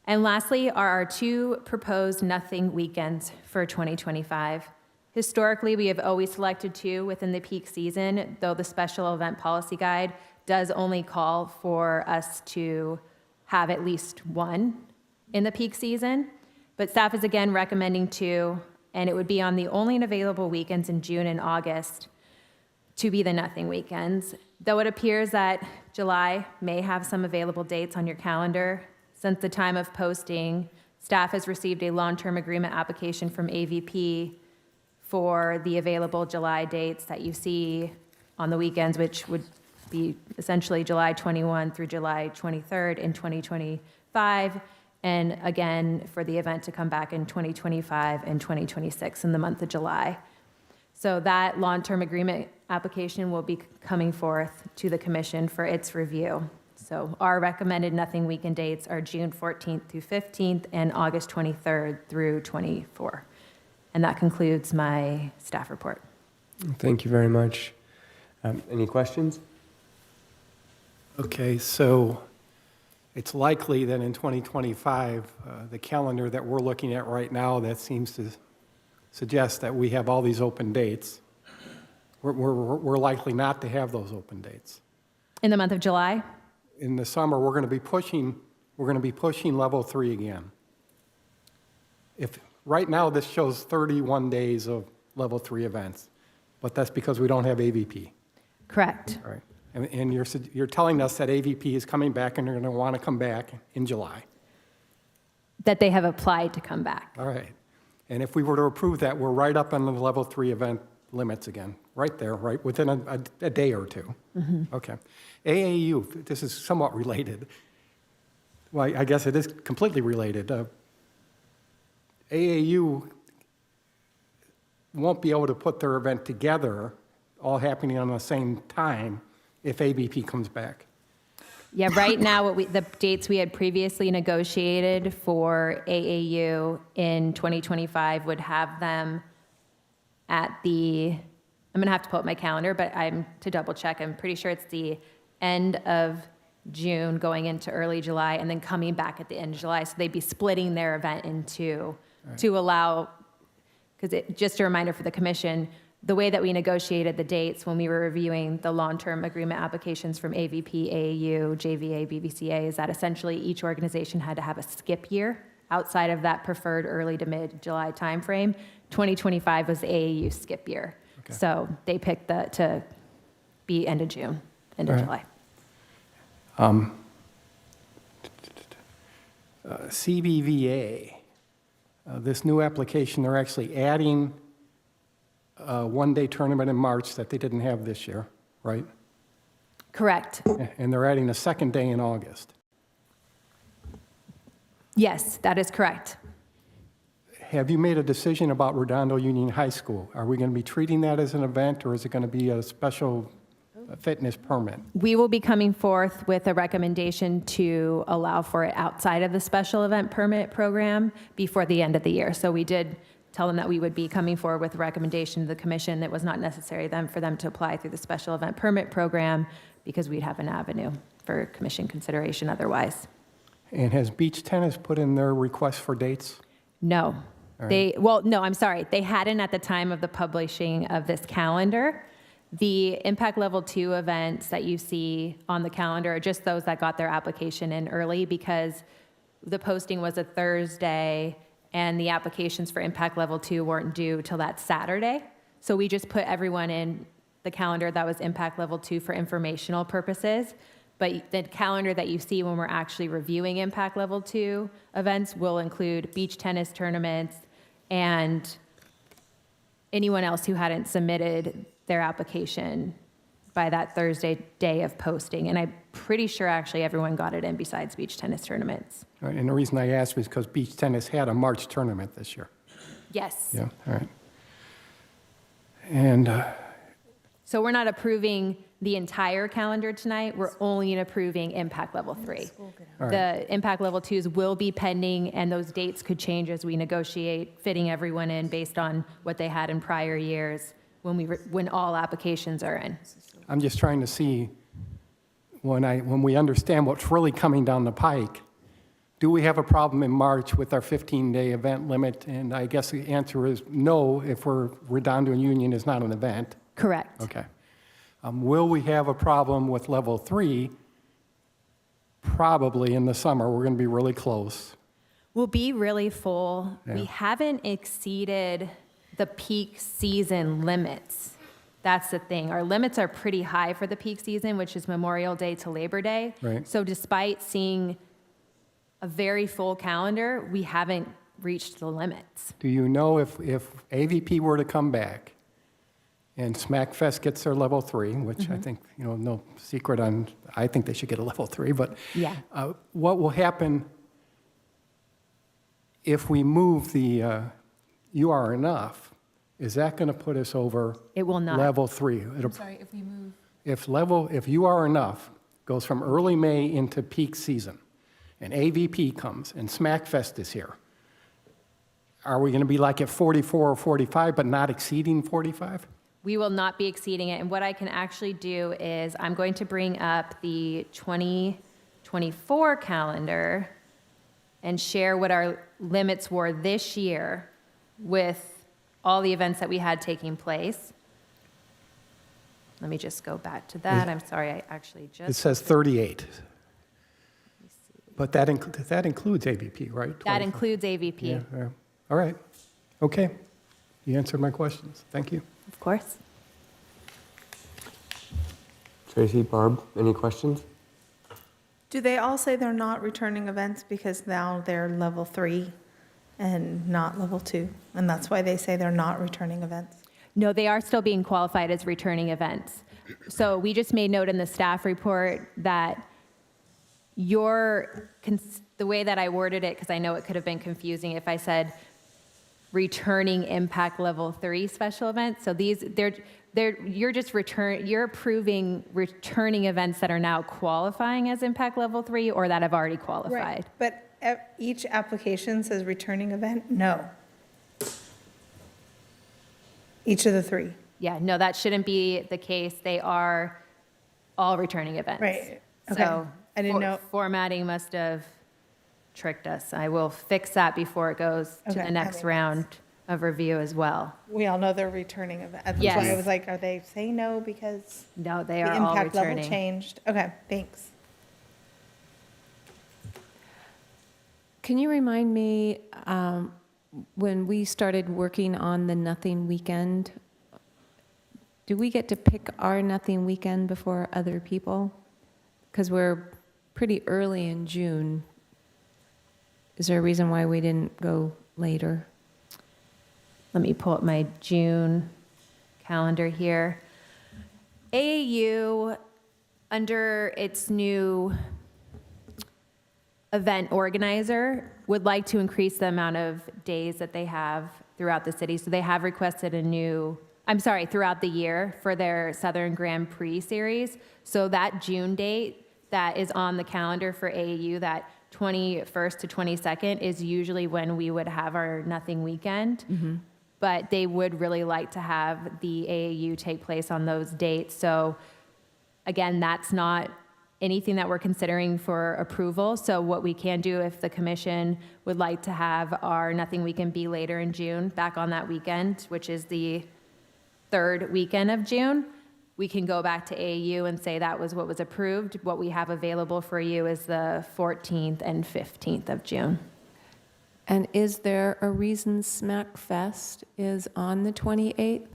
And lastly are our 2 proposed nothing weekends for 2025. Historically, we have always selected 2 within the peak season, though the special event policy guide does only call for us to have at least 1 in the peak season. But staff is again recommending 2, and it would be on the only available weekends in June and August to be the nothing weekends. Though it appears that July may have some available dates on your calendar, since the time of posting, staff has received a long-term agreement application from AVP for the available July dates that you see on the weekends, which would be essentially July 21 through July 23rd in 2025, and again for the event to come back in 2025 and 2026 in the month of July. So that long-term agreement application will be coming forth to the commission for its review. So our recommended nothing weekend dates are June 14th through 15th and August 23rd through 24th. And that concludes my staff report. Thank you very much. Any questions? Okay, so it's likely that in 2025, the calendar that we're looking at right now that seems to suggest that we have all these open dates, we're likely not to have those open dates. In the month of July? In the summer, we're going to be pushing level 3 again. If right now this shows 31 days of level 3 events, but that's because we don't have AVP. Correct. All right. And you're telling us that AVP is coming back and they're going to want to come back in July. That they have applied to come back. All right. And if we were to approve that, we're right up on the level 3 event limits again, right there, right within a day or 2. Mm-hmm. Okay. AAU, this is somewhat related. Well, I guess it is completely related. AAU won't be able to put their event together, all happening on the same time, if AVP comes back. Yeah, right now, the dates we had previously negotiated for AAU in 2025 would have them at the I'm going to have to pull up my calendar, but to double check, I'm pretty sure it's the end of June going into early July and then coming back at the end of July. So they'd be splitting their event in two to allow, because just a reminder for the commission, the way that we negotiated the dates when we were reviewing the long-term agreement applications from AVP, AAU, JVA, BVCA is that essentially each organization had to have a skip year outside of that preferred early to mid-July timeframe. 2025 was the AAU skip year. Okay. So they picked to be end of June, end of July. CBVA, this new application, they're actually adding a one-day tournament in March that they didn't have this year, right? Correct. And they're adding a second day in August. Yes, that is correct. Have you made a decision about Redondo Union High School? Are we going to be treating that as an event, or is it going to be a special fitness permit? We will be coming forth with a recommendation to allow for it outside of the special event permit program before the end of the year. So we did tell them that we would be coming forward with a recommendation to the commission that was not necessary for them to apply through the special event permit program because we'd have an avenue for commission consideration otherwise. And has beach tennis put in their request for dates? No. Right. No, I'm sorry. They hadn't at the time of the publishing of this calendar. The Impact Level 2 events that you see on the calendar are just those that got their application in early because the posting was a Thursday and the applications for Impact Level 2 weren't due till that Saturday. So we just put everyone in the calendar that was Impact Level 2 for informational purposes. But the calendar that you see when we're actually reviewing Impact Level 2 events will include beach tennis tournaments and anyone else who hadn't submitted their application by that Thursday day of posting. And I'm pretty sure actually everyone got it in besides beach tennis tournaments. Right, and the reason I asked was because beach tennis had a March tournament this year. Yes. Yeah, all right. And So we're not approving the entire calendar tonight. We're only approving Impact Level 3. All right. The Impact Level 2s will be pending, and those dates could change as we negotiate fitting everyone in based on what they had in prior years when all applications are in. I'm just trying to see when we understand what's really coming down the pike, do we have a problem in March with our 15-day event limit? And I guess the answer is no if Redondo Union is not an event. Correct. Okay. Will we have a problem with level 3? Probably in the summer. We're going to be really close. We'll be really full. Yeah. We haven't exceeded the peak season limits. That's the thing. Our limits are pretty high for the peak season, which is Memorial Day to Labor Day. Right. So despite seeing a very full calendar, we haven't reached the limits. Do you know if AVP were to come back and SmackFest gets their level 3, which I think, no secret I think they should get a level 3, but yeah. What will happen if we move the You Are Enough? Is that going to put us over It will not. level 3? I'm sorry, if we move. If You Are Enough goes from early May into peak season, and AVP comes, and SmackFest is here, are we going to be like at 44 or 45, but not exceeding 45? We will not be exceeding it. And what I can actually do is I'm going to bring up the 2024 calendar and share what our limits were this year with all the events that we had taking place. Let me just go back to that. I'm sorry, I actually just... It says 38. But that includes AVP, right? That includes AVP. Yeah. All right. Okay. You answered my questions. Thank you. Of course. Tracy, Barb, any questions? Do they all say they're not returning events because now they're level 3 and not level 2? And that's why they say they're not returning events? No, they are still being qualified as returning events. So we just made note in the staff report that the way that I worded it, because I know it could have been confusing if I said returning Impact Level 3 special events. So you're approving returning events that are now qualifying as Impact Level 3 or that have already qualified. Right. But each application says returning event? No. Each of the 3? Yeah, no, that shouldn't be the case. They are all returning events. Right. Okay. So I didn't know. formatting must have tricked us. I will fix that before it goes to Okay, the next that makes round of review as well. We all know they're returning events. That's Yes. why I was like, are they saying no because No, they the are all impact level returning. changed? Okay, thanks. Can you remind me, when we started working on the Nothing Weekend, do we get to pick our Nothing Weekend before other people? Because we're pretty early in June. Is there a reason why we didn't go later? Let me pull up my June calendar here. AAU, under its new event organizer, would like to increase the amount of days that they have throughout the city. So they have requested throughout the year for their Southern Grand Prix series. So that June date that is on the calendar for AAU, that 21st to 22nd, is usually when we would have our Nothing Weekend. Mm-hmm. But they would really like to have the AAU take place on those dates. So again, that's not anything that we're considering for approval. So what we can do, if the commission would like to have our Nothing Weekend be later in June, back on that weekend, which is the third weekend of June, we can go back to AAU and say that was what was approved. What we have available for you is the 14th and 15th of June. And is there a reason Smack Fest is on the 28th?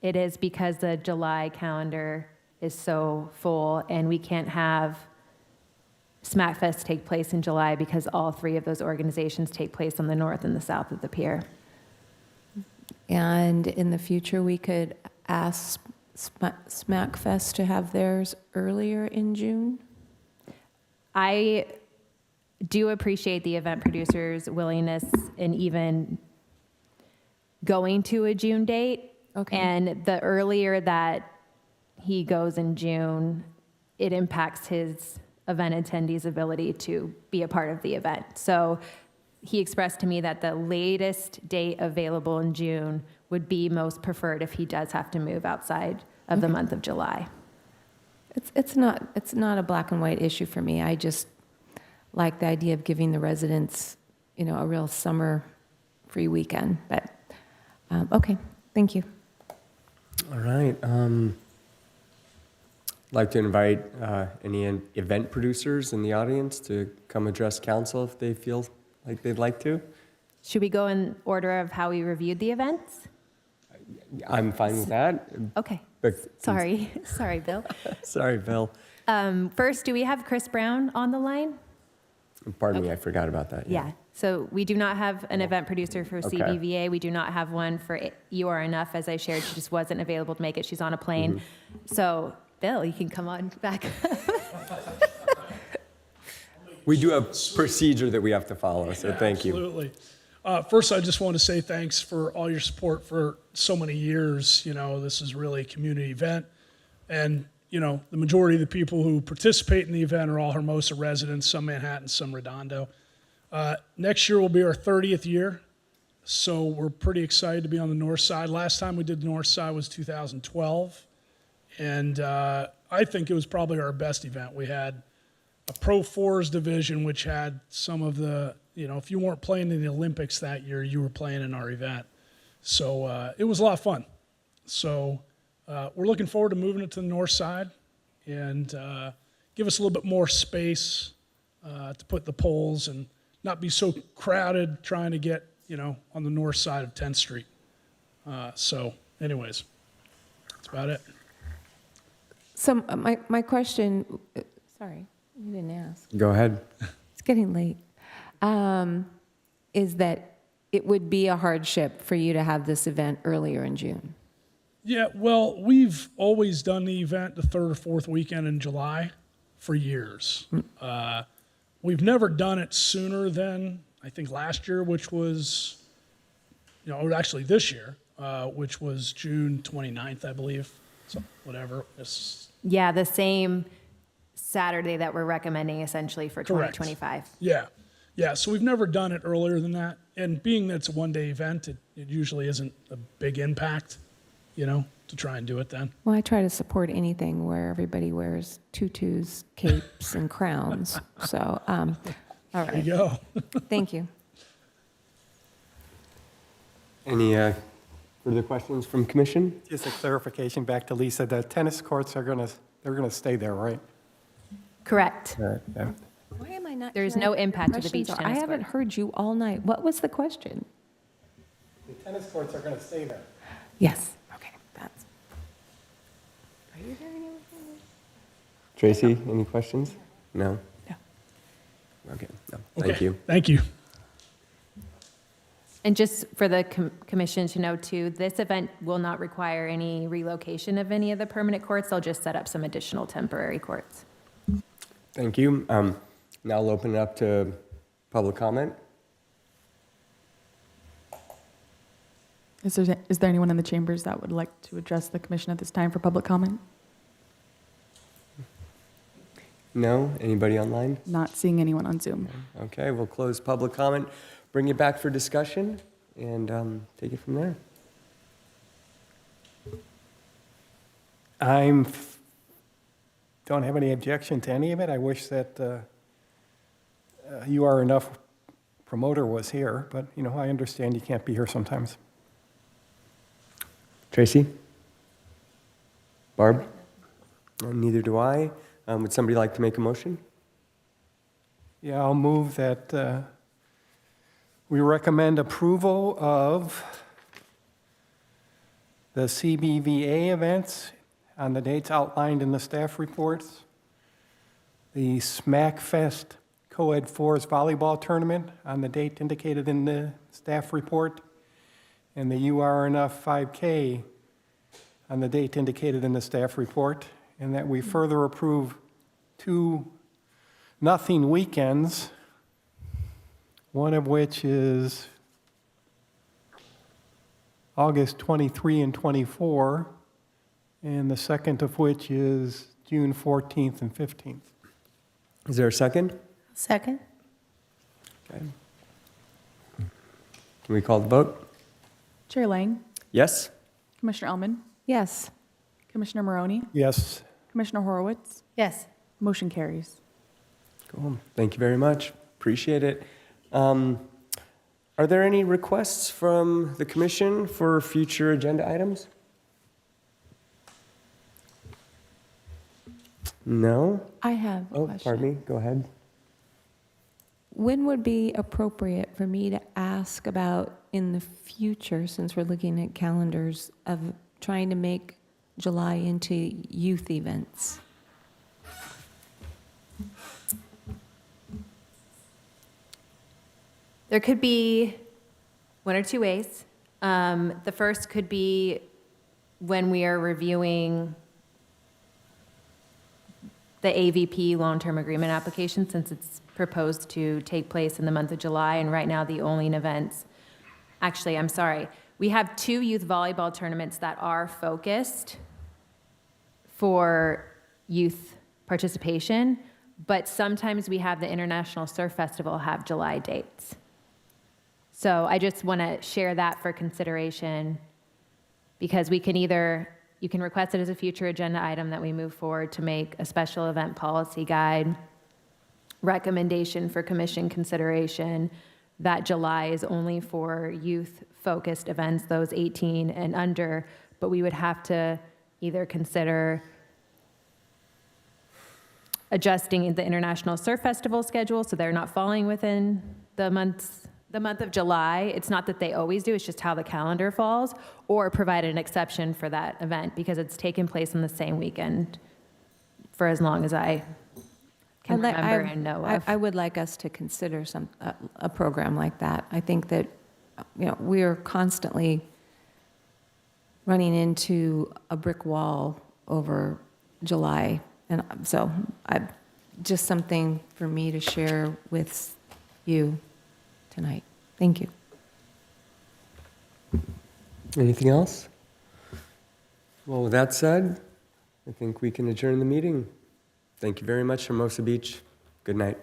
It is because the July calendar is so full, and we can't have SmackFest take place in July because all three of those organizations take place on the north and the south of the pier. And in the future, we could ask Smack Fest to have theirs earlier in June? I do appreciate the event producer's willingness in even going to a June date. Okay. And the earlier that he goes in June, it impacts his event attendees' ability to be a part of the event. So he expressed to me that the latest date available in June would be most preferred if he does have to move outside of the month of July. It's not a black and white issue for me. I just like the idea of giving the residents, a real summer free weekend. But okay, thank you. All right. I'd like to invite any event producers in the audience to come address council if they feel like they'd like to. Should we go in order of how we reviewed the events? I'm fine with that. Okay. But Sorry, Bill. Sorry, Bill. First, do we have Chris Brown on the line? Pardon me, I forgot about that. Yeah. So we do not have an event producer for Okay. CBVA. We do not have one for You Are Enough. As I shared, she just wasn't available to make it. She's on a plane. Mm-hmm. So, Bill, you can come on back. We do have procedure that we have to follow, so thank you. Absolutely. First, I just want to say thanks for all your support for so many years. This is really a community event. And, the majority of the people who participate in the event are all Hermosa residents, some Manhattan, some Redondo. Next year will be our 30th year, so we're pretty excited to be on the north side. Last time we did the north side was 2012, and I think it was probably our best event. We had a Pro Fours division, which had some of the, if you weren't playing in the Olympics that year, you were playing in our event. So it was a lot of fun. So we're looking forward to moving it to the north side and give us a little bit more space to put the poles and not be so crowded trying to get, on the north side of 10th Street. So anyways, that's about it. So my question, sorry, you didn't ask. Go ahead. It's getting late. Is that it would be a hardship for you to have this event earlier in June? Yeah, well, we've always done the event the third or fourth weekend in July for years. We've never done it sooner than, I think, last year, which was, actually this year, which was June 29th, I believe. So whatever. Yeah, the same Saturday that we're recommending essentially for Correct. 2025. Yeah, so we've never done it earlier than that. And being that it's a one-day event, it usually isn't a big impact, to try and do it then. Well, I try to support anything where everybody wears tutus, capes, and crowns. So, all right. There you go. Thank you. Any further questions from commission? Just a clarification back to Lisa, the tennis courts they're going to stay there, right? Correct. Yeah. Why am I not? There's hearing no what the impact to the questions beach are? tennis I haven't courts. heard you all night. What was the question? The tennis courts are going to stay there. Yes. Okay. That's. Are you hearing anything? Tracy, any questions? No? No. Okay, no, thank Okay, you. Thank you. And just for the commission to know too, this event will not require any relocation of any of the permanent courts. They'll just set up some additional temporary courts. Thank you. Now I'll open it up to public comment. Is there anyone in the chambers that would like to address the commission at this time for public comment? No? Anybody online? Not seeing anyone on Zoom. Okay, we'll close public comment, bring it back for discussion, and take it from there. Don't have any objection to any of it. I wish that you are enough promoter was here, but I understand you can't be here sometimes. Tracy? Barb? Neither do I. Would somebody like to make a motion? Yeah, I'll move that we recommend approval of the CBVA events on the dates outlined in the staff reports, the Smack Fest Co-Ed 4s volleyball tournament on the date indicated in the staff report, and the You Are Enough 5K on the date indicated in the staff report, and that we further approve 2 nothing weekends, one of which is August 23 and 24, and the second of which is June 14th and 15th. Is there a second? Second? Okay. Can we call the vote? Chair Lang, Yes? Commissioner Ellman, Yes. Commissioner Maroney, Yes. Commissioner Horowitz. Yes. Motion carries. Cool. Thank you very much. Appreciate it. Are there any requests from the commission for future agenda items? No? I have a Oh, question. pardon me. Go ahead. When would be appropriate for me to ask about in the future, since we're looking at calendars, of trying to make July into youth events? There could be one or two ways. The first could be when we are reviewing the AVP long-term agreement application, since it's proposed to take place in the month of July, and right now the only events, actually, I'm sorry, we have 2 youth volleyball tournaments that are focused for youth participation, but sometimes we have the International Surf Festival have July dates. So I just want to share that for consideration, because we can either, you can request it as a future agenda item that we move forward to make a special event policy guide recommendation for commission consideration that July is only for youth-focused events, those 18 and under, but we would have to either consider adjusting the International Surf Festival schedule so they're not falling within the month of July. It's not that they always do, it's just how the calendar falls, or provide an exception for that event because it's taken place on the same weekend for as long as I can remember and know of. I would like us to consider a program like that. I think that, we are constantly running into a brick wall over July. And so just something for me to share with you tonight. Thank you. Anything else? Well, with that said, I think we can adjourn the meeting. Thank you very much, Hermosa Beach. Good night.